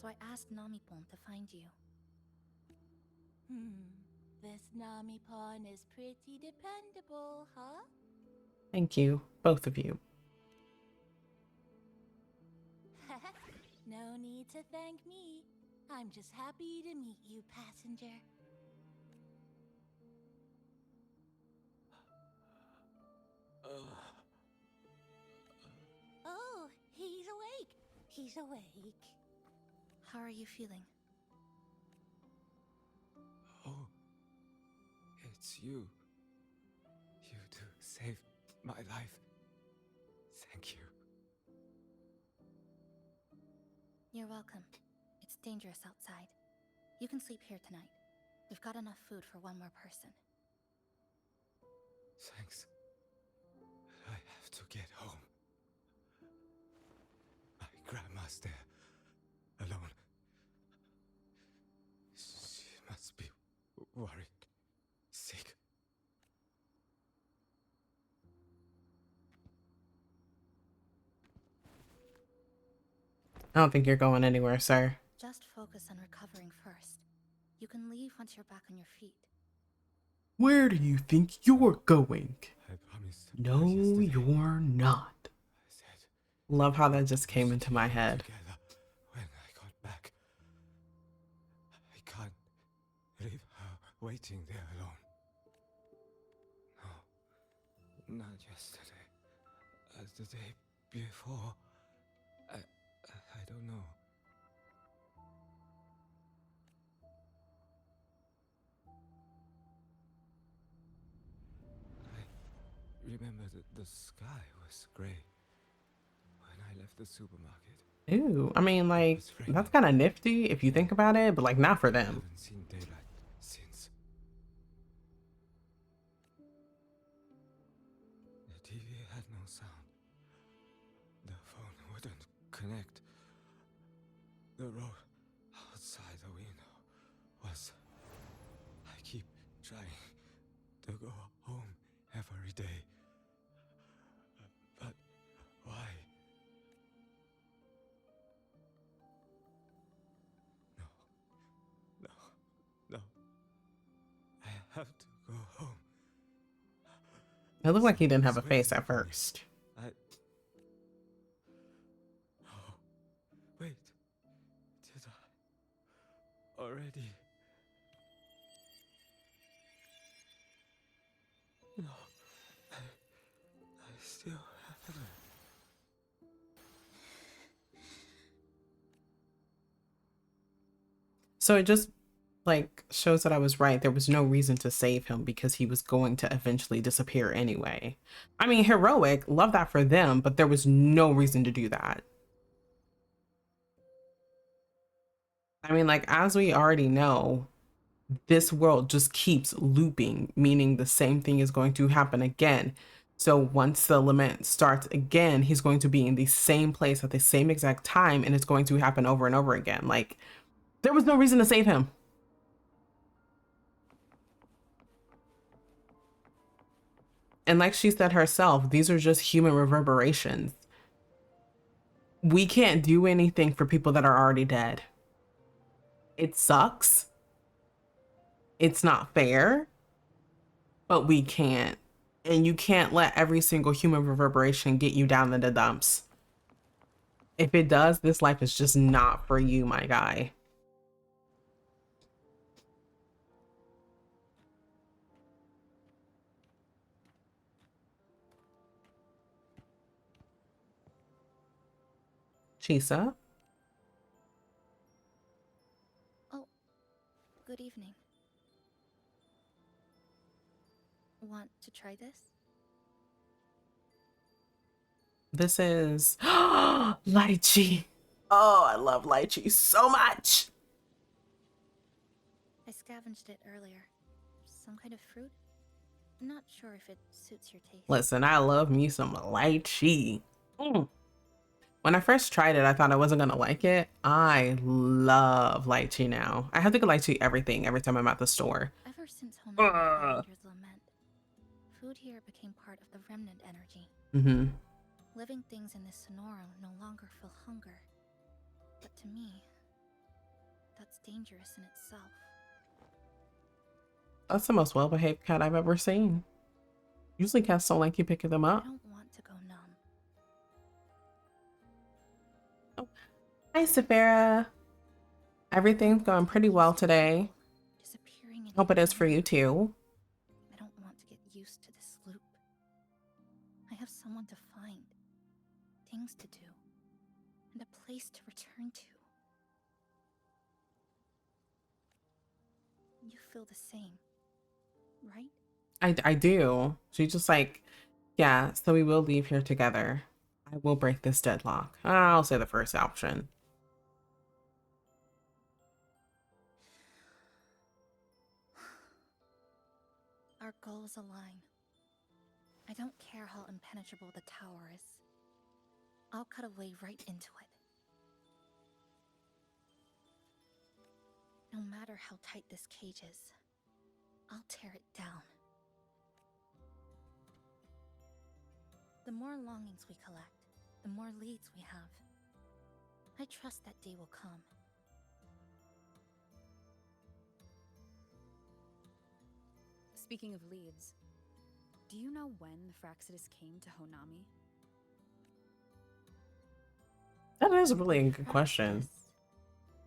Speaker 19: So I asked Namipon to find you.
Speaker 18: this Nami-pon is pretty dependable, huh?
Speaker 1: Thank you, both of you.
Speaker 18: No need to thank me. I'm just happy to meet you, passenger. Oh, he's awake. He's awake.
Speaker 19: How are you feeling?
Speaker 3: Oh, it's you. You two saved my life. Thank you.
Speaker 19: You're welcome. It's dangerous outside. You can sleep here tonight. We've got enough food for one more person.
Speaker 3: Thanks. I have to get home. My grandma's there, alone. She must be worried, sick.
Speaker 1: I don't think you're going anywhere, sir.
Speaker 19: Just focus on recovering first. You can leave once you're back on your feet.
Speaker 1: Where do you think you're going?
Speaker 3: I promised.
Speaker 1: No, you're not. Love how that just came into my head.
Speaker 3: Together when I got back. I can't leave her waiting there alone. No, not yesterday. The day before. I don't know. I remember the sky was gray when I left the supermarket.
Speaker 1: Ooh, I mean, like, that's kind of nifty if you think about it, but like, not for them.
Speaker 3: I haven't seen daylight since. The TV had no sound. The phone wouldn't connect. The road outside the window was... I keep trying to go home every day. But why? No. I have to go home.
Speaker 1: It looked like he didn't have a face at first.
Speaker 3: Oh, wait. Did I already? No. I still haven't.
Speaker 1: So it just like shows that I was right. There was no reason to save him because he was going to eventually disappear anyway. I mean, heroic, love that for them, but there was no reason to do that. I mean, like, as we already know, this world just keeps looping, meaning the same thing is going to happen again. So once the lament starts again, he's going to be in the same place at the same exact time, and it's going to happen over and over again. Like, there was no reason to save him. And like she said herself, these are just human reverberations. We can't do anything for people that are already dead. It sucks. It's not fair, but we can't. And you can't let every single human reverberation get you down in the dumps. If it does, this life is just not for you, my guy. Chisa?
Speaker 19: Oh, good evening. Want to try this?
Speaker 1: This is lychee. Oh, I love lychee so much.
Speaker 19: I scavenged it earlier. Some kind of fruit? I'm not sure if it suits your taste.
Speaker 1: Listen, I love me some lychee. When I first tried it, I thought I wasn't gonna like it. I love lychee now. I have to get lychee everything every time I'm at the store.
Speaker 19: Ever since Ranger's lament, food here became part of the remnant energy.
Speaker 1: Mm-hmm.
Speaker 19: Living things in this Sonorum no longer feel hunger. But to me, that's dangerous in itself.
Speaker 1: That's the most well-behaved cat I've ever seen. Usually cats don't like you picking them
Speaker 19: I
Speaker 1: up.
Speaker 19: don't want to go numb.
Speaker 1: Oh. Hi, Safira. Everything's going pretty well today.
Speaker 19: Disappearing in
Speaker 1: Hope it is for you too.
Speaker 19: I don't want to get used to this loop. I have someone to find, things to do, and a place to return to. You feel the same, right?
Speaker 1: I do. She just like, yeah, so we will leave here together. I will break this deadlock. I'll say the first option.
Speaker 19: Our goals align. I don't care how impenetrable the tower is. I'll cut a way right into it. No matter how tight this cage is, I'll tear it down. The more longings we collect, the more leads we have. I trust that day will come.
Speaker 21: Speaking of leads, do you know when the Fraxidus came to Honami?
Speaker 1: That is a really good question.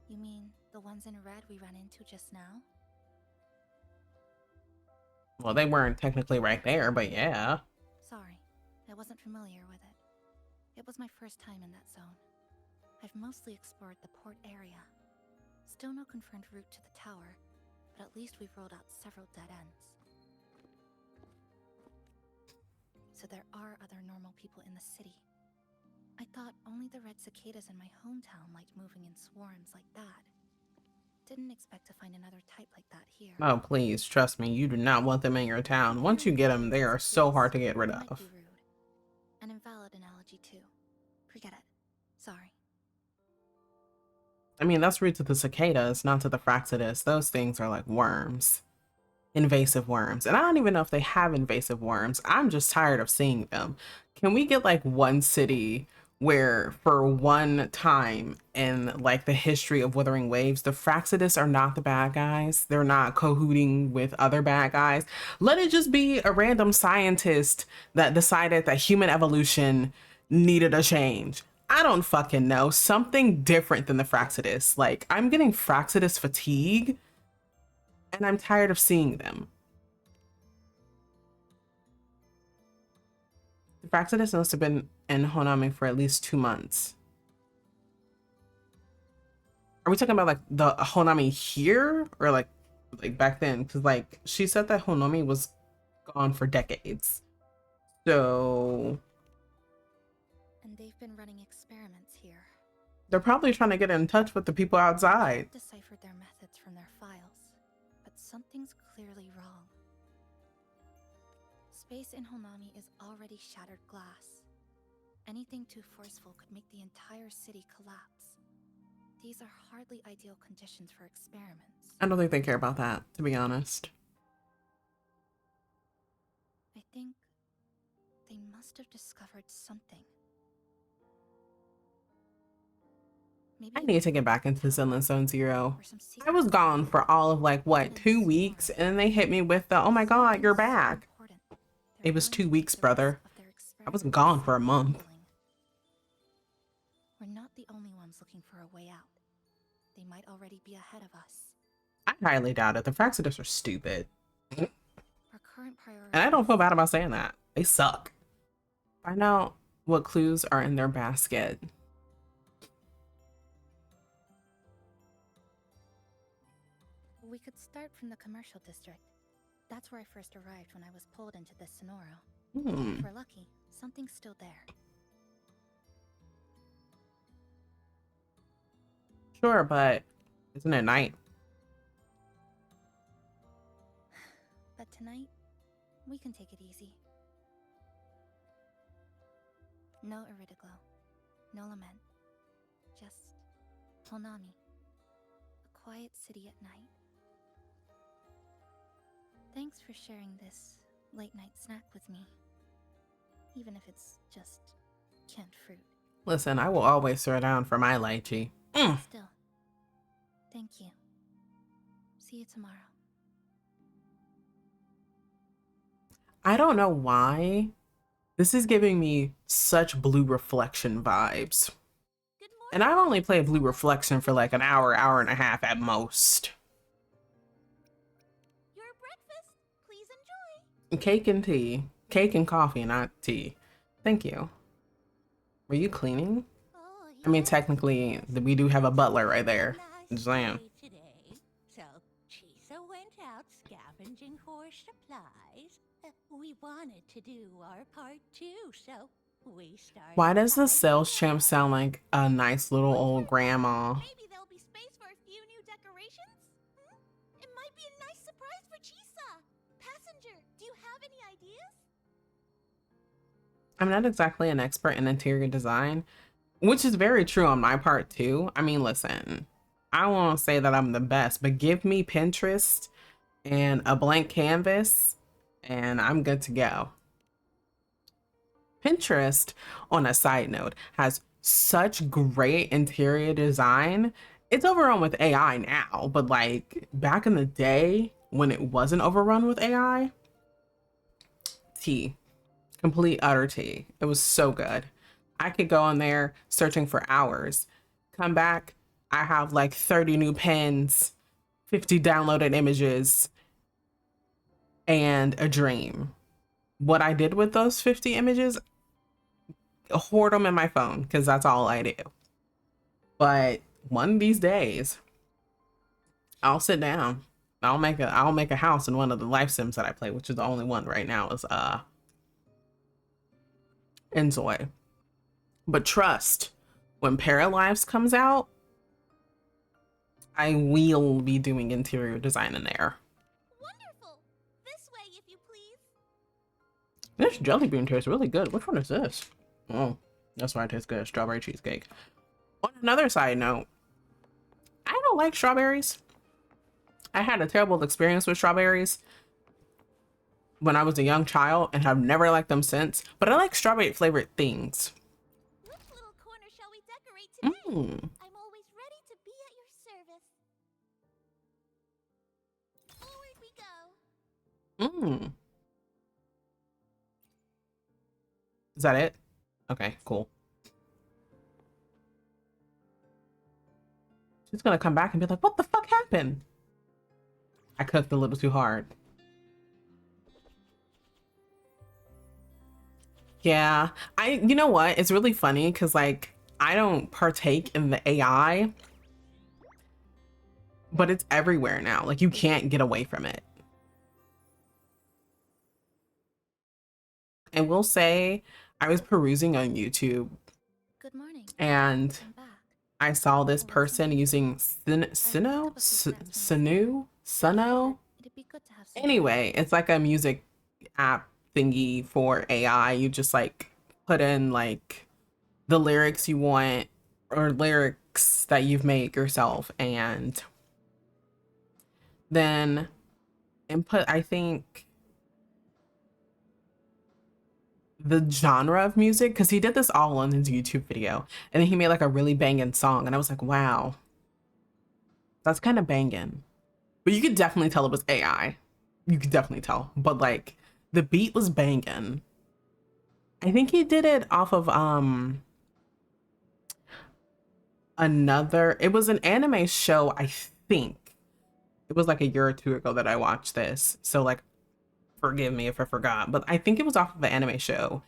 Speaker 19: You mean the ones in red we ran into just now?
Speaker 1: Well, they weren't technically right there, but yeah.
Speaker 19: Sorry, I wasn't familiar with it. It was my first time in that zone. I've mostly explored the port area. Still no confirmed route to the tower, but at least we've rolled out several dead ends. So there are other normal people in the city. I thought only the red cicadas in my hometown liked moving in swarms like that. Didn't expect to find another type like that here.
Speaker 1: Oh, please, trust me, you do not want them in your town. Once you get them, they are so hard to get rid of.
Speaker 19: Might be rude. An invalid analogy too. Forget it. Sorry.
Speaker 1: I mean, that's rude to the cicadas, not to the Fraxidus. Those things are like worms. Invasive worms. And I don't even know if they have invasive worms. I'm just tired of seeing them. Can we get like one city where for one time in like the history of Wuthering Waves, the Fraxidus are not the bad guys? They're not cahooting with other bad guys. Let it just be a random scientist that decided that human evolution needed a change. I don't fucking know. Something different than the Fraxidus. Like, I'm getting Fraxidus fatigue and I'm tired of seeing them. The Fraxidus must have been in Honami for at least 2 months. Are we talking about like the Honami here or like back then? Because like she said that Honami was gone for decades. So
Speaker 19: And they've been running experiments here.
Speaker 1: they're probably trying to get in touch with the people outside.
Speaker 19: I've deciphered their methods from their files, but something's clearly wrong. Space in Honami is already shattered glass. Anything too forceful could make the entire city collapse. These are hardly ideal conditions for experiments.
Speaker 1: I don't think they care about that, to be honest.
Speaker 19: I think they must have discovered something. Maybe
Speaker 1: I need to get back into Zinland Zone Zero. I was gone for all of like, what, 2 weeks? And then they hit me with the, oh my god, you're back. It was 2 weeks, brother. I wasn't gone for a month.
Speaker 19: We're not the only ones looking for a way out. They might already be ahead of us.
Speaker 1: I highly doubt it. The Fraxidus are stupid.
Speaker 19: Our current priority.
Speaker 1: And I don't feel bad about saying that. They suck. Find out what clues are in their basket.
Speaker 19: We could start from the commercial district. That's where I first arrived when I was pulled into the Sonoro. If we're lucky, something's still there.
Speaker 1: Sure, but isn't it night?
Speaker 19: But tonight, we can take it easy. No Iridaglow, no lament. Just Honami. A quiet city at night. Thanks for sharing this late-night snack with me. Even if it's just canned fruit.
Speaker 1: Listen, I will always throw down for my lychee.
Speaker 19: Still, thank you. See you tomorrow.
Speaker 1: I don't know why. This is giving me such Blue Reflection vibes. And I've only played Blue Reflection for like an hour, hour and a half at most.
Speaker 8: Your breakfast, please enjoy.
Speaker 1: Cake and tea. Cake and coffee, not tea. Thank you. Were you cleaning? I mean, technically, we do have a butler right there. Just saying.
Speaker 18: So, Chisa went out scavenging for supplies. We wanted to do our part too, so we started.
Speaker 1: Why does the sales champ sound like a nice little old grandma?
Speaker 8: Maybe there'll be space for a few new decorations? It might be a nice surprise for Chisa. Passenger, do you have any ideas?
Speaker 1: I'm not exactly an expert in interior design, which is very true on my part too. I mean, listen, I won't say that I'm the best, but give me Pinterest and a blank canvas and I'm good to go. Pinterest, on a side note, has such great interior design. It's overrun with AI now, but like back in the day when it wasn't overrun with AI, tea, complete utter tea. It was so good. I could go on there searching for hours, come back, I have like 30 new pins, 50 downloaded images, and a dream. What I did with those 50 images, hoard them in my phone because that's all I do. But one of these days, I'll sit down. I'll make a house in one of the life sims that I play, which is the only one right now is Enjoy. But trust, when Paralives comes out, I will be doing interior design in there.
Speaker 8: Wonderful. This way, if you please.
Speaker 1: This jelly bean tastes really good. Which one is this? Oh, that's why it tastes good. Strawberry cheesecake. On another side note, I don't like strawberries. I had a terrible experience with strawberries when I was a young child and have never liked them since, but I like strawberry flavored things.
Speaker 8: Which little corner shall we decorate today? I'm always ready to be at your service. Forward we go.
Speaker 1: Is that it? Okay, cool. She's gonna come back and be like, what the fuck happened? I cooked a little too hard. Yeah, you know what? It's really funny because like I don't partake in the AI, but it's everywhere now. Like you can't get away from it. And we'll say I was perusing on YouTube.
Speaker 19: Good morning.
Speaker 1: And I saw this person using Suno. Anyway, it's like a music app thingy for AI. You just like put in like the lyrics you want or lyrics that you've made yourself and then input, I think, the genre of music, because he did this all on his YouTube video and then he made like a really banging song and I was like, wow, that's kind of banging. But you could definitely tell it was AI. You could definitely tell, but like the beat was banging. I think he did it off of it was an anime show. I think it was like a year or two ago that I watched this, so like forgive me if I forgot, but I think it was off of an anime show.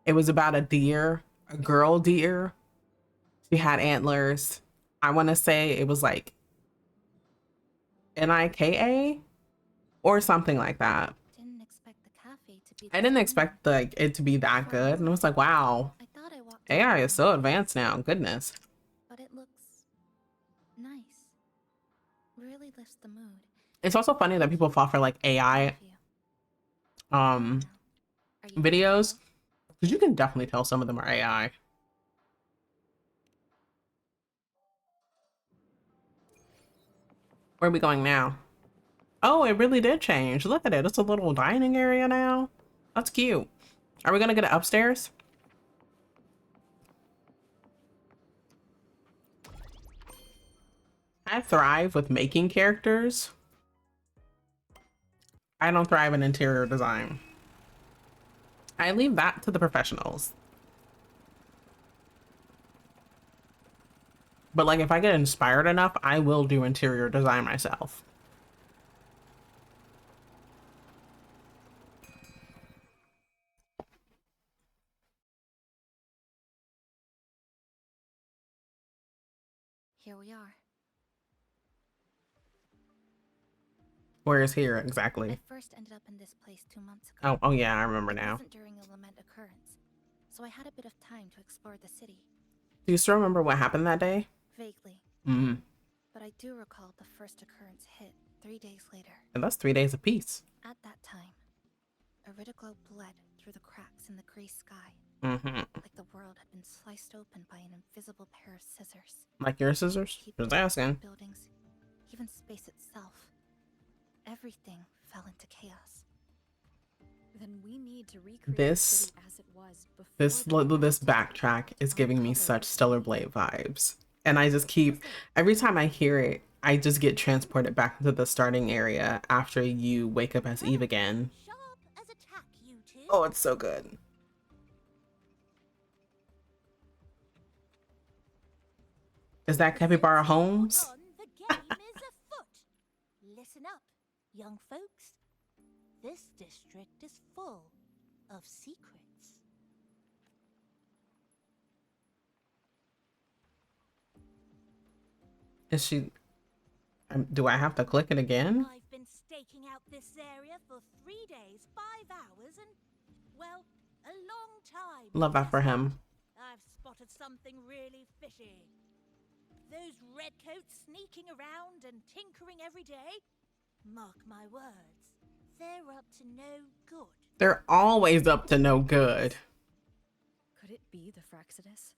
Speaker 1: It was about a deer, a girl deer. She had antlers. I want to say it was like Nika or something like that. I didn't expect like it to be that good, and I was like, wow, AI is so advanced now. Goodness.
Speaker 19: But it looks nice. Really lifts the mood.
Speaker 1: It's also funny that people fall for like AI videos, because you can definitely tell some of them are AI. Where are we going now? Oh, it really did change. Look at it. It's a little dining area now. That's cute. Are we gonna get it upstairs? I thrive with making characters. I don't thrive in interior design. I leave that to the professionals. But like if I get inspired enough, I will do interior design myself.
Speaker 19: Here we are.
Speaker 1: Where is here exactly?
Speaker 19: I first ended up in this place 2 months ago.
Speaker 1: Oh yeah, I remember
Speaker 19: It
Speaker 1: now.
Speaker 19: wasn't during a lament occurrence, so I had a bit of time to explore the city.
Speaker 1: Do you still remember what happened that day?
Speaker 19: Vaguely. But I do recall the first occurrence hit 3 days later.
Speaker 1: And that's 3 days apiece.
Speaker 19: At that time, Iridoglow bled through the cracks in the gray sky. Like the world had been sliced open by an invisible pair of scissors.
Speaker 1: Like your scissors? Just asking.
Speaker 19: Buildings, even space itself. Everything fell into chaos.
Speaker 7: Then we need to recreate
Speaker 1: This
Speaker 7: the city as it was
Speaker 1: this backtrack is giving me such Stellar Blade vibes. And I just keep, every time I hear it, I just get transported back into the starting area after you wake up as Eve again. Oh, it's so good. Is that Capybara Holmes?
Speaker 18: The game is afoot. Listen up, young folks. This district is full of secrets.
Speaker 1: Is she... do I have to click it again?
Speaker 18: I've been staking out this area for 3 days, 5 hours, and, well, a long time.
Speaker 1: Love that for him.
Speaker 18: I've spotted something really fishy. Those redcoats sneaking around and tinkering every day? Mark my words, they're up to no good.
Speaker 1: They're always up to no good.
Speaker 7: Could it be the Fraxidus?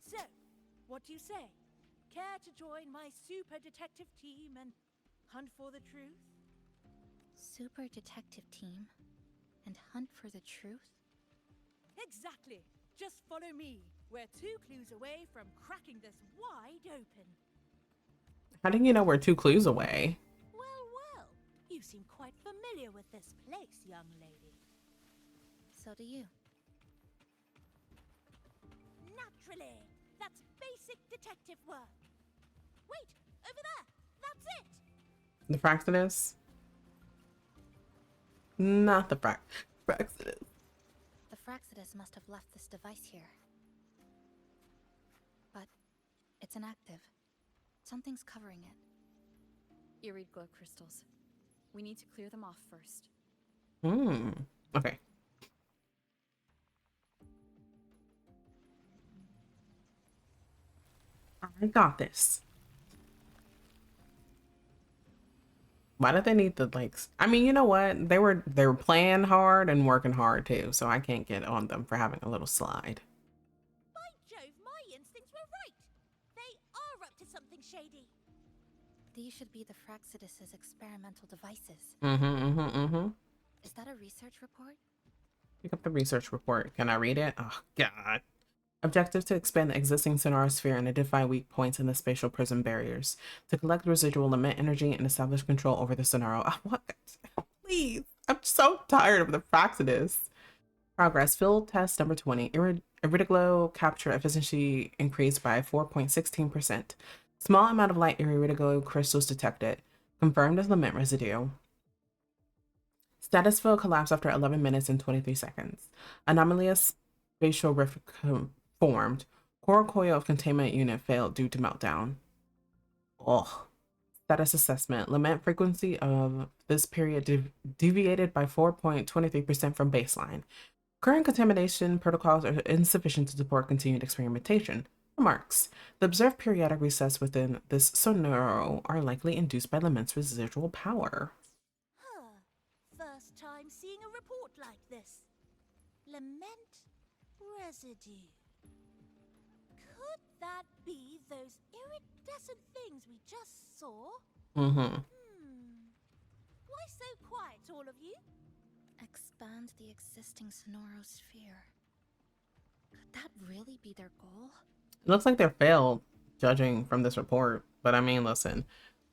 Speaker 18: So, what do you say? Care to join my super detective team and hunt for the truth?
Speaker 19: Super detective team? And hunt for the truth?
Speaker 18: Exactly. Just follow me. We're 2 clues away from cracking this wide open.
Speaker 1: How do you know we're 2 clues away?
Speaker 18: Well, you seem quite familiar with this place, young lady.
Speaker 19: So do you.
Speaker 18: Naturally. That's basic detective work. Wait, over there. That's it.
Speaker 1: The Fraxidus? Not the Fraxidus.
Speaker 19: The Fraxidus must have left this device here. But it's inactive. Something's covering it.
Speaker 7: Irid glow crystals. We need to clear them off first.
Speaker 1: Okay. I got this. Why did they need the likes? I mean, you know what? They were playing hard and working hard too, so I can't get on them for having a little slide.
Speaker 18: By Jove, my instincts were right. They are up to something shady.
Speaker 19: These should be the Fraxidus's experimental devices. Is that a research report?
Speaker 1: Pick up the research report. Can I read it? Oh, God. Objective to expand the existing sonar sphere and identify weak points in the spatial prism barriers. To collect residual lament energy and establish control over the sonar. Oh, what? Please. I'm so tired of the Fraxidus. Progress. Field test number 20. Iridoglow capture efficiency increased by 4.16%. Small amount of light iridoglow crystals detected. Confirmed as lament residue. Status field collapsed after 11 minutes and 23 seconds. Anomalous spatial rift formed. Core coil of containment unit failed due to meltdown. Ugh. Status assessment. Lament frequency of this period deviated by 4.23% from baseline. Current contamination protocols are insufficient to support continued experimentation. Remarks. The observed periodic recess within this sonar are likely induced by lament's residual power.
Speaker 18: First time seeing a report like this. Lament residue. Could that be those iridescent things we just saw? Why so quiet, all of you?
Speaker 19: Expand the existing sonorosphere. Could that really be their goal?
Speaker 1: It looks like they're failed, judging from this report. But I mean, listen,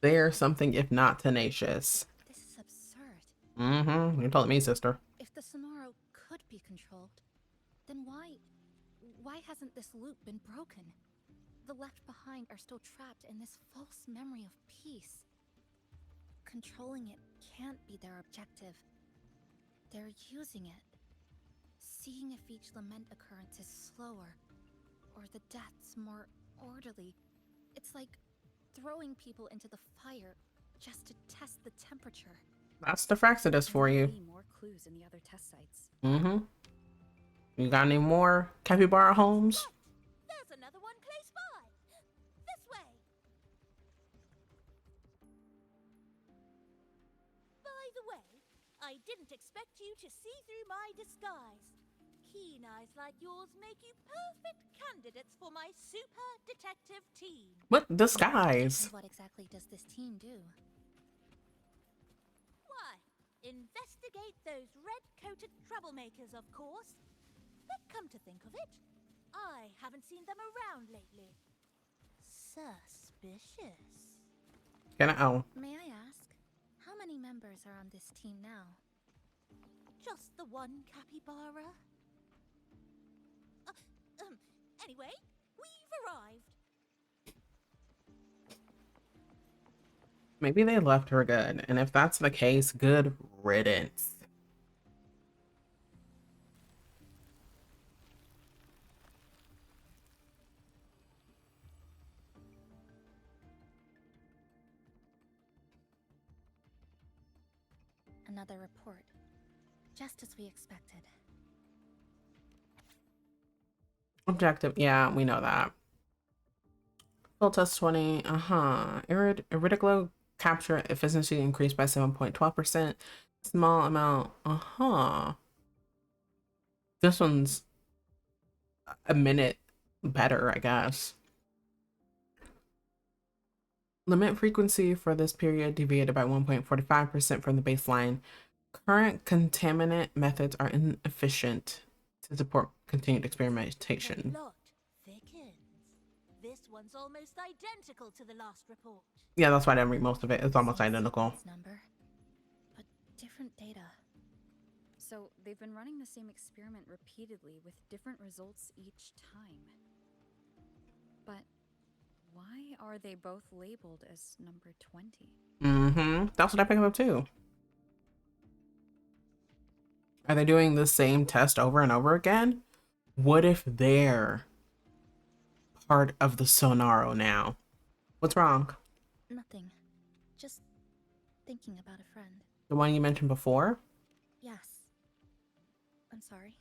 Speaker 1: they're something if not tenacious.
Speaker 19: This is absurd.
Speaker 1: You're telling me, sister.
Speaker 19: If the Sonoro could be controlled, then why hasn't this loop been broken? The left behind are still trapped in this false memory of peace. Controlling it can't be their objective. They're using it. Seeing if each lament occurrence is slower, or the deaths more orderly. It's like throwing people into the fire just to test the temperature.
Speaker 1: That's the Fraxidus for you.
Speaker 7: More clues in the other test sites.
Speaker 1: Mm-hmm. You got any more capybara homes?
Speaker 18: There's another one close by. This way. By the way, I didn't expect you to see through my disguise. Keen eyes like yours make you perfect candidates for my super detective team.
Speaker 1: What disguise?
Speaker 19: And what exactly does this team do?
Speaker 18: Why, investigate those red-coated troublemakers, of course. But come to think of it, I haven't seen them around lately. Suspicious.
Speaker 19: May I ask, how many members are on this team now?
Speaker 18: Just the one capybara. Anyway, we've arrived.
Speaker 1: Maybe they left her good, and if that's the case, good riddance.
Speaker 19: Another report. Just as we expected.
Speaker 1: Objective, yeah, we know that. Full test 20, Iridiglow capture efficiency increased by 7.12%. Small amount, This one's a minute better, I guess. Limit frequency for this period deviated by 1.45% from the baseline. Current contaminant methods are inefficient to support continued experimentation.
Speaker 18: Plot thickens. This one's almost identical to the last report.
Speaker 1: Yeah, that's why I didn't read most of it. It's almost identical.
Speaker 19: Number, but different data.
Speaker 7: So they've been running the same experiment repeatedly with different results each time. But why are they both labeled as number 20?
Speaker 1: That's what I picked up too. Are they doing the same test over and over again? What if they're part of the Sonaro now? What's wrong?
Speaker 19: Nothing. Just thinking about a friend.
Speaker 1: The one you mentioned before?
Speaker 19: Yes. I'm sorry.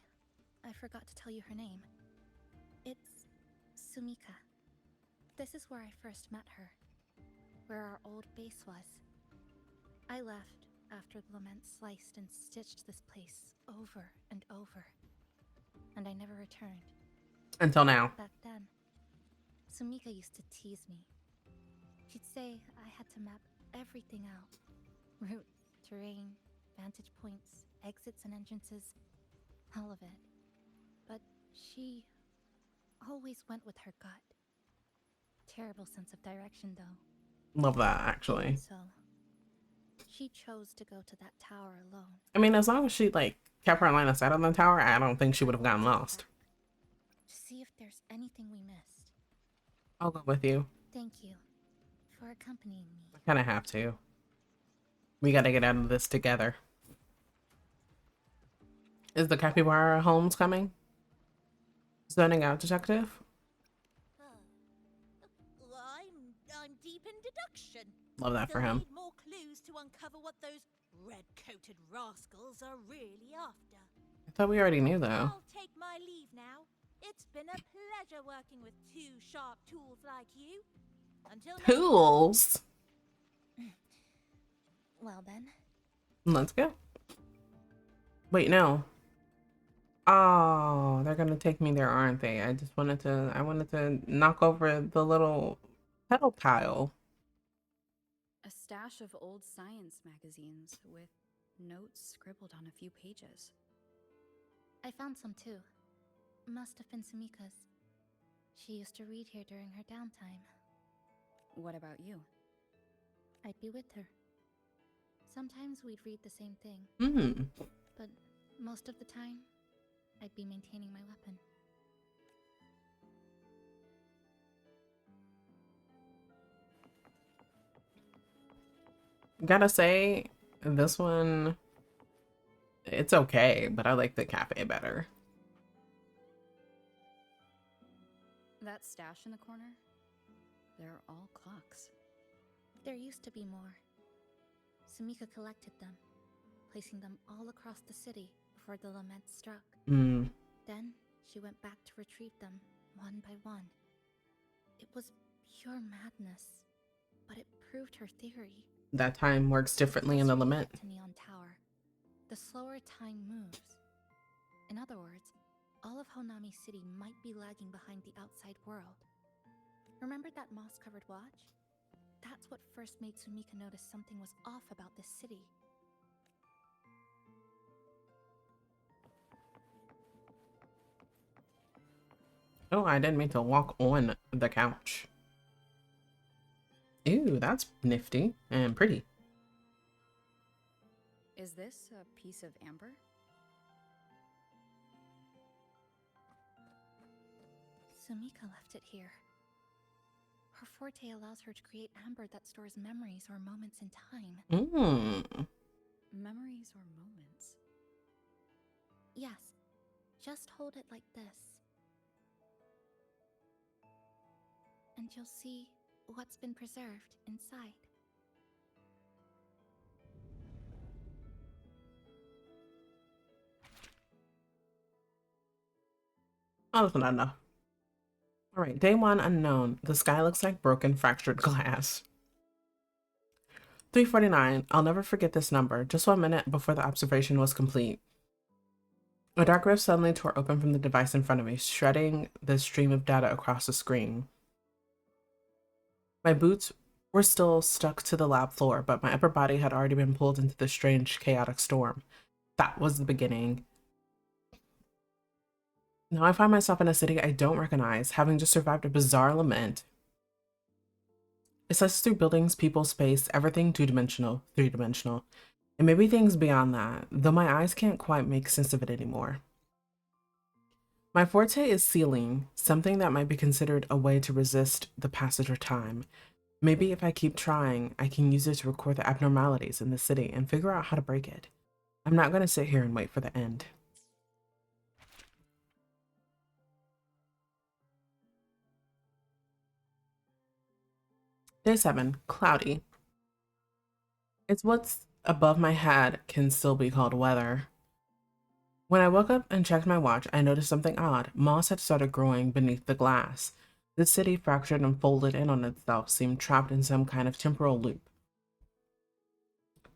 Speaker 19: I forgot to tell you her name. It's Sumika. This is where I first met her. Where our old base was. I left after the lament sliced and stitched this place over and over. And I never returned.
Speaker 1: Until now.
Speaker 19: Back then, Sumika used to tease me. She'd say I had to map everything out. Route, terrain, vantage points, exits and entrances, all of it. But she always went with her gut. Terrible sense of direction, though.
Speaker 1: Love that, actually.
Speaker 19: So, she chose to go to that tower alone.
Speaker 1: I mean, as long as she, like, kept her line of sight on the tower, I don't think she would have gotten lost.
Speaker 19: To see if there's anything we missed.
Speaker 1: I'll go with you.
Speaker 19: Thank you for accompanying me.
Speaker 1: I kind of have to. We gotta get out of this together. Is the capybara Holmes coming? Zoning out detective?
Speaker 18: I'm deep in deduction.
Speaker 1: Love that for him.
Speaker 18: Need more clues to uncover what those red-coated rascals are really after.
Speaker 1: I thought we already knew, though.
Speaker 18: I'll take my leave now. It's been a pleasure working with two sharp tools like you. Until
Speaker 1: Tools?
Speaker 19: Well then.
Speaker 1: Let's go. Wait, no. Oh, they're gonna take me there, aren't they? I wanted to knock over the little pedal pile.
Speaker 7: A stash of old science magazines with notes scribbled on a few pages.
Speaker 19: I found some too. Must have been Sumika's. She used to read here during her downtime.
Speaker 7: What about you?
Speaker 19: I'd be with her. Sometimes we'd read the same thing.
Speaker 1: Mm.
Speaker 19: But most of the time, I'd be maintaining my weapon.
Speaker 1: Gotta say, this one, it's okay, but I like the cafe better.
Speaker 7: That stash in the corner? They're all clocks.
Speaker 19: There used to be more. Sumika collected them, placing them all across the city before the lament struck. Then she went back to retrieve them, one by one. It was pure madness, but it proved her theory.
Speaker 1: That time works differently in the lament.
Speaker 19: To Neon Tower, the slower time moves. In other words, all of Honami City might be lagging behind the outside world. Remember that moss-covered watch? That's what first made Sumika notice something was off about this city.
Speaker 1: Oh, I didn't mean to walk on the couch. Ew, that's nifty and pretty.
Speaker 7: Is this a piece of amber?
Speaker 19: Sumika left it here. Her forte allows her to create amber that stores memories or moments in time.
Speaker 7: Memories or moments?
Speaker 19: Yes. Just hold it like this. And you'll see what's been preserved inside.
Speaker 1: Oh, that's not enough. All right, day one unknown. The sky looks like broken, fractured glass. 349. I'll never forget this number. Just 1 minute before the observation was complete. A dark rift suddenly tore open from the device in front of me, shredding the stream of data across the screen. My boots were still stuck to the lab floor, but my upper body had already been pulled into the strange, chaotic storm. That was the beginning. Now I find myself in a city I don't recognize, having just survived a bizarre lament. It slices through buildings, people, space, everything two-dimensional, three-dimensional, and maybe things beyond that, though my eyes can't quite make sense of it anymore. My forte is sealing, something that might be considered a way to resist the passage of time. Maybe if I keep trying, I can use it to record the abnormalities in the city and figure out how to break it. I'm not going to sit here and wait for the end. Day 7, cloudy. It's what's above my head can still be called weather. When I woke up and checked my watch, I noticed something odd. Moss had started growing beneath the glass. The city, fractured and folded in on itself, seemed trapped in some kind of temporal loop.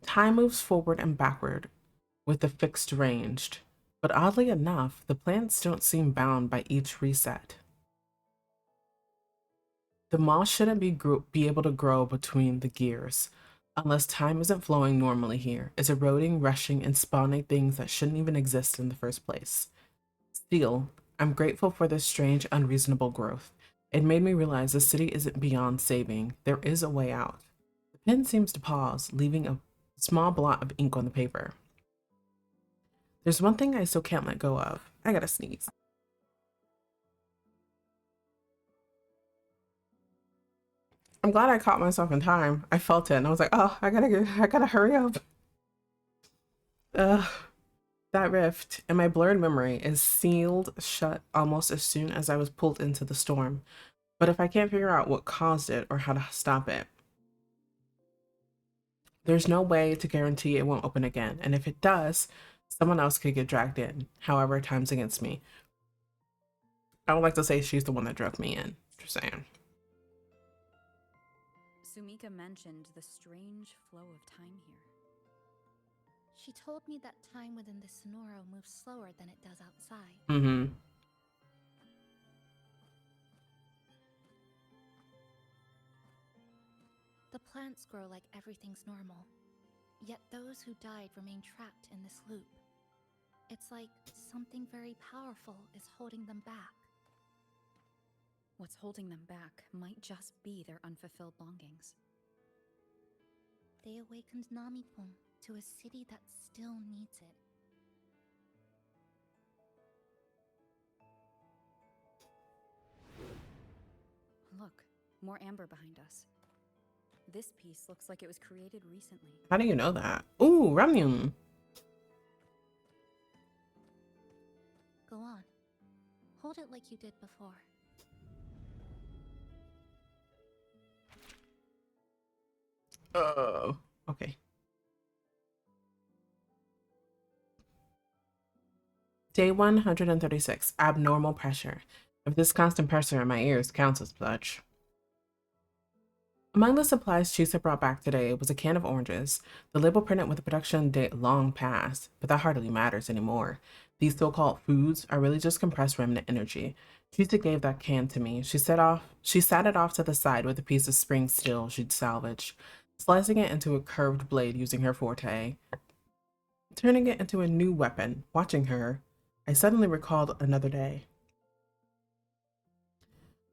Speaker 1: Time moves forward and backward with the fixed range, but oddly enough, the plants don't seem bound by each reset. The moss shouldn't be able to grow between the gears, unless time isn't flowing normally here. It's eroding, rushing, and spawning things that shouldn't even exist in the first place. Still, I'm grateful for this strange, unreasonable growth. It made me realize the city isn't beyond saving. There is a way out. The pen seems to pause, leaving a small blot of ink on the paper. There's one thing I still can't let go of. I gotta sneeze. I'm glad I caught myself in time. I felt it and I was like, oh, I gotta hurry up. That rift in my blurred memory is sealed shut almost as soon as I was pulled into the storm. But if I can't figure out what caused it or how to stop it, there's no way to guarantee it won't open again. And if it does, someone else could get dragged in. However, time's against me. I would like to say she's the one that drug me in. Just saying.
Speaker 7: Sumika mentioned the strange flow of time here.
Speaker 19: She told me that time within the Sonoro moves slower than it does outside. The plants grow like everything's normal, yet those who died remain trapped in this loop. It's like something very powerful is holding them back.
Speaker 7: What's holding them back might just be their unfulfilled longings.
Speaker 19: They awakened Namipon to a city that still needs it.
Speaker 5: Look, more amber behind us. This piece looks like it was created recently.
Speaker 1: How do you know that? Ooh, ramyun.
Speaker 19: Go on. Hold it like you did before.
Speaker 1: Oh, okay. Day 136. Abnormal pressure. If this constant pressure in my ears counts as such. Among the supplies Chisa brought back today was a can of oranges. The label printed with the production date long past, but that hardly matters anymore. These so-called foods are really just compressed remnant energy. Chisa gave that can to me. She sat it off to the side with a piece of spring steel she'd salvaged, slicing it into a curved blade using her forte, turning it into a new weapon. Watching her, I suddenly recalled another day.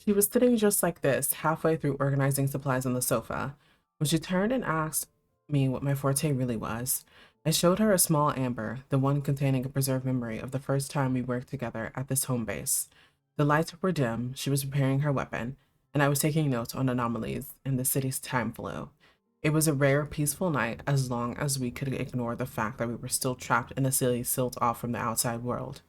Speaker 1: She was sitting just like this, halfway through organizing supplies on the sofa, when she turned and asked me what my forte really was. I showed her a small amber, the one containing a preserved memory of the first time we worked together at this home base. The lights were dim, she was preparing her weapon, and I was taking notes on anomalies in the city's time flow. It was a rare, peaceful night as long as we could ignore the fact that we were still trapped in a city sealed off from the outside world.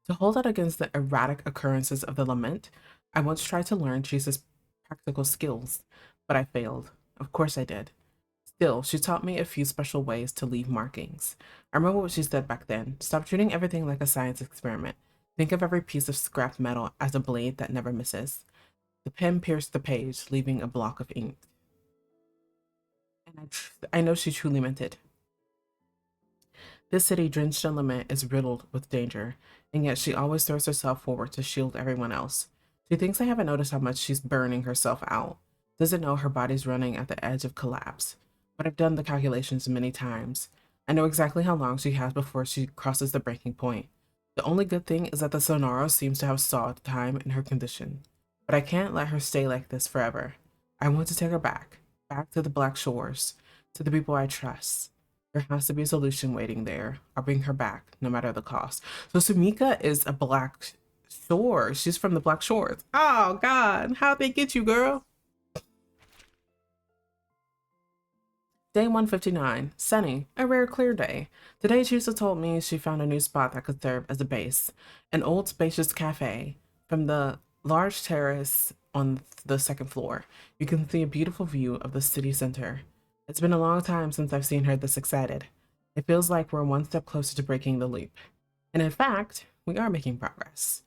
Speaker 1: To hold out against the erratic occurrences of the lament, I once tried to learn Chisa's practical skills, but I failed. Of course I did. Still, she taught me a few special ways to leave markings. I remember what she said back then. Stop treating everything like a science experiment. Think of every piece of scrap metal as a blade that never misses. The pen pierced the page, leaving a block of ink. And I know she truly meant it. This city, drenched in lament, is riddled with danger, and yet she always throws herself forward to shield everyone else. She thinks I haven't noticed how much she's burning herself out. Doesn't know her body's running at the edge of collapse. But I've done the calculations many times. I know exactly how long she has before she crosses the breaking point. The only good thing is that the Sonaro seems to have stalled time in her condition. But I can't let her stay like this forever. I want to take her back to the Black Shores, to the people I trust. There has to be a solution waiting there. I'll bring her back, no matter the cost. So Sumika is a Black Shore. She's from the Black Shores. Oh, God. How'd they get you, girl? Day 159. Sunny. A rare clear day. Today, Chisa told me she found a new spot that could serve as a base. An old spacious cafe. From the large terrace on the second floor, you can see a beautiful view of the city center. It's been a long time since I've seen her this excited. It feels like we're one step closer to breaking the loop. And in fact, we are making progress.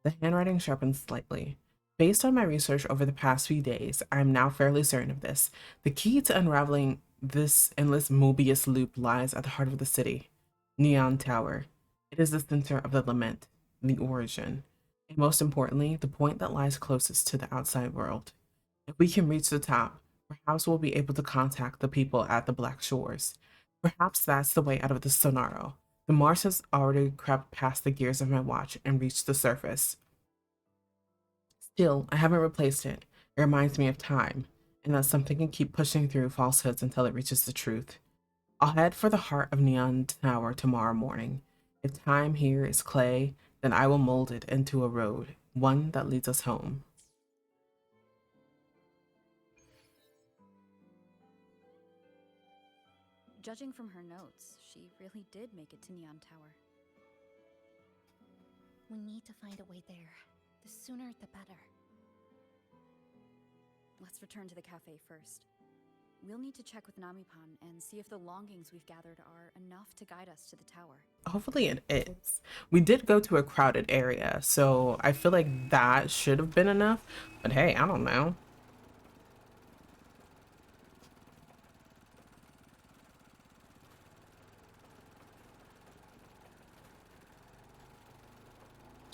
Speaker 1: The handwriting sharpens slightly. Based on my research over the past few days, I am now fairly certain of this. The key to unraveling this endless Mobius loop lies at the heart of the city, Neon Tower. It is the center of the lament, the origin, and most importantly, the point that lies closest to the outside world. If we can reach the top, perhaps we'll be able to contact the people at the Black Shores. Perhaps that's the way out of the Sonaro. The Mars has already crept past the gears of my watch and reached the surface. Still, I haven't replaced it. It reminds me of time, and that something can keep pushing through falsehoods until it reaches the truth. I'll head for the heart of Neon Tower tomorrow morning. If time here is clay, then I will mold it into a road, one that leads us home.
Speaker 5: Judging from her notes, she really did make it to Neon Tower.
Speaker 19: We need to find a way there. The sooner, the better.
Speaker 5: Let's return to the cafe first. We'll need to check with Namipan and see if the longings we've gathered are enough to guide us to the tower.
Speaker 1: Hopefully it is. We did go to a crowded area, so I feel like that should have been enough. But hey, I don't know.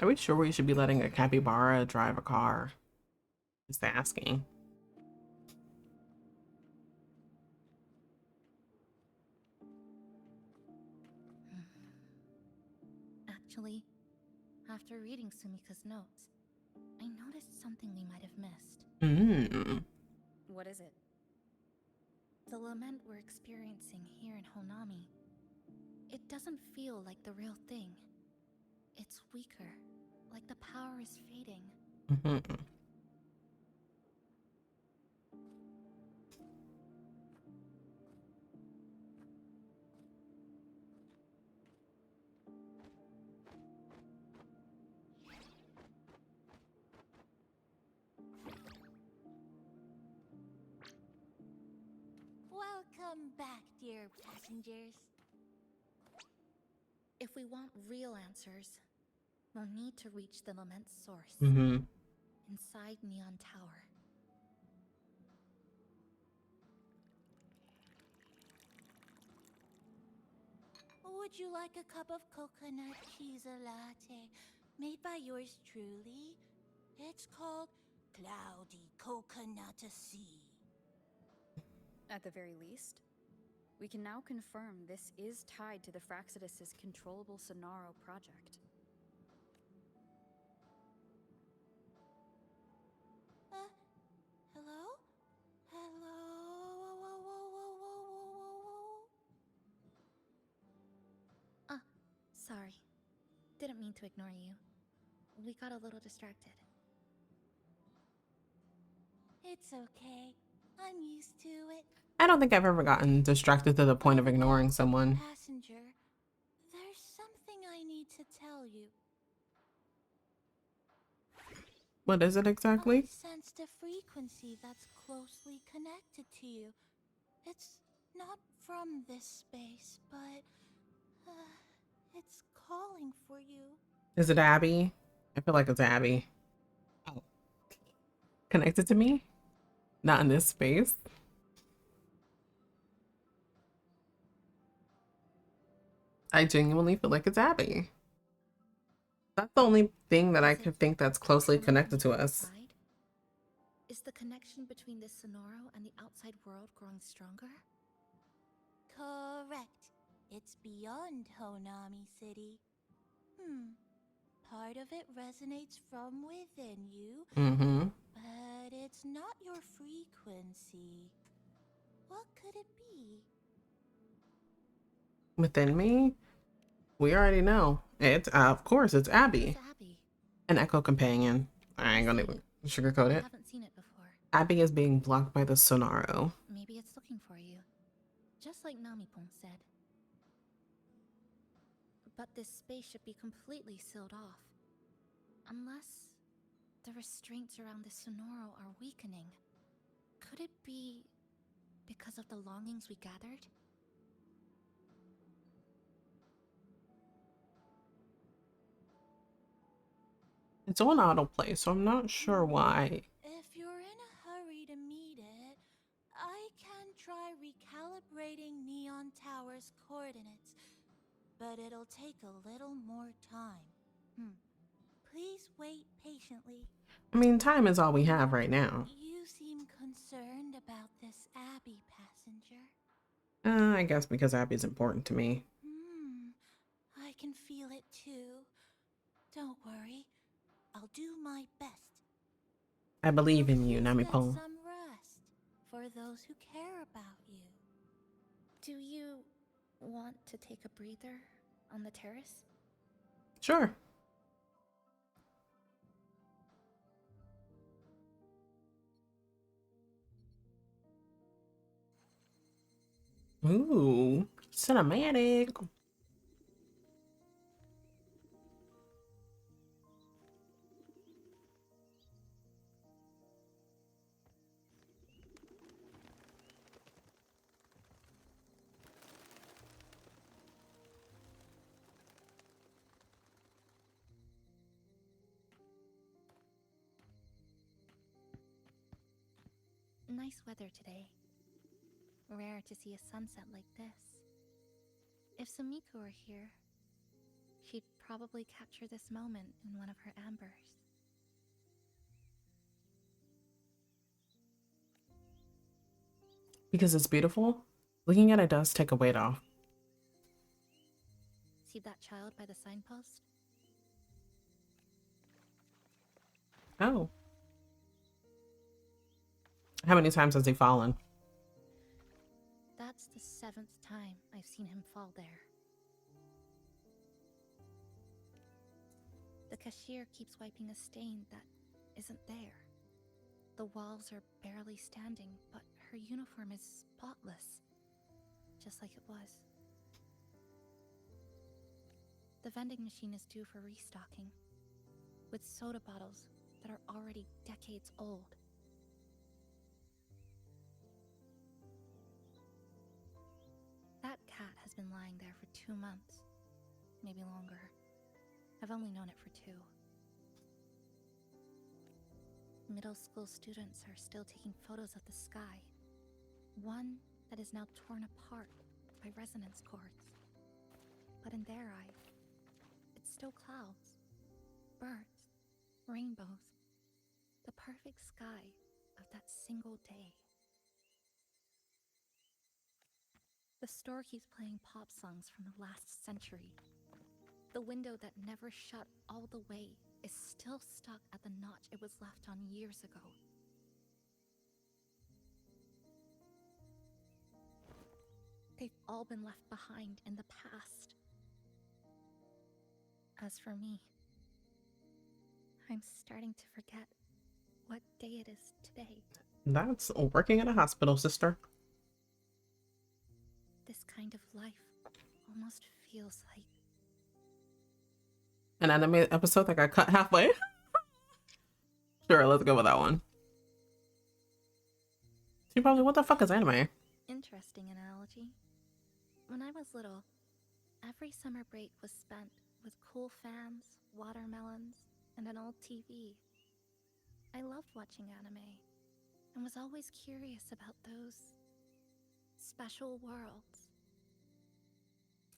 Speaker 1: Are we sure we should be letting a capybara drive a car? Just asking.
Speaker 19: Actually, after reading Sumika's notes, I noticed something we might have missed.
Speaker 5: What is it?
Speaker 19: The lament we're experiencing here in Honami. It doesn't feel like the real thing. It's weaker, like the power is fading.
Speaker 18: here, passengers.
Speaker 19: If we want real answers, we'll need to reach the lament's source. Inside Neon Tower.
Speaker 18: Would you like a cup of coconut Chisa latte made by yours truly? It's called Cloudy Coconut-a-Sea.
Speaker 7: At the very least, we can now confirm this is tied to the Fraxidus' controllable Sonaro project.
Speaker 18: Hello? Hello? Whoa, whoa, whoa, whoa, whoa, whoa, whoa.
Speaker 19: Sorry. Didn't mean to ignore you. We got a little distracted.
Speaker 18: It's okay. I'm used to it.
Speaker 1: I don't think I've ever gotten distracted to the point of ignoring someone.
Speaker 18: Passenger, there's something I need to tell you.
Speaker 1: What is it exactly?
Speaker 18: I sensed a frequency that's closely connected to you. It's not from this space, but it's calling for you.
Speaker 1: Is it Abby? I feel like it's Abby. Oh. Connected to me? Not in this space. I genuinely feel like it's Abby. That's the only thing that I could think that's closely connected to us.
Speaker 19: Is the connection between this Sonoro and the outside world growing stronger?
Speaker 18: Correct. It's beyond Honami City. Part of it resonates from within you. But it's not your frequency. What could it be?
Speaker 1: Within me? We already know. It's, of course, it's Abby. An echo companion. I ain't gonna even sugarcoat it.
Speaker 19: I haven't seen it before.
Speaker 1: Abby is being blocked by the Sonaro.
Speaker 19: Maybe it's looking for you. Just like Namipon said. But this space should be completely sealed off. Unless the restraints around the Sonoro are weakening. Could it be because of the longings we gathered?
Speaker 1: It's on autoplay, so I'm not sure why.
Speaker 18: If you're in a hurry to meet it, I can try recalibrating Neon Tower's coordinates, but it'll take a little more time. Please wait patiently.
Speaker 1: I mean, time is all we have right now.
Speaker 18: You seem concerned about this Abby passenger.
Speaker 1: I guess because Abby's important to me.
Speaker 18: I can feel it too. Don't worry. I'll do my best.
Speaker 1: I believe in you,
Speaker 18: Get
Speaker 1: Namipon.
Speaker 18: some rest for those who care about you.
Speaker 19: Do you want to take a breather on the terrace?
Speaker 1: Sure. Ooh, cinematic.
Speaker 19: Nice weather today. Rare to see a sunset like this. If Sumiko were here, she'd probably capture this moment in one of her ambers.
Speaker 1: Because it's beautiful, looking at it does take a weight off.
Speaker 19: See that child by the signpost?
Speaker 1: Oh. How many times has he fallen?
Speaker 19: That's the 7th time I've seen him fall there. The cashier keeps wiping a stain that isn't there. The walls are barely standing, but her uniform is spotless, just like it was. The vending machine is due for restocking, with soda bottles that are already decades old. 2 months. Maybe longer. I've only known it for 2. Middle school students are still taking photos of the sky. One that is now torn apart by resonance cords. But in their eyes, it's still clouds, birds, rainbows. The perfect sky of that single day. The store keeps playing pop songs from the last century. The window that never shut all the way is still stuck at the notch it was left on years ago. They've all been left behind in the past. As for me, I'm starting to forget what day it is today.
Speaker 1: That's working in a hospital, sister.
Speaker 19: This kind of life almost feels like
Speaker 1: an anime episode that got cut halfway. Sure, let's go with that one. You probably, what the fuck is anime?
Speaker 19: interesting analogy. When I was little, every summer break was spent with cool fans, watermelons, and an old TV. I loved watching anime and was always curious about those special worlds.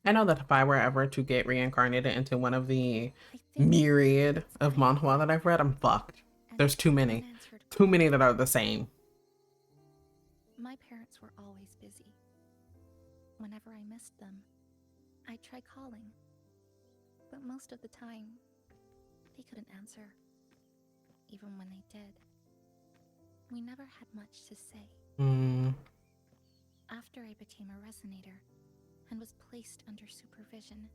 Speaker 1: I know that if I were ever to get reincarnated into one of the myriad of manhwa that I've read, I'm fucked. There's too many. Too many that are the same.
Speaker 19: My parents were always busy. Whenever I missed them, I'd try calling. But most of the time, they couldn't answer. Even when they did. We never had much to say. After I became a resonator and was placed under supervision,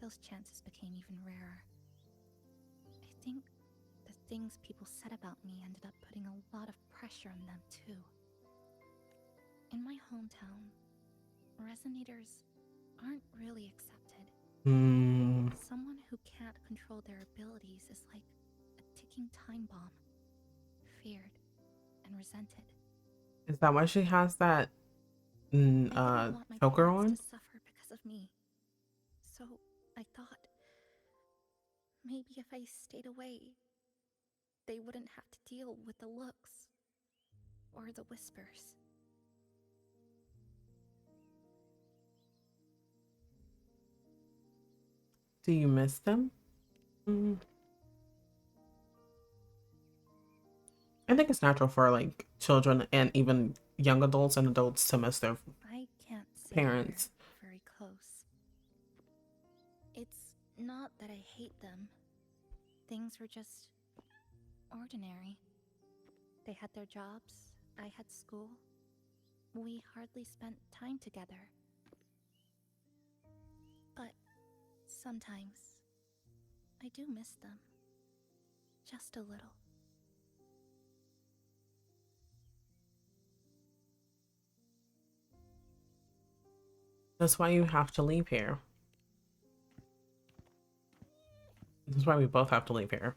Speaker 19: those chances became even rarer. I think the things people said about me ended up putting a lot of pressure on them too. In my hometown, resonators aren't really accepted. Someone who can't control their abilities is like a ticking time bomb, feared and resented.
Speaker 1: Is that why she has that choker on?
Speaker 19: To suffer because of me. So I thought maybe if I stayed away, they wouldn't have to deal with the looks or the whispers.
Speaker 1: Do you miss them? I think it's natural for like children and even young adults and adults to miss their parents.
Speaker 19: Very close. It's not that I hate them. Things were just ordinary. They had their jobs, I had school. We hardly spent time together. But sometimes I do miss them. Just a little.
Speaker 1: That's why you have to leave here. That's why we both have to leave here.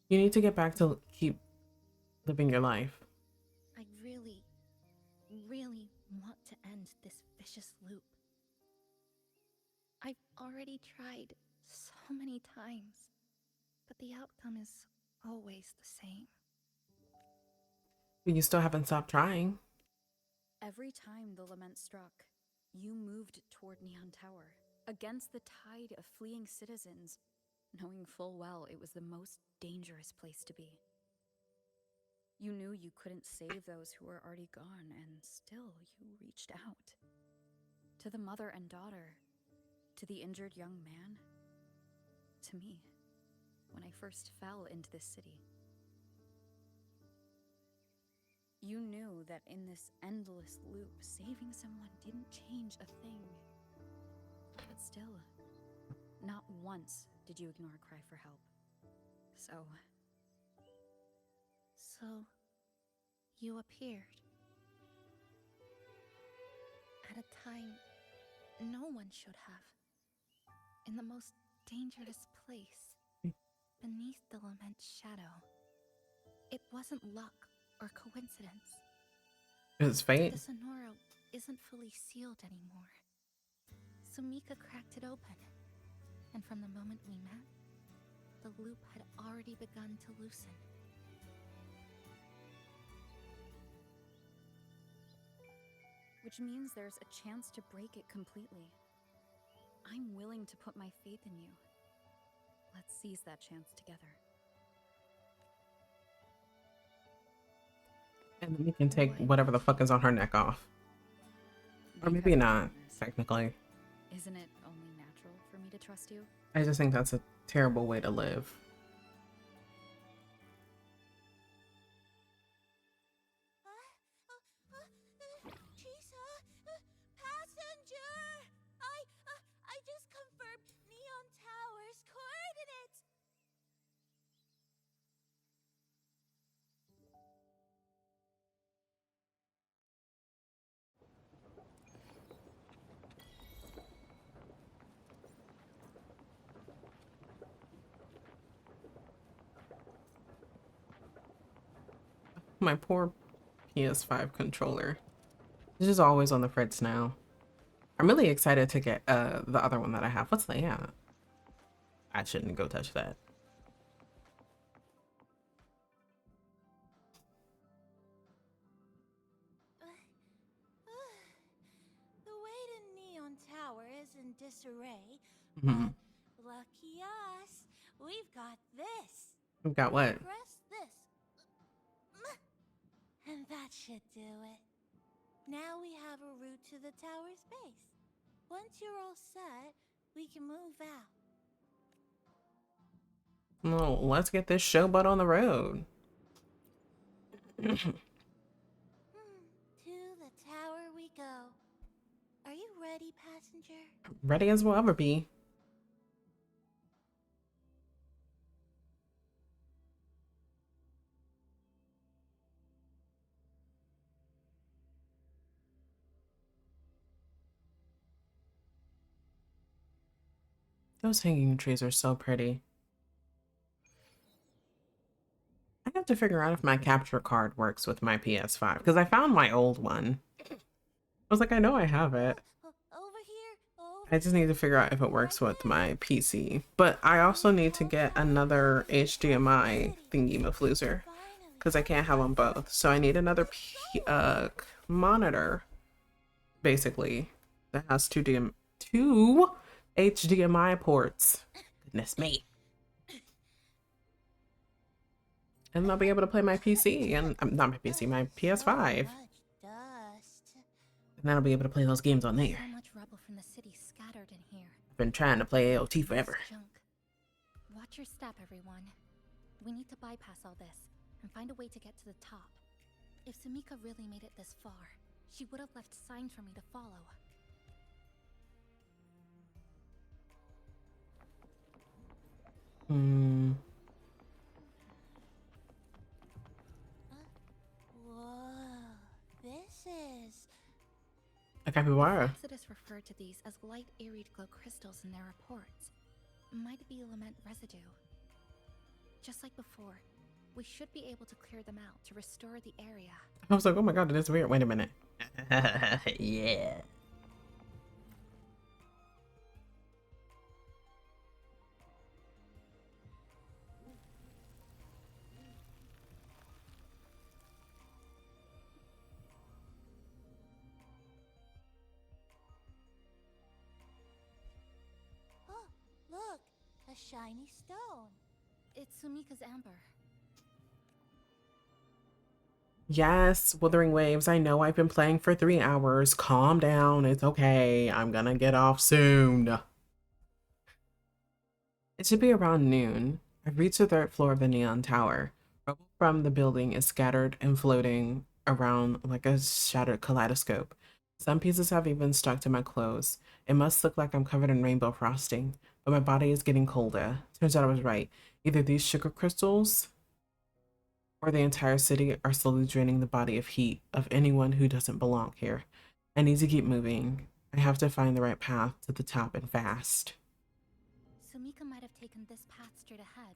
Speaker 1: You need to get back to keep living your life.
Speaker 19: I really, really want to end this vicious loop. I've already tried so many times, but the outcome is always the same.
Speaker 1: But you still haven't stopped trying.
Speaker 7: Every time the lament struck, you moved toward Neon Tower, against the tide of fleeing citizens, knowing full well it was the most dangerous place to be. You knew you couldn't save those who were already gone, and still you reached out. To the mother and daughter, to the injured young man, to me, when I first fell into this city. You knew that in this endless loop, saving someone didn't change a thing. But still, not once did you ignore a cry for help. So
Speaker 19: you appeared. At a time no one should have. In the most dangerous place, beneath the lament's shadow. It wasn't luck or coincidence.
Speaker 1: It's fate.
Speaker 19: The Sonora isn't fully sealed anymore. So Mika cracked it open. And from the moment we met, the loop had already begun to loosen.
Speaker 7: Which means there's a chance to break it completely. I'm willing to put my faith in you. Let's seize that chance together.
Speaker 1: And then we can take whatever the fuck is on her neck off. Or maybe not, technically.
Speaker 7: Isn't it only natural for me to trust you?
Speaker 1: I just think that's a terrible way to live.
Speaker 18: Chisa, passenger! I just confirmed Neon Tower's coordinates.
Speaker 1: My poor PS5 controller. It's just always on the fritz now. I'm really excited to get the other one that I have. What's that? Yeah. I shouldn't go touch that.
Speaker 18: The way to Neon Tower is in disarray,
Speaker 1: Mhm.
Speaker 18: but lucky us, we've got this.
Speaker 1: We've got what?
Speaker 18: Press this. And that should do it. Now we have a route to the tower's base. Once you're all set, we can move out.
Speaker 1: Well, let's get this showboat on the road.
Speaker 18: To the tower we go. Are you ready, passenger?
Speaker 1: Ready as we'll ever be. Those hanging trees are so pretty. I have to figure out if my capture card works with my PS5 because I found my old one. I was like, I know I have it. I just need to figure out if it works with my PC. But I also need to get another HDMI thingy mafloozer because I can't have them both. So I need another monitor, basically, that has two HDMI ports. Goodness me. And I'll be able to play my PC and not my PC, my PS5. And then I'll be able to play those games on there.
Speaker 19: So much rubble from the city scattered in here.
Speaker 1: I've been trying to play AOT forever.
Speaker 19: Junk. Watch your step, everyone. We need to bypass all this and find a way to get to the top. If Samika really made it this far, she would have left signs for me to follow.
Speaker 18: Whoa, this is...
Speaker 1: A capybara.
Speaker 19: Exodus referred to these as light arid glow crystals in their reports. Might be element residue. Just like before, we should be able to clear them out to restore the area.
Speaker 1: I was like, oh my god, it is weird. Wait a minute. Yeah.
Speaker 18: Oh, look, a shiny stone.
Speaker 19: It's Sumika's amber.
Speaker 1: Yes, Wuthering Waves. I know I've been playing for 3 hours. Calm down. It's okay. I'm gonna get off soon. It should be around noon. I've reached the 3rd floor of the Neon Tower. Rubble from the building is scattered and floating around like a shattered kaleidoscope. Some pieces have even stuck to my clothes. It must look like I'm covered in rainbow frosting, but my body is getting colder. Turns out I was right. Either these sugar crystals or the entire city are slowly draining the body of heat of anyone who doesn't belong here. I need to keep moving. I have to find the right path to the top and fast.
Speaker 19: Sumika might have taken this path straight ahead.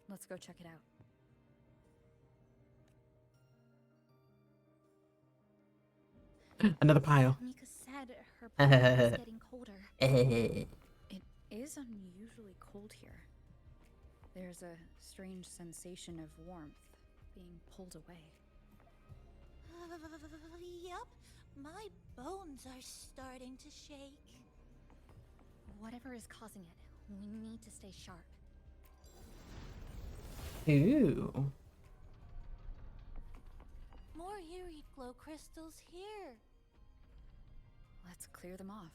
Speaker 7: Let's go check it out.
Speaker 1: Another pile.
Speaker 19: Mika said her planet was getting colder.
Speaker 7: It is unusually cold here. There's a strange sensation of warmth being pulled away.
Speaker 18: Yup, my bones are starting to shake.
Speaker 19: Whatever is causing it, we need to stay sharp.
Speaker 1: Ooh.
Speaker 18: More eerie glow crystals here.
Speaker 7: Let's clear them off.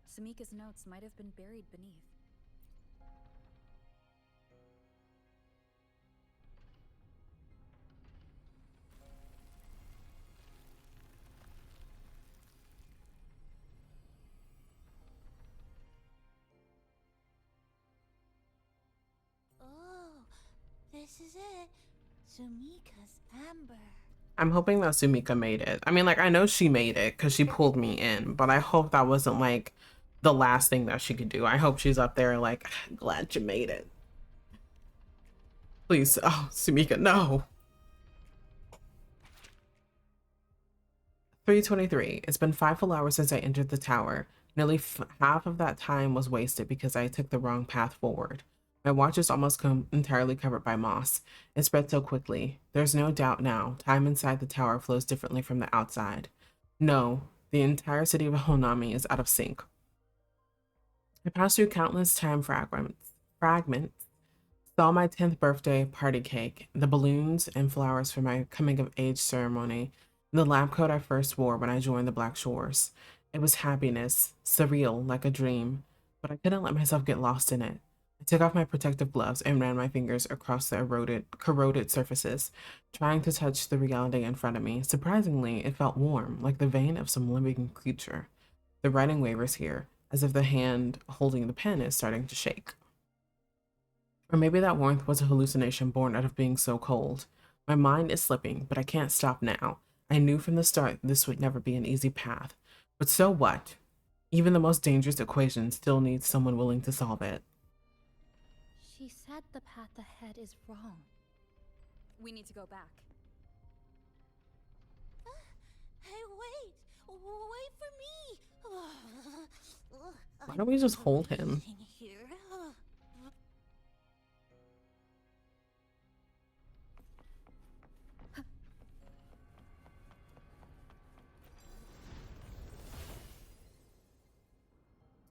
Speaker 7: Samika's notes might have been buried beneath.
Speaker 18: Oh, this is it. Sumika's amber.
Speaker 1: I'm hoping that Sumika made it. I mean, like, I know she made it because she pulled me in, but I hope that wasn't, like, the last thing that she could do. I hope she's up there, like, glad you made it. Please. Oh, Sumika, no. 3:23. It's been 5 full hours since I entered the tower. Nearly half of that time was wasted because I took the wrong path forward. My watch is almost entirely covered by moss. It spread so quickly. There's no doubt now, time inside the tower flows differently from the outside. No, the entire city of Honami is out of sync. I passed through countless time fragments, saw my 10th birthday party cake, the balloons and flowers for my coming of age ceremony, and the lab coat I first wore when I joined the Black Shores. It was happiness, surreal, like a dream, but I couldn't let myself get lost in it. I took off my protective gloves and ran my fingers across the corroded surfaces, trying to touch the reality in front of me. Surprisingly, it felt warm, like the vein of some living creature. The writing wavers here, as if the hand holding the pen is starting to shake. Or maybe that warmth was a hallucination born out of being so cold. My mind is slipping, but I can't stop now. I knew from the start this would never be an easy path. But so what? Even the most dangerous equation still needs someone willing to solve it.
Speaker 19: She said the path ahead is wrong.
Speaker 7: We need to go back.
Speaker 18: Hey, wait! Wait for me!
Speaker 1: Why don't we just hold him?
Speaker 18: Here.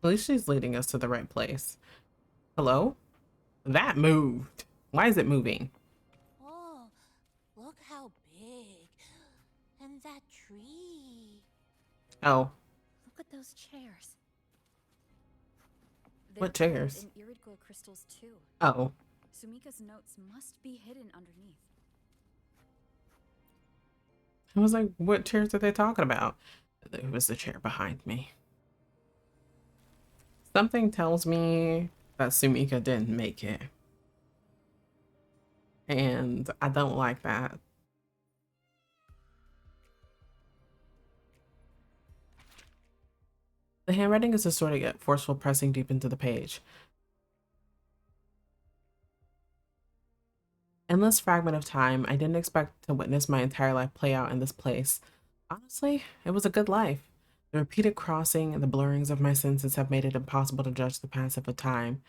Speaker 1: At least she's leading us to the right place. Hello? That moved. Why is it moving?
Speaker 18: Oh, look how big. And that tree.
Speaker 1: Oh.
Speaker 19: Look at those chairs.
Speaker 1: What chairs?
Speaker 7: And irid glow crystals too.
Speaker 1: Oh.
Speaker 7: Sumika's notes must be hidden underneath.
Speaker 1: I was like, what chairs are they talking about? It was the chair behind me. Something tells me that Sumika didn't make it. And I don't like that. The handwriting is distorted yet forceful, pressing deep into the page. Endless fragment of time. I didn't expect to witness my entire life play out in this place. Honestly, it was a good life. The repeated crossing and the blurrings of my senses have made it impossible to judge the passage of time.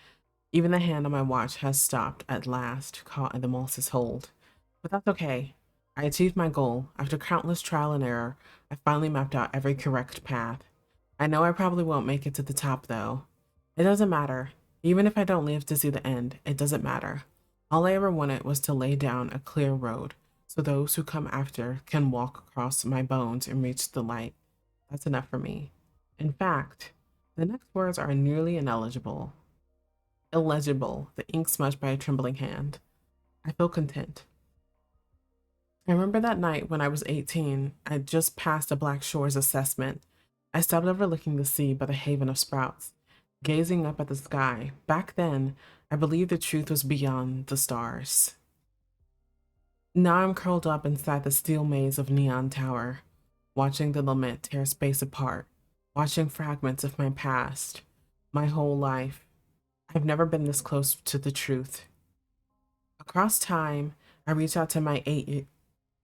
Speaker 1: Even the hand on my watch has stopped at last, caught in the moss's hold. But that's okay. I achieved my goal. After countless trial and error, I finally mapped out every correct path. I know I probably won't make it to the top, though. It doesn't matter. Even if I don't live to see the end, it doesn't matter. All I ever wanted was to lay down a clear road, so those who come after can walk across my bones and reach the light. That's enough for me. In fact, the next words are nearly ineligible. Illegible, the ink smudged by a trembling hand. I feel content. I remember that night when I was 18, I just passed a Black Shores assessment. I stopped overlooking the sea by the haven of sprouts, gazing up at the sky. Back then, I believed the truth was beyond the stars. Now I'm curled up inside the steel maze of Neon Tower, watching the lament tear space apart, watching fragments of my past, my whole life. I've never been this close to the truth. Across time, I reach out to my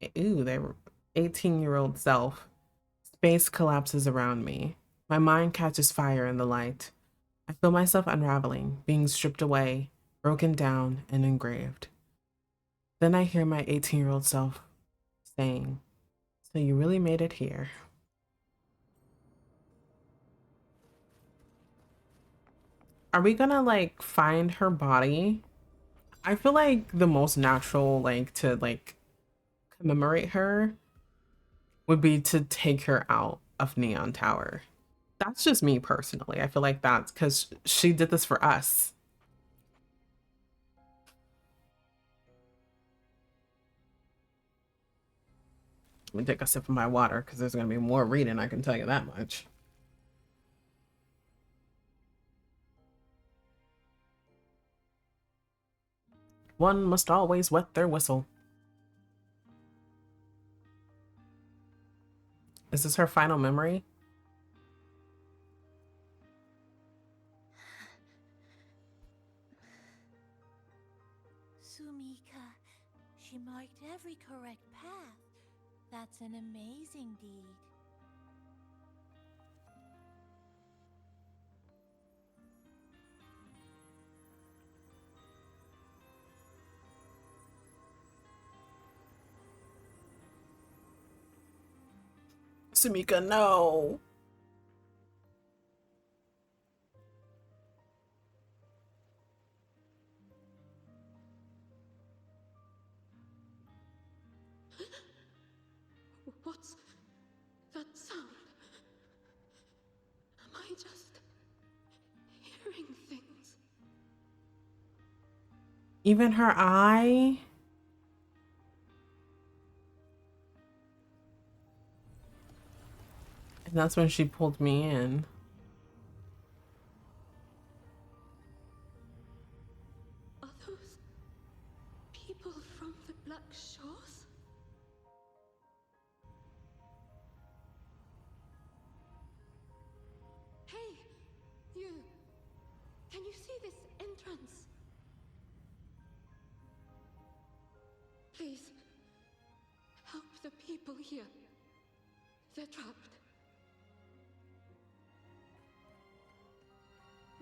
Speaker 1: 18-year-old self, Space collapses around me. My mind catches fire in the light. I feel myself unraveling, being stripped away, broken down, and engraved. Then I hear my 18-year-old self saying, "So you really made it here." Are we gonna like find her body? I feel like the most natural like to like commemorate her would be to take her out of Neon Tower. That's just me personally. I feel like that's because she did this for us. Let me take a sip of my water because there's gonna be more reading, I can tell you that much. One must always wet their whistle. Is this her final memory?
Speaker 18: Sumika, she marked every correct path. That's an amazing deed.
Speaker 1: Sumika, no.
Speaker 9: What's that sound? Am I just hearing things?
Speaker 1: Even her eye? And that's when she pulled me in.
Speaker 9: Are those people from the Black Shores? Hey, you! Can you see this entrance? Please, help the people here. They're trapped.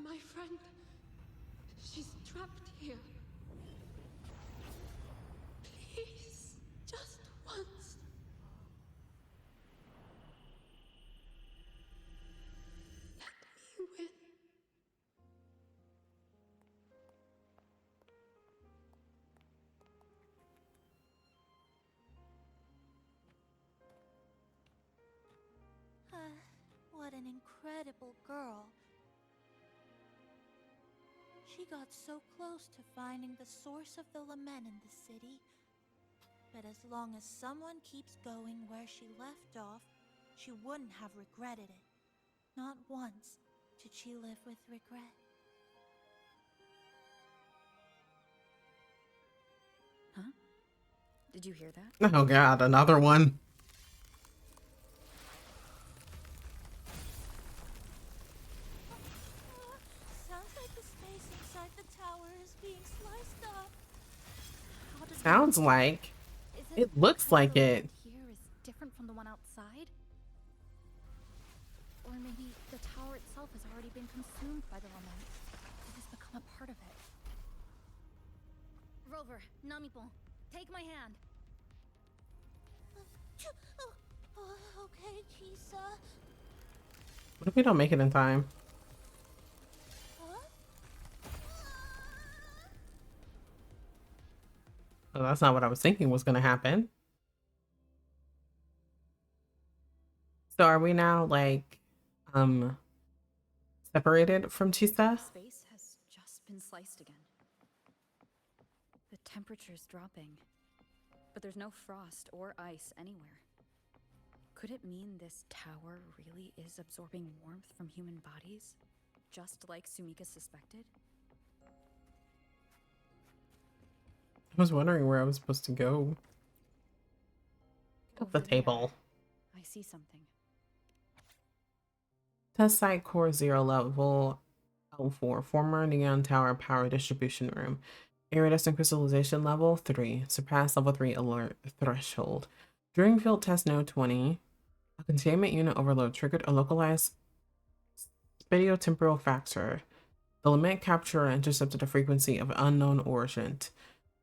Speaker 9: My friend, she's trapped here. Please, just once. Let me win.
Speaker 18: What an incredible girl. She got so close to finding the source of the lament in the city. But as long as someone keeps going where she left off, she wouldn't have regretted it. Not once did she live with regret.
Speaker 7: Huh? Did you hear that?
Speaker 1: Oh god, another one.
Speaker 18: Sounds like the space inside the tower is being sliced up.
Speaker 1: Sounds like. It looks like it.
Speaker 19: Here is different from the one outside? Or maybe the tower itself has already been consumed by the lament. It has become a part of it. Rover, Namipon, take my hand.
Speaker 18: Okay, Chisa.
Speaker 1: What if we don't make it in time? Well, that's not what I was thinking was going to happen. So are we now like separated from Chisa?
Speaker 7: Space has just been sliced again. The temperature's dropping, but there's no frost or ice anywhere. Could it mean this tower really is absorbing warmth from human bodies, just like Sumika suspected?
Speaker 1: I was wondering where I was supposed to go. At the table.
Speaker 7: I see something.
Speaker 1: Test site core 0 level L4. Former Neon Tower power distribution room. Iridescent crystallization level 3. Surpass level 3 alert threshold. During field test node 20. A containment unit overload triggered a localized spatiotemporal factor. The lament captured or intercepted a frequency of unknown origin.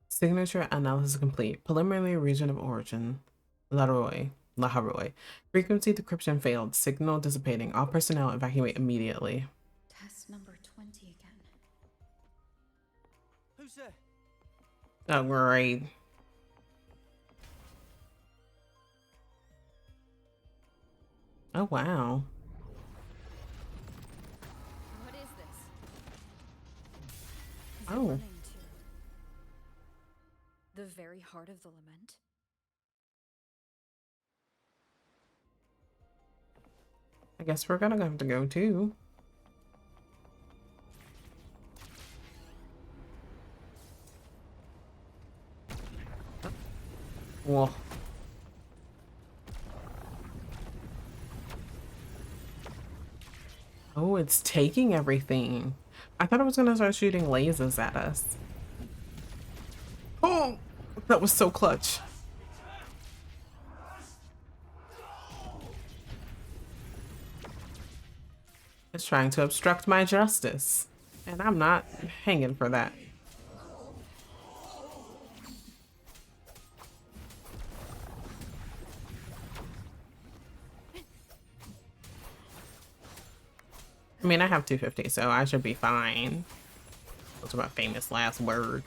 Speaker 1: Signature analysis complete. Preliminary region of origin. Laharoy. Frequency decryption failed. Signal dissipating. All personnel evacuate immediately.
Speaker 5: Test number 20 again.
Speaker 11: Who's there?
Speaker 1: Oh, great. Oh, wow.
Speaker 7: What is this? Is it
Speaker 1: Oh.
Speaker 7: running to the very heart of the lament?
Speaker 1: I guess we're gonna have to go too. Whoa. Oh, it's taking everything. I thought it was gonna start shooting lasers at us. Oh, that was so clutch. It's trying to obstruct my justice, and I'm not hanging for that. I mean, I have 250, so I should be fine. Those are my famous last words.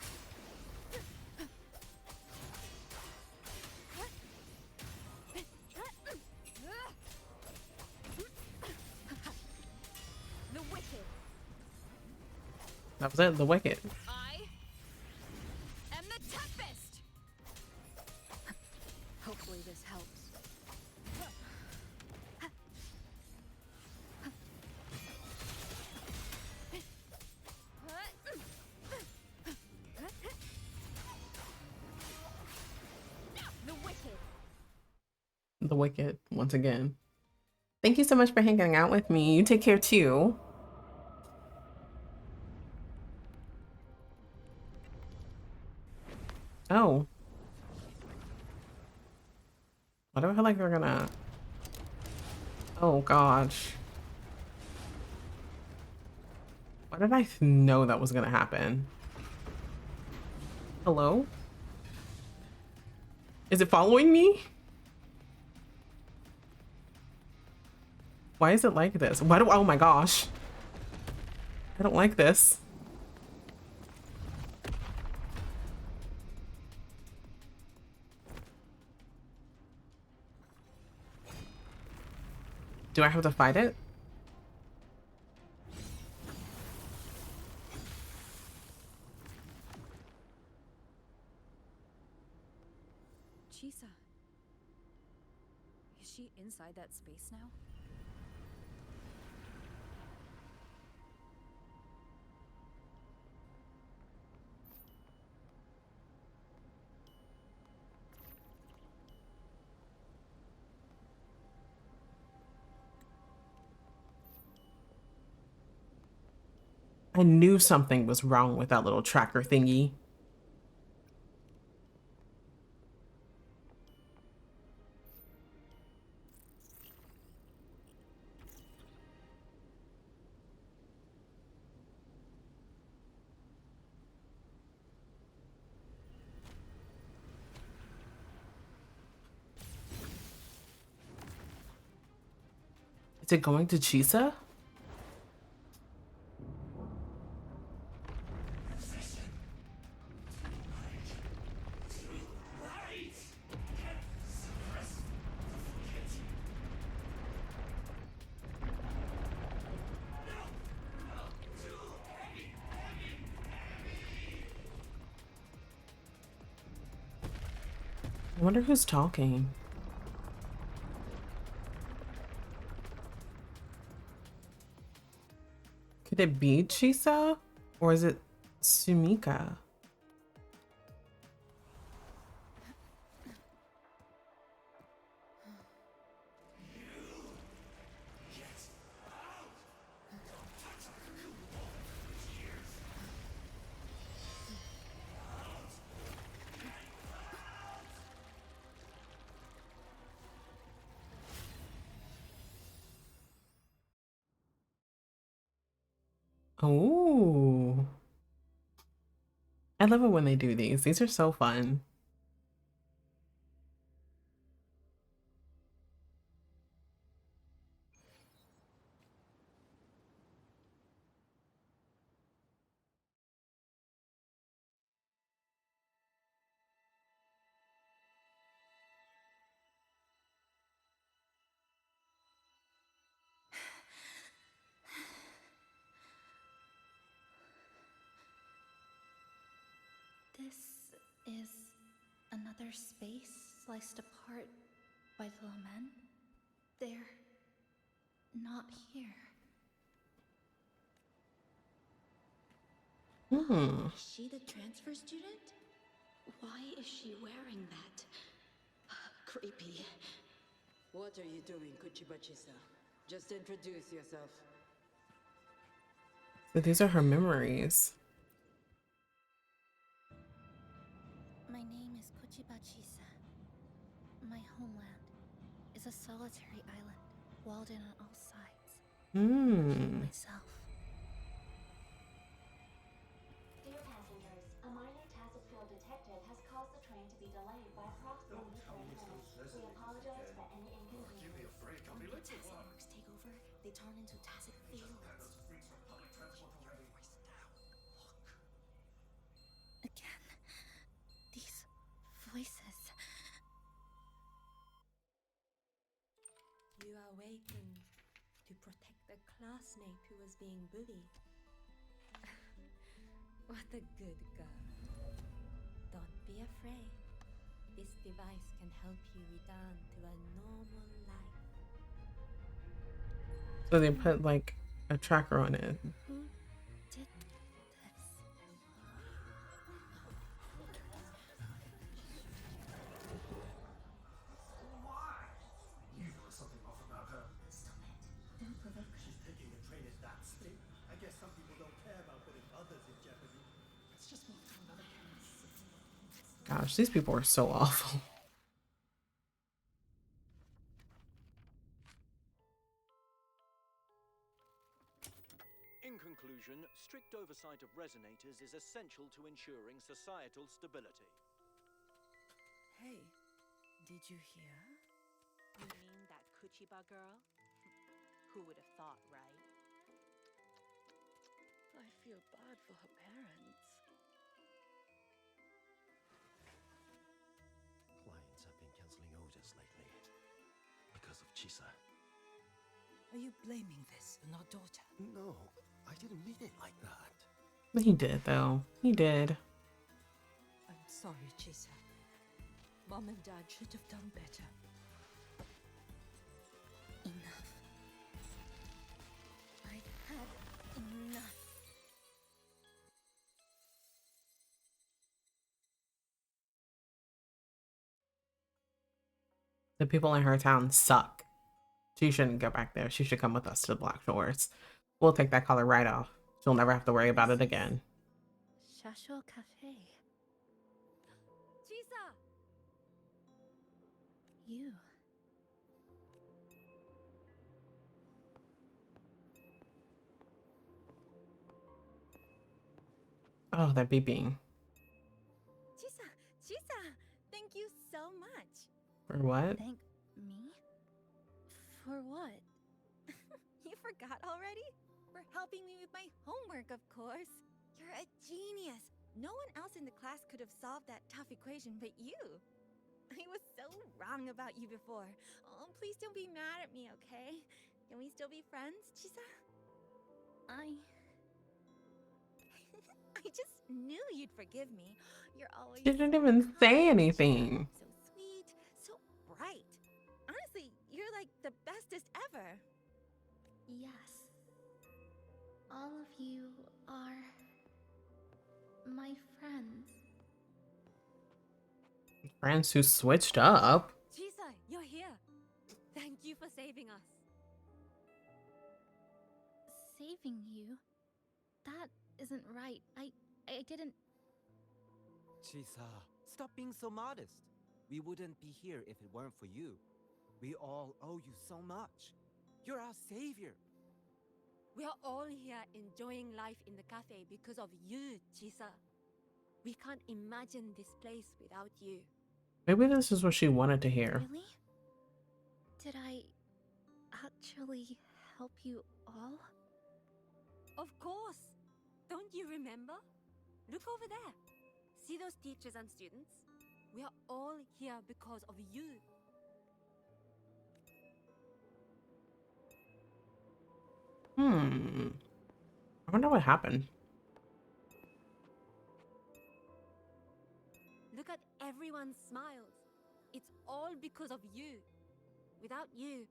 Speaker 7: The wicked.
Speaker 1: That was it, the wicked.
Speaker 7: I am the Tempest. Hopefully this helps. The wicked.
Speaker 1: The wicked, once again. Thank you so much for hanging out with me. You take care too. Oh. What do I feel like they're gonna... Oh gosh. Why did I know that was gonna happen? Hello? Is it following me? Why is it like this? Why do... Oh my gosh. I don't like this. Do I have to fight it?
Speaker 7: Chisa. Is she inside that space now?
Speaker 1: I knew something was wrong with that little tracker thingy. Is it going to Chisa? I wonder who's talking. Could it be Chisa? Or is it Sumika? Oh, I love it when they do these. These are so fun.
Speaker 19: This is another space sliced apart by the Lament. They're not here.
Speaker 9: Is she the transfer student? Why is she wearing that? Creepy.
Speaker 10: What are you doing, Chisa? Just introduce yourself.
Speaker 1: So these are her memories.
Speaker 19: My name is Chisa. My homeland is a solitary island, walled in on all sides. Myself.
Speaker 20: Dear passengers, a minor Tacit Field detective has caused the train to be delayed by approximately 30 minutes. We apologize for any inconvenience.
Speaker 6: Give me a break, I'll be late for work.
Speaker 19: Marks take over, they turn into Tacit Fields. Again, these voices.
Speaker 9: You are awakened to protect the classmate who was being bullied. What a good girl. Don't be afraid. This device can help you return to a normal life.
Speaker 1: So they put like a tracker on it.
Speaker 19: Who did this?
Speaker 6: You know something off about her.
Speaker 19: Stop it. Don't provoke her.
Speaker 6: She's thinking the train is that state. I guess some people don't care about putting others in jeopardy. Let's just move to another campus.
Speaker 1: Gosh, these people are so awful.
Speaker 22: In conclusion, strict oversight of resonators is essential to ensuring societal stability.
Speaker 12: Hey, did you hear?
Speaker 23: You mean that Kuchiba girl? Who would have thought, right?
Speaker 10: I feel bad for her parents.
Speaker 16: Clients have been canceling orders lately because of Chisa.
Speaker 12: Are you blaming this on our daughter?
Speaker 16: No, I didn't mean it like that.
Speaker 1: But he did, though. He did.
Speaker 12: I'm sorry, Chisa. Mom and Dad should have done better.
Speaker 19: Enough. I've had enough.
Speaker 1: The people in her town suck. She shouldn't go back there. She should come with us to the Black Shores. We'll take that collar right off. She'll never have to worry about it again.
Speaker 19: Shasho Cafe.
Speaker 2: Chisa!
Speaker 19: You.
Speaker 1: Oh, that beeping.
Speaker 7: Chisa, thank you so much.
Speaker 1: For what?
Speaker 19: Thank me? For what?
Speaker 7: You forgot already? For helping me with my homework, of course. You're a genius. No one else in the class could have solved that tough equation but you. I was so wrong about you before. Oh, please don't be mad at me, okay? Can we still be friends, Chisa? I just knew you'd forgive me. You're always
Speaker 1: She didn't even say anything.
Speaker 7: so sweet, so bright. Honestly, you're like the bestest ever.
Speaker 19: Yes. All of you are my friends.
Speaker 1: Friends who switched up.
Speaker 2: Chisa, you're here. Thank you for saving us.
Speaker 19: Saving you? That isn't right. I didn't.
Speaker 11: Chisa, stop being so modest. We wouldn't be here if it weren't for you. We all owe you so much. You're our savior.
Speaker 4: We are all here enjoying life in the cafe because of you, Chisa. We can't imagine this place without you.
Speaker 1: Maybe this is what she wanted to hear.
Speaker 19: Really? Did I actually help you all?
Speaker 4: Of course! Don't you remember? Look over there. See those teachers and students? We are all here because of you.
Speaker 1: I wonder what happened.
Speaker 4: Look at everyone's smiles. It's all because of you. Without you,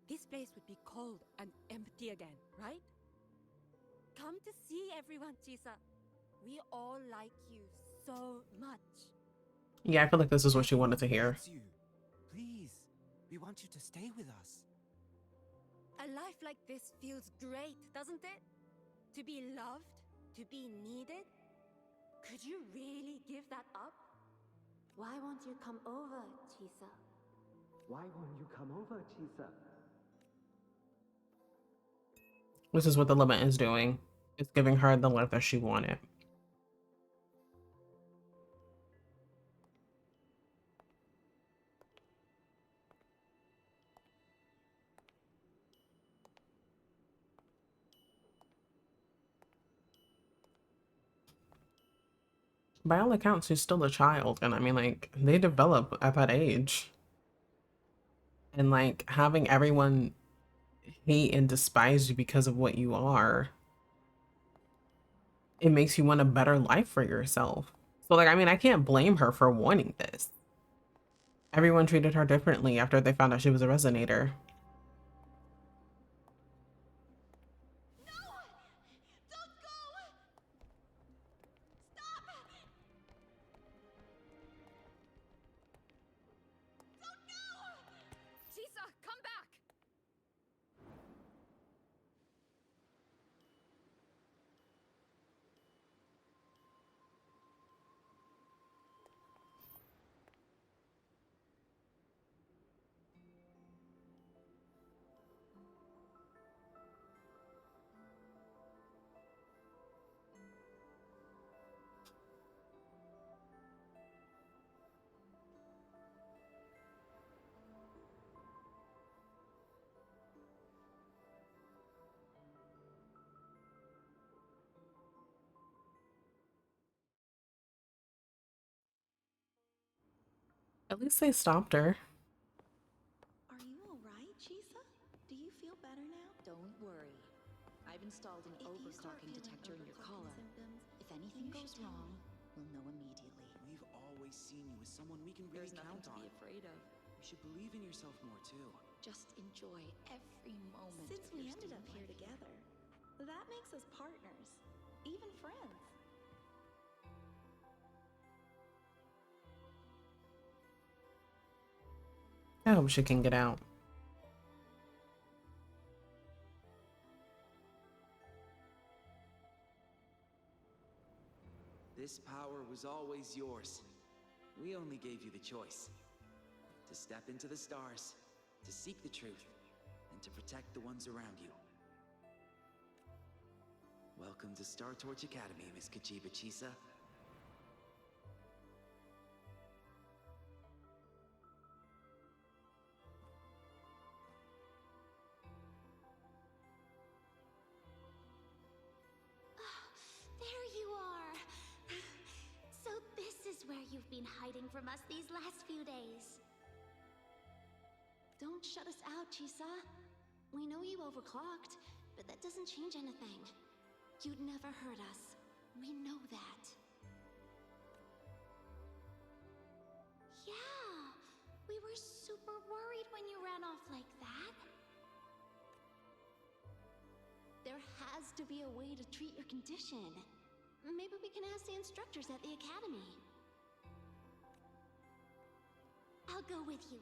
Speaker 4: this place would be cold and empty again, right? Come to see everyone, Chisa. We all like you so much.
Speaker 1: Yeah, I feel like this is what she wanted to hear.
Speaker 11: You. Please, we want you to stay with us.
Speaker 4: A life like this feels great, doesn't it? To be loved, to be needed. Could you really give that up?
Speaker 18: Why won't you come over, Chisa?
Speaker 11: Why won't you come over, Chisa?
Speaker 1: This is what the lament is doing. It's giving her the life that she wanted. By all accounts, she's still a child, and I mean, like, they develop at that age. And like having everyone hate and despise you because of what you are, it makes you want a better life for yourself. So like, I mean, I can't blame her for wanting this. Everyone treated her differently after they found out she was a resonator.
Speaker 4: Chisa, come back!
Speaker 1: At least they stopped her.
Speaker 17: Are you alright, Chisa? Do you feel better now?
Speaker 7: Don't worry. I've installed an overclocking detector in your collar. If anything goes wrong, we'll know immediately.
Speaker 13: We've always seen you as someone we can really count on.
Speaker 7: There's nothing to be afraid of.
Speaker 13: You should believe in yourself more too.
Speaker 7: Just enjoy every moment.
Speaker 17: Since
Speaker 7: of
Speaker 17: we
Speaker 7: your
Speaker 17: ended up
Speaker 7: student
Speaker 17: here
Speaker 7: life.
Speaker 17: together, that makes us partners, even friends.
Speaker 1: I hope she can get out.
Speaker 13: This power was always yours. We only gave you the choice. To step into the stars, to seek the truth, and to protect the ones around you. Welcome to Star Torch Academy, Miss Kachiba Chisa.
Speaker 18: There you are! So this is where you've been hiding from us these last few days. Don't shut us out, Chisa. We know you overclocked, but that doesn't change anything. You'd never hurt us. We know that. Yeah, we were super worried when you ran off like that. There has to be a way to treat your condition. Maybe we can ask the instructors at the academy. I'll go with you.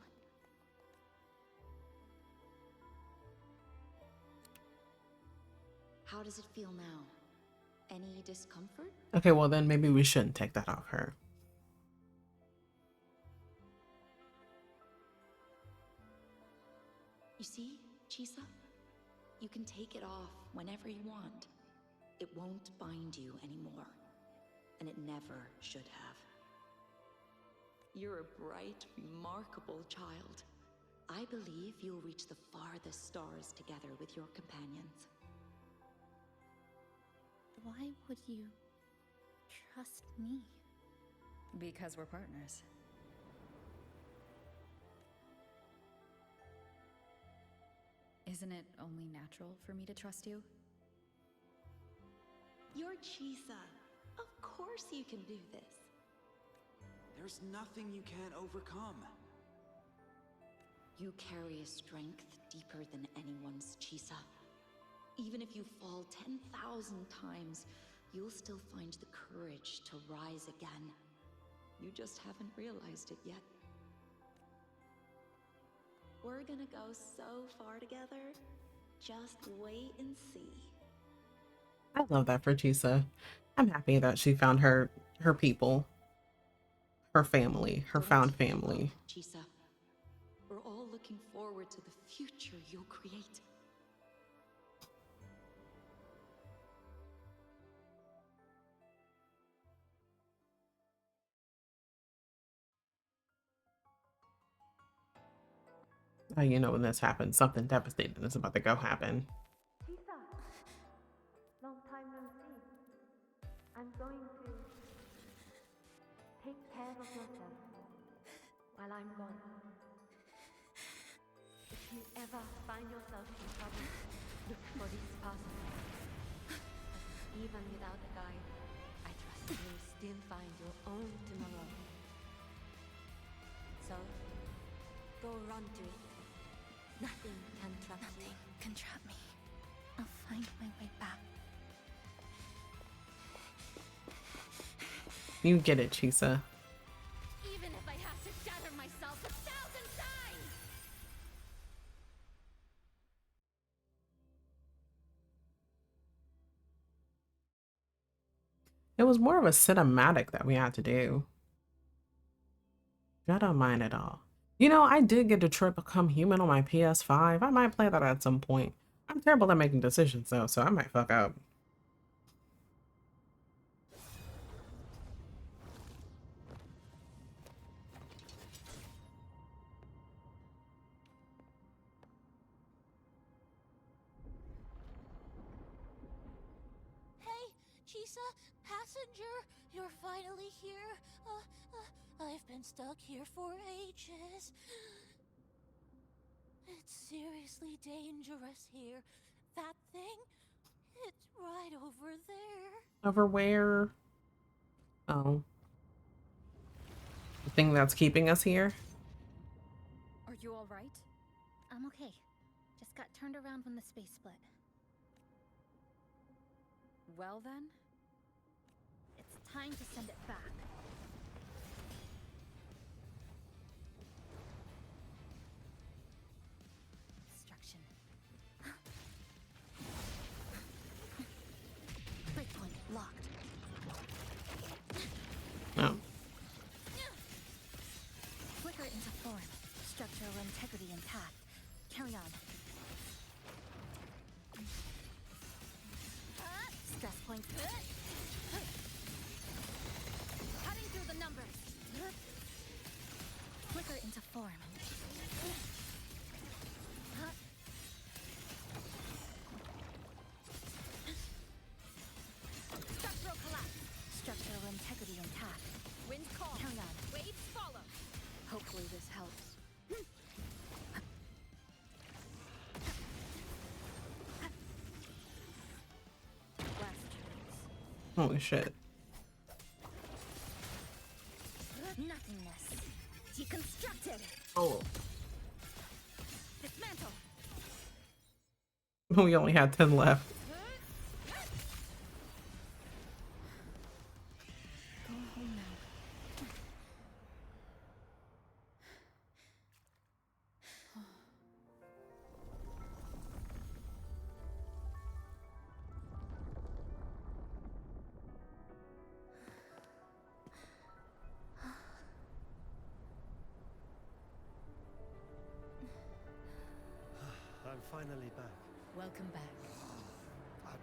Speaker 7: How does it feel now? Any discomfort?
Speaker 1: Okay, well then maybe we shouldn't take that off her.
Speaker 7: You see, Chisa? You can take it off.
Speaker 3: whenever you want. It won't bind you anymore, and it never should have. You're a bright, remarkable child. I believe you'll reach the farthest stars together with your companions.
Speaker 19: Why would you trust me?
Speaker 7: Because we're partners. Isn't it only natural for me to trust you?
Speaker 3: You're Chisa. Of course you can do this.
Speaker 13: There's nothing you can't overcome.
Speaker 3: You carry a strength deeper than anyone's, Chisa. Even if you fall 10,000 times, you'll still find the courage to rise again. You just haven't realized it yet. We're gonna go so far together. Just wait and see.
Speaker 1: I love that for Chisa. I'm happy that she found her people, her family, her found family.
Speaker 3: Chisa, we're all looking forward to the future you'll create.
Speaker 1: You know when this happens, something devastating is about to go happen.
Speaker 14: Chisa, long time no see. I'm going to take care of yourself while I'm gone. If you ever find yourself in trouble, look for this person. Even without a guide, I trust you'll still find your own tomorrow. So, go run to it. Nothing can trap you.
Speaker 19: Nothing can trap me. I'll find my way back.
Speaker 1: You get it, Chisa.
Speaker 8: Even if I have to shatter myself 1,000 times!
Speaker 1: It was more of a cinematic that we had to do. I don't mind at all. You know, I did get Detroit Become Human on my PS5. I might play that at some point. I'm terrible at making decisions though, so I might fuck up.
Speaker 18: Hey, Chisa, passenger, you're finally here. I've been stuck here for ages. It's seriously dangerous here. That thing, it's right over there.
Speaker 1: Over where? Oh. The thing that's keeping us here?
Speaker 7: Are you all right?
Speaker 19: I'm okay. Just got turned around when the space split.
Speaker 7: Well then?
Speaker 19: It's time to send it back. Destruction. Breakpoint locked.
Speaker 1: No.
Speaker 19: Flicker into form. Structural integrity intact. Carry on. Stress points.
Speaker 8: Cutting through the numbers.
Speaker 19: Flicker into form.
Speaker 8: Structural collapse.
Speaker 19: Structural integrity intact.
Speaker 8: Wind calm.
Speaker 19: Carry on.
Speaker 8: Waves follow.
Speaker 7: Hopefully this helps.
Speaker 1: Holy shit.
Speaker 19: Nothingness. Deconstructed.
Speaker 1: Oh.
Speaker 19: Dismantle.
Speaker 1: We only had 10 left.
Speaker 19: Go home now.
Speaker 15: I'm finally back.
Speaker 12: Welcome back.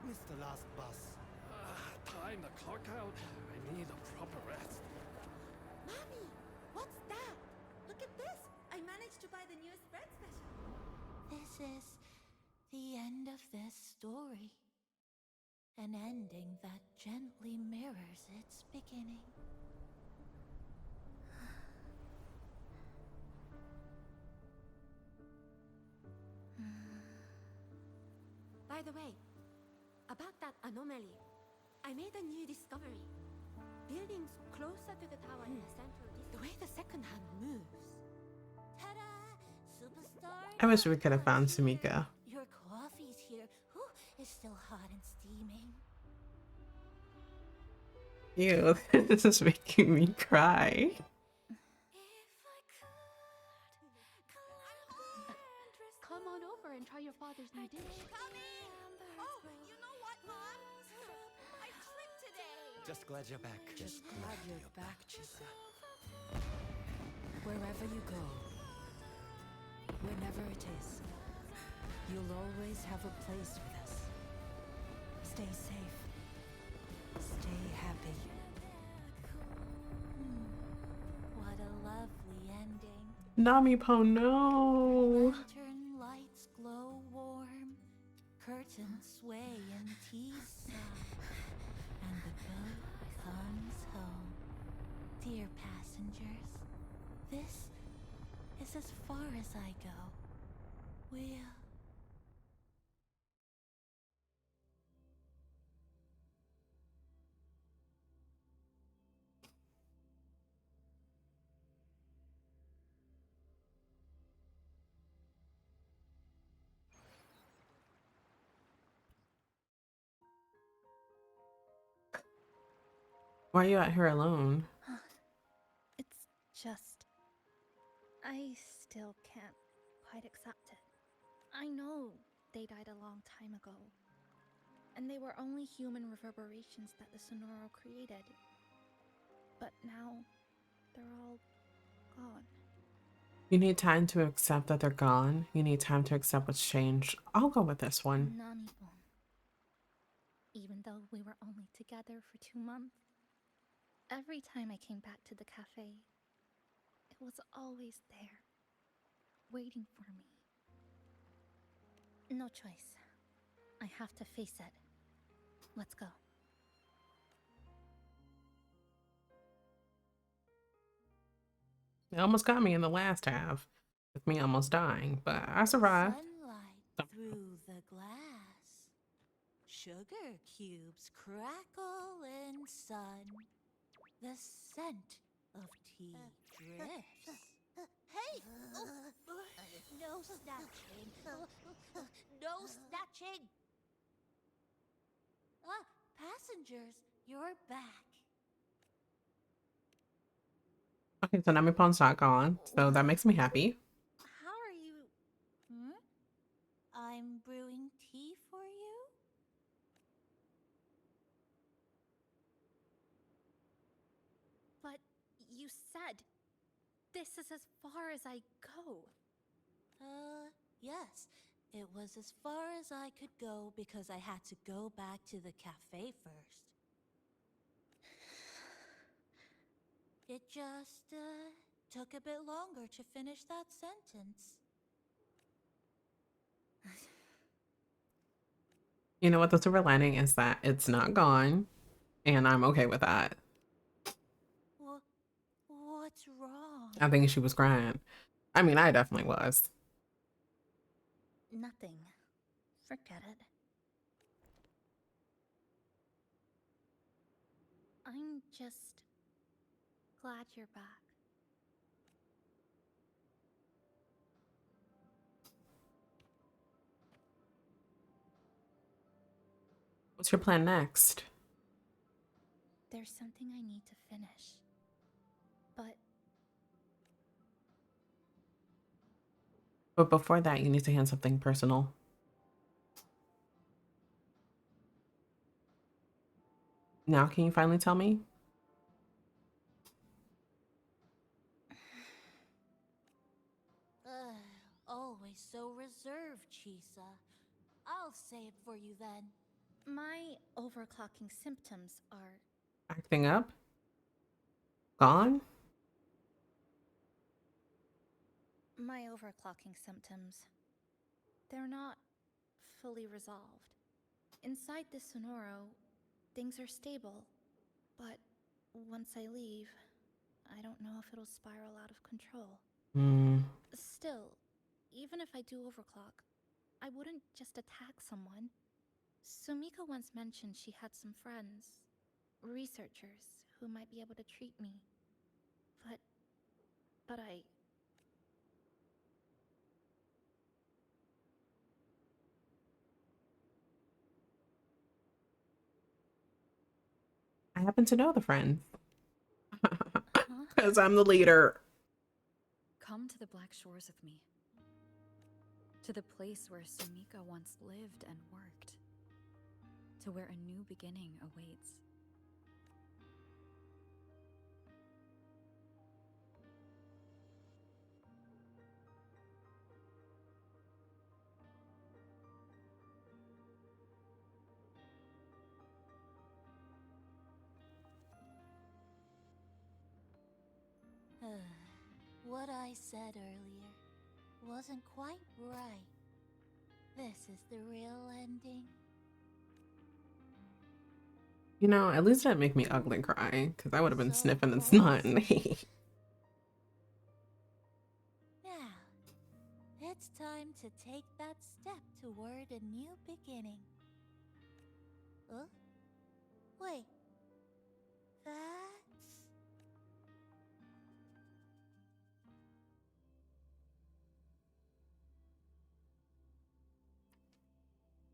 Speaker 6: Missed the last bus.
Speaker 5: Time to clock out. I need a proper rest.
Speaker 17: Mommy, what's that? Look at this. I managed to buy the new spread special.
Speaker 18: This is the end of this story. An ending that gently mirrors its beginning.
Speaker 4: By the way, about that anomaly, I made a new discovery. Buildings closer to the tower in the central district. The way the second hand moves.
Speaker 18: Ta-da! Superstar!
Speaker 1: I wish we could have found Sumika.
Speaker 18: Your coffee's here. Ooh, it's still hot and steaming.
Speaker 1: Ew, this is making me cry.
Speaker 8: Come on over and try your father's new dish.
Speaker 17: Oh, you know what, Mom? I tripped today.
Speaker 6: Just glad you're back.
Speaker 12: Just glad you're back, Chisa. Wherever you go, whenever it is, you'll always have a place with us. Stay safe. Stay happy.
Speaker 18: What a lovely ending.
Speaker 1: Namipo, no.
Speaker 18: Lantern lights glow warm, curtains sway in Chisa, and the boat comes home. Dear passengers, this is as far as I go. We'll...
Speaker 1: Why are you out here alone?
Speaker 19: It's just... I still can't quite accept it. I know they died a long time ago, and they were only human reverberations that the Sonoro created. But now, they're all gone.
Speaker 1: You need time to accept that they're gone. You need time to accept what's changed. I'll go with this one.
Speaker 19: Nami-bon. Even though we were only together for 2 months, every time I came back to the cafe, it was always there, waiting for me. No choice. I have to face it. Let's go.
Speaker 1: It almost got me in the last half, with me almost dying, but I survived.
Speaker 18: Sunlight through the glass. Sugar cubes crackle in sun. The scent of tea drifts. Hey! No snatching. No snatching. Ah, passengers, you're back.
Speaker 1: Okay, so Namipon's not gone, so that makes me happy.
Speaker 18: How are you? I'm brewing tea for you?
Speaker 19: But you said this is as far as I go.
Speaker 18: Yes. It was as far as I could go because I had to go back to the cafe first. It just, took a bit longer to finish that sentence.
Speaker 1: You know what, the silver lining is that it's not gone, and I'm okay with that.
Speaker 18: What's wrong?
Speaker 1: I think she was crying. I mean, I definitely was.
Speaker 19: Nothing. Forget it. I'm just glad you're back.
Speaker 1: What's your plan next?
Speaker 19: There's something I need to finish.
Speaker 1: But before that, you need to hand something personal. Now, can you finally tell me?
Speaker 18: Always so reserved, Chisa. I'll say it for you then.
Speaker 19: My overclocking symptoms are...
Speaker 1: Acting up? Gone?
Speaker 19: My overclocking symptoms. They're not fully resolved. Inside the Sonoro, things are stable, but once I leave, I don't know if it'll spiral out of control. Still, even if I do overclock, I wouldn't just attack someone. Sumika once mentioned she had some friends, researchers, who might be able to treat me. But
Speaker 1: I happen to know the friend. Because I'm the leader.
Speaker 7: Come to the Black Shores with me. To the place where Sumika once lived and worked. To where a new beginning awaits.
Speaker 18: What I said earlier wasn't quite right. This is the real ending.
Speaker 1: You know, at least that make me ugly cry, because I would have been sniffing and snotting.
Speaker 18: Now, it's time to take that step toward a new beginning. Huh? Wait. That's...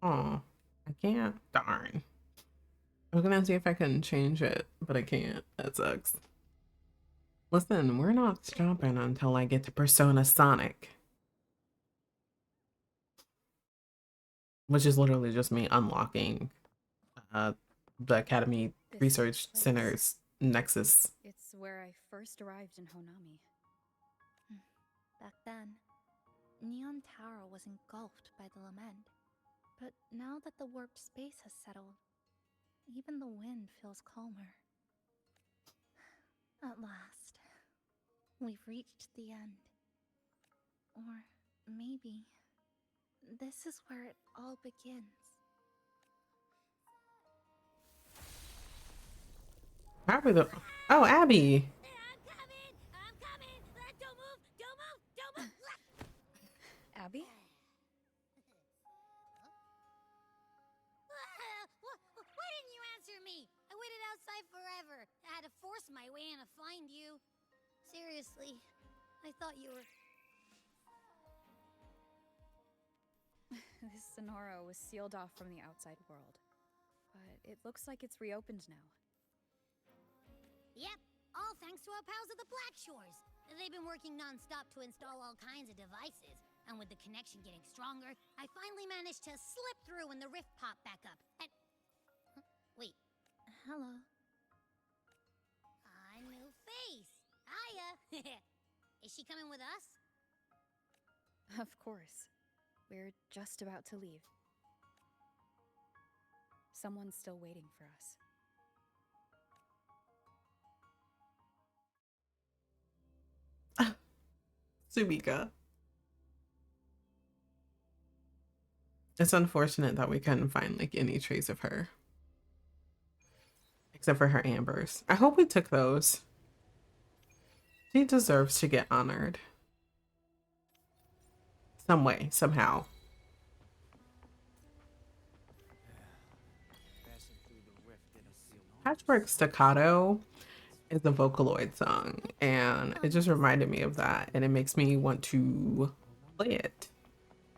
Speaker 1: Oh, I can't. Darn. I was gonna see if I can change it, but I can't. That sucks. Listen, we're not stopping until I get to Persona Sonic. Which is literally just me unlocking the Academy Research Center's Nexus.
Speaker 7: It's where I first arrived in Honami.
Speaker 19: back then, Neon Tower was engulfed by the lament. But now that the warped space has settled, even the wind feels calmer. At last, we've reached the end. Or maybe this is where it all begins.
Speaker 1: Probably the... Oh, Abby!
Speaker 7: Abby?
Speaker 15: Why didn't you answer me? I waited outside forever. I had to force my way in to find you. Seriously, I thought you were...
Speaker 7: This Sonoro was sealed off from the outside world. But it looks like it's reopened now.
Speaker 15: Yep, all thanks to our pals at the Black Shores. They've been working non-stop to install all kinds of devices. And with the connection getting stronger, I finally managed to slip through when the rift popped back up. And... Wait.
Speaker 19: Hello.
Speaker 15: A new face. Hiya. Is she coming with us?
Speaker 7: Of course. We're just about to leave. Someone's still waiting for us.
Speaker 1: Sumika. It's unfortunate that we couldn't find like any trace of her. Except for her ambers. I hope we took those. She deserves to get honored. Some way, somehow. Patchwork Staccato is a Vocaloid song, and it just reminded me of that, and it makes me want to play it.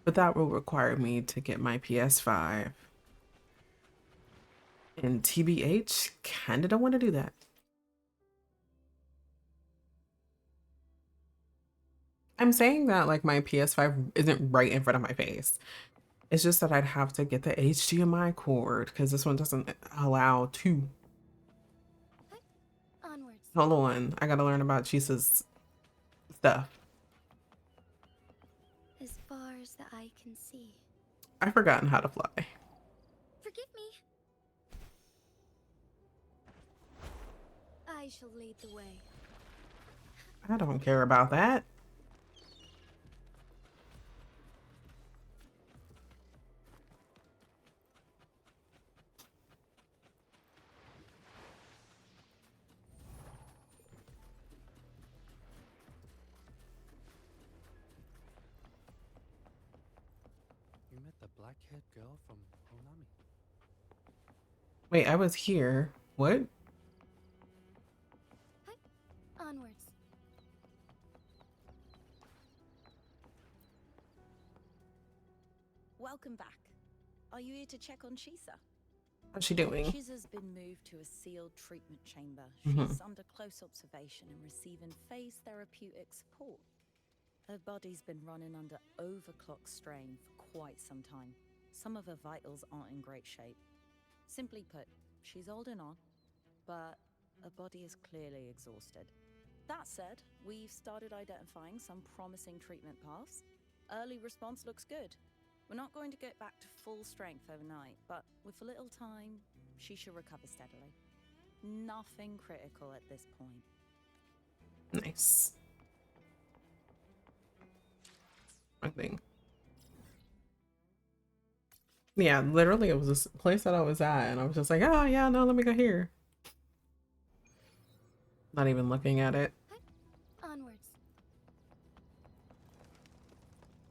Speaker 1: But that will require me to get my PS5. And TBH, kinda don't want to do that. I'm saying that like my PS5 isn't right in front of my face. It's just that I'd have to get the HDMI cord because this one doesn't allow two.
Speaker 19: Onwards.
Speaker 1: Hold on, I gotta learn about Chisa's stuff.
Speaker 19: As far as the eye can see.
Speaker 1: I've forgotten how to fly.
Speaker 19: Forgive me. I shall lead the way.
Speaker 1: I don't care about that.
Speaker 5: You met the black-haired girl from Honami.
Speaker 1: Wait, I was here. What?
Speaker 19: Onwards.
Speaker 12: Welcome back. Are you here to check on Chisa?
Speaker 1: How's she doing?
Speaker 12: Chisa's been moved to a sealed treatment chamber.
Speaker 1: Mhm.
Speaker 12: She's under close observation and receiving phase therapeutic support. Her body's been running under overclock strain for quite some time. Some of her vitals aren't in great shape. Simply put, she's holding on, but her body is clearly exhausted. That said, we've started identifying some promising treatment paths. Early response looks good. We're not going to get back to full strength overnight, but with a little time, she should recover steadily. Nothing critical at this point.
Speaker 1: Nice. I think. Yeah, literally, it was this place that I was at, and I was just like, oh, yeah, no, let me go here. Not even looking at it.
Speaker 19: Onwards.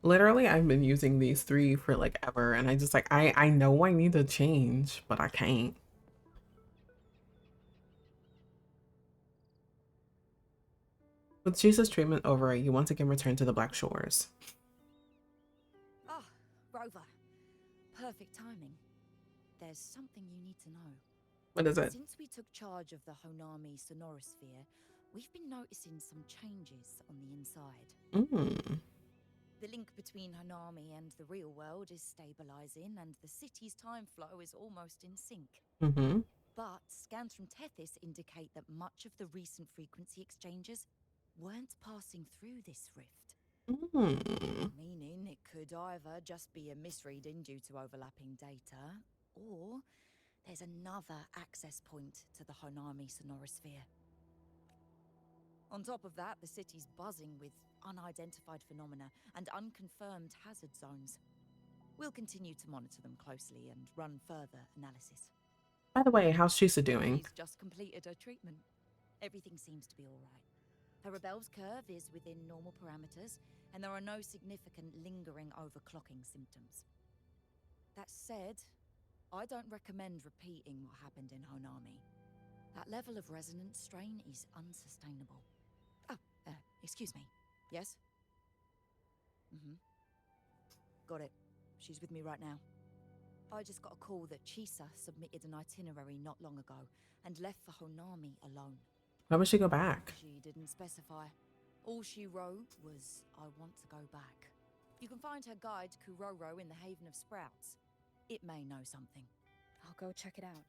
Speaker 1: Literally, I've been using these three for like ever, and I just like, I know I need to change, but I can't. With Jesus' treatment over, you once again return to the Black Shores.
Speaker 12: Ah, Rover. Perfect timing. There's something you need to know.
Speaker 1: What is it?
Speaker 12: Since we took charge of the Honami Sonorosphere, we've been noticing some changes on the inside. The link between Honami and the real world is stabilizing, and the city's time flow is almost in sync. But scans from Tethys indicate that much of the recent frequency exchanges weren't passing through this rift. Meaning it could either just be a misreading due to overlapping data, or there's another access point to the Honami Sonorosphere. On top of that, the city's buzzing with unidentified phenomena and unconfirmed hazard zones. We'll continue to monitor them closely and run further analysis.
Speaker 1: By the way, how's Chisa doing?
Speaker 12: She's just completed her treatment. Everything seems to be all right. Her rebel's curve is within normal parameters, and there are no significant lingering overclocking symptoms. That said, I don't recommend repeating what happened in Honami. That level of resonance strain is unsustainable. Oh, excuse me. Yes? Got it. She's with me right now. I just got a call that Chisa submitted an itinerary not long ago and left for Honami alone.
Speaker 1: Why would she go back?
Speaker 12: She didn't specify. All she wrote was, I want to go back. You can find her guide, Kuroro, in the Haven of Sprouts. It may know something.
Speaker 7: I'll go check it out.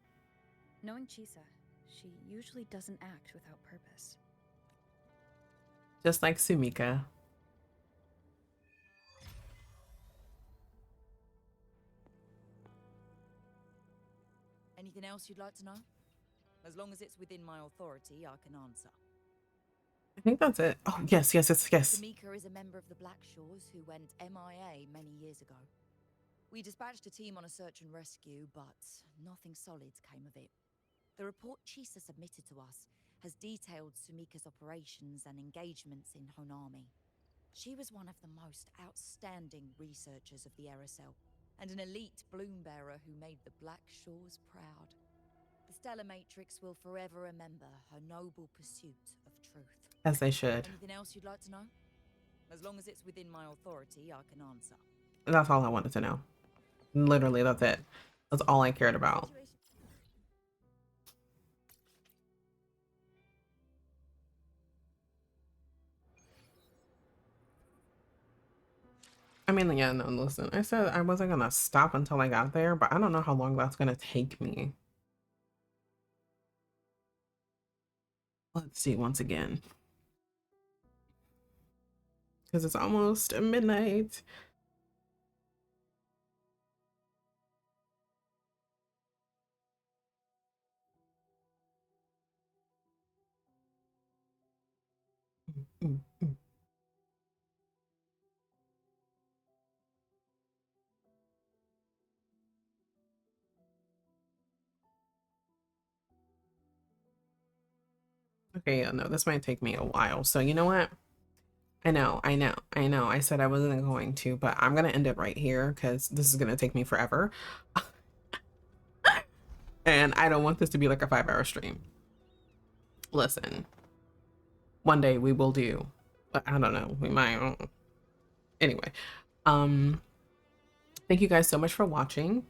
Speaker 7: Knowing Chisa, she usually doesn't act without purpose.
Speaker 1: Just like Sumika.
Speaker 12: Anything else you'd like to know? As long as it's within my authority, I can answer.
Speaker 1: I think that's it. Oh, yes.
Speaker 12: Sumika is a member of the Black Shores who went MIA many years ago. We dispatched a team on a search and rescue, but nothing solid came of it. The report Chisa submitted to us has detailed Sumika's operations and engagements in Honami. She was one of the most outstanding researchers of the Aerosel, and an elite bloom bearer who made the Black Shores proud. The Stellamatrix will forever remember her noble pursuit of truth.
Speaker 1: As they should.
Speaker 12: Anything else you'd like to know? As long as it's within my authority, I can answer.
Speaker 1: That's all I wanted to know. Literally, that's it. That's all I cared about. I mean, yeah, no, listen. I said I wasn't gonna stop until I got there, but I don't know how long that's gonna take me. Let's see once again. Because it's almost midnight. Okay, yeah, no, this might take me a while. So you know what? I know. I said I wasn't going to, but I'm gonna end it right here because this is gonna take me forever. And I don't want this to be like a 5-hour stream. Listen, one day we will do, but I don't know. We might. Anyway, thank you guys so much for watching.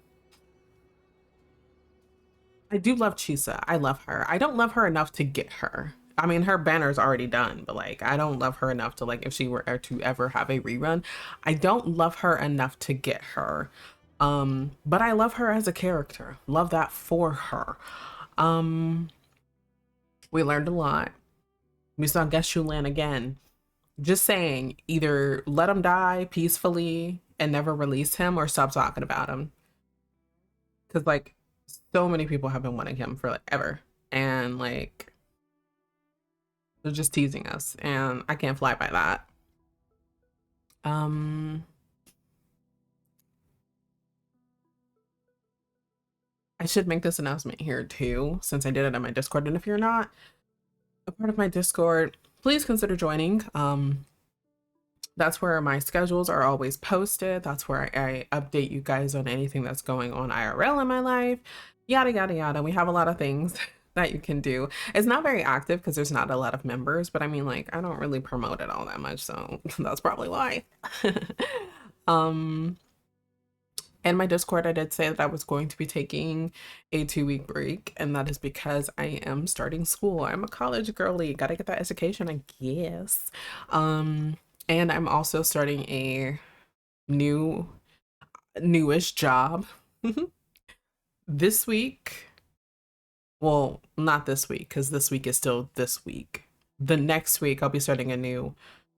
Speaker 1: I do love Chisa. I love her. I don't love her enough to get her. I mean, her banner's already done, but like, I don't love her enough to like, if she were to ever have a rerun, I don't love her enough to get her. But I love her as a character. Love that for her. We learned a lot. We saw Geshu-lan again. Just saying, either let him die peacefully and never release him or stop talking about him. Because like, so many people have been wanting him for like ever. And like, they're just teasing us. And I can't fly by that. I should make this announcement here too, since I did it on my Discord. And if you're not a part of my Discord, please consider joining. That's where my schedules are always posted. That's where I update you guys on anything that's going on IRL in my life, yada, yada, yada. We have a lot of things that you can do. It's not very active because there's not a lot of members, but I mean, like, I don't really promote it all that much, so that's probably why. In my Discord, I did say that I was going to be taking a 2-week break, and that is because I am starting school. I'm a college girly, gotta get that education, I guess. And I'm also starting a newish job this week. Well, not this week, because this week is still this week. The next week, I'll be starting a new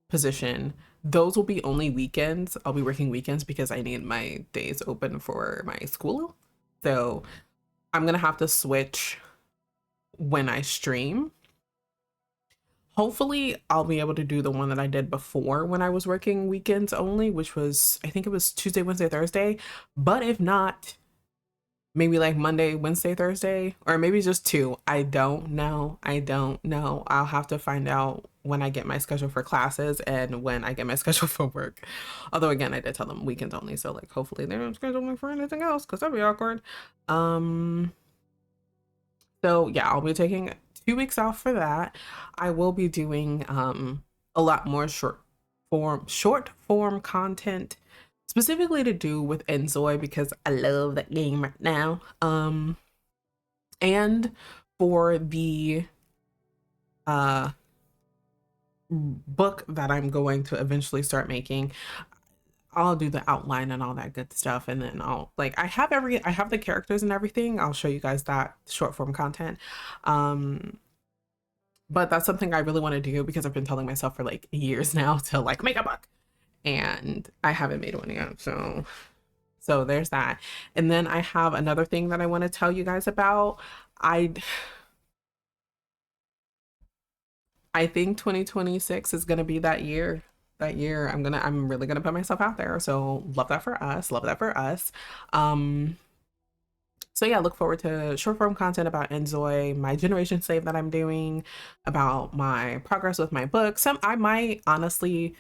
Speaker 1: position. Those will be only weekends. I'll be working weekends because I need my days open for my school. So I'm gonna have to switch when I stream. Hopefully I'll be able to do the one that I did before when I was working weekends only, which was, I think it was Tuesday, Wednesday, Thursday. But if not, maybe like Monday, Wednesday, Thursday, or maybe just 2. I don't know. I'll have to find out when I get my schedule for classes and when I get my schedule for work. Although again, I did tell them weekends only. So like, hopefully they don't schedule me for anything else because that'd be awkward. So yeah, I'll be taking 2 weeks off for that. I will be doing a lot more short form content specifically to do with Enzoi because I love that game right now. And for the book that I'm going to eventually start making, I'll do the outline and all that good stuff, and then I'll like I have the characters and everything. I'll show you guys that short form content. But that's something I really want to do because I've been telling myself for like years now to like make a book, and I haven't made one yet. So there's that. And then I have another thing that I want to tell you guys about. I think 2026 is gonna be that year. I'm really gonna put myself out there. So love that for us. So yeah, look forward to short form content about Enzoi, my Generation Slave that I'm doing, about my progress with my book. I might honestly,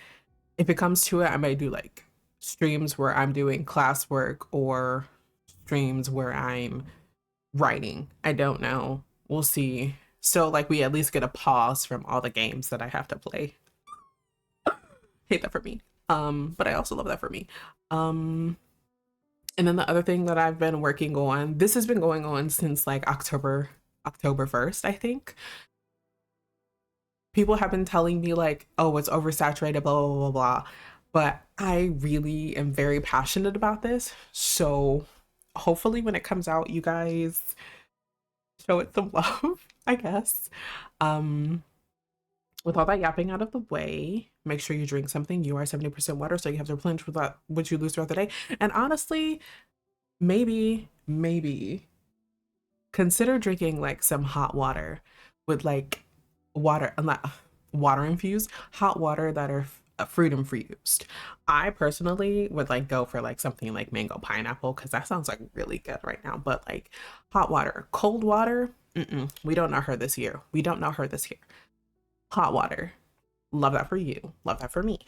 Speaker 1: if it comes to it, I might do like streams where I'm doing classwork or streams where I'm writing. I don't know. We'll see. So like we at least get a pause from all the games that I have to play. Hate that for me. But I also love that for me. And then the other thing that I've been working on, this has been going on since like October 1st, I think. People have been telling me like, oh, it's oversaturated, blah, blah, blah, blah. But I really am very passionate about this. So hopefully when it comes out, you guys show it some love, I guess. With all that yapping out of the way, make sure you drink something. You are 70% water, so you have to replenish with that what you lose throughout the day. And honestly, maybe consider drinking like some hot water with like water, water infused, hot water that are fruit infused. I personally would like go for like something like mango pineapple because that sounds like really good right now. But like hot water, cold water, we don't know her this year. We don't know her this year. Hot water, love that for you. Love that for me.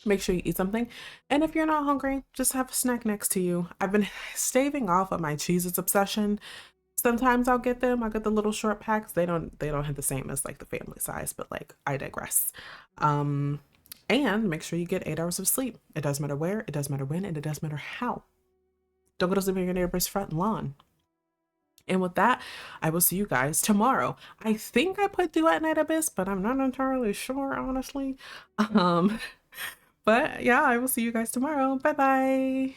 Speaker 1: Make sure you eat something. And if you're not hungry, just have a snack next to you. I've been staving off of my Cheez-Its obsession. Sometimes I'll get them. I get the little short packs. They don't hit the same as like the family size, but like I digress. And make sure you get 8 hours of sleep. It doesn't matter where, it doesn't matter when, and it doesn't matter how. Don't go to sleep on your neighbor's front lawn. And with that, I will see you guys tomorrow. I think I put Duet Night Abyss, but I'm not entirely sure, honestly. But yeah, I will see you guys tomorrow. Bye bye.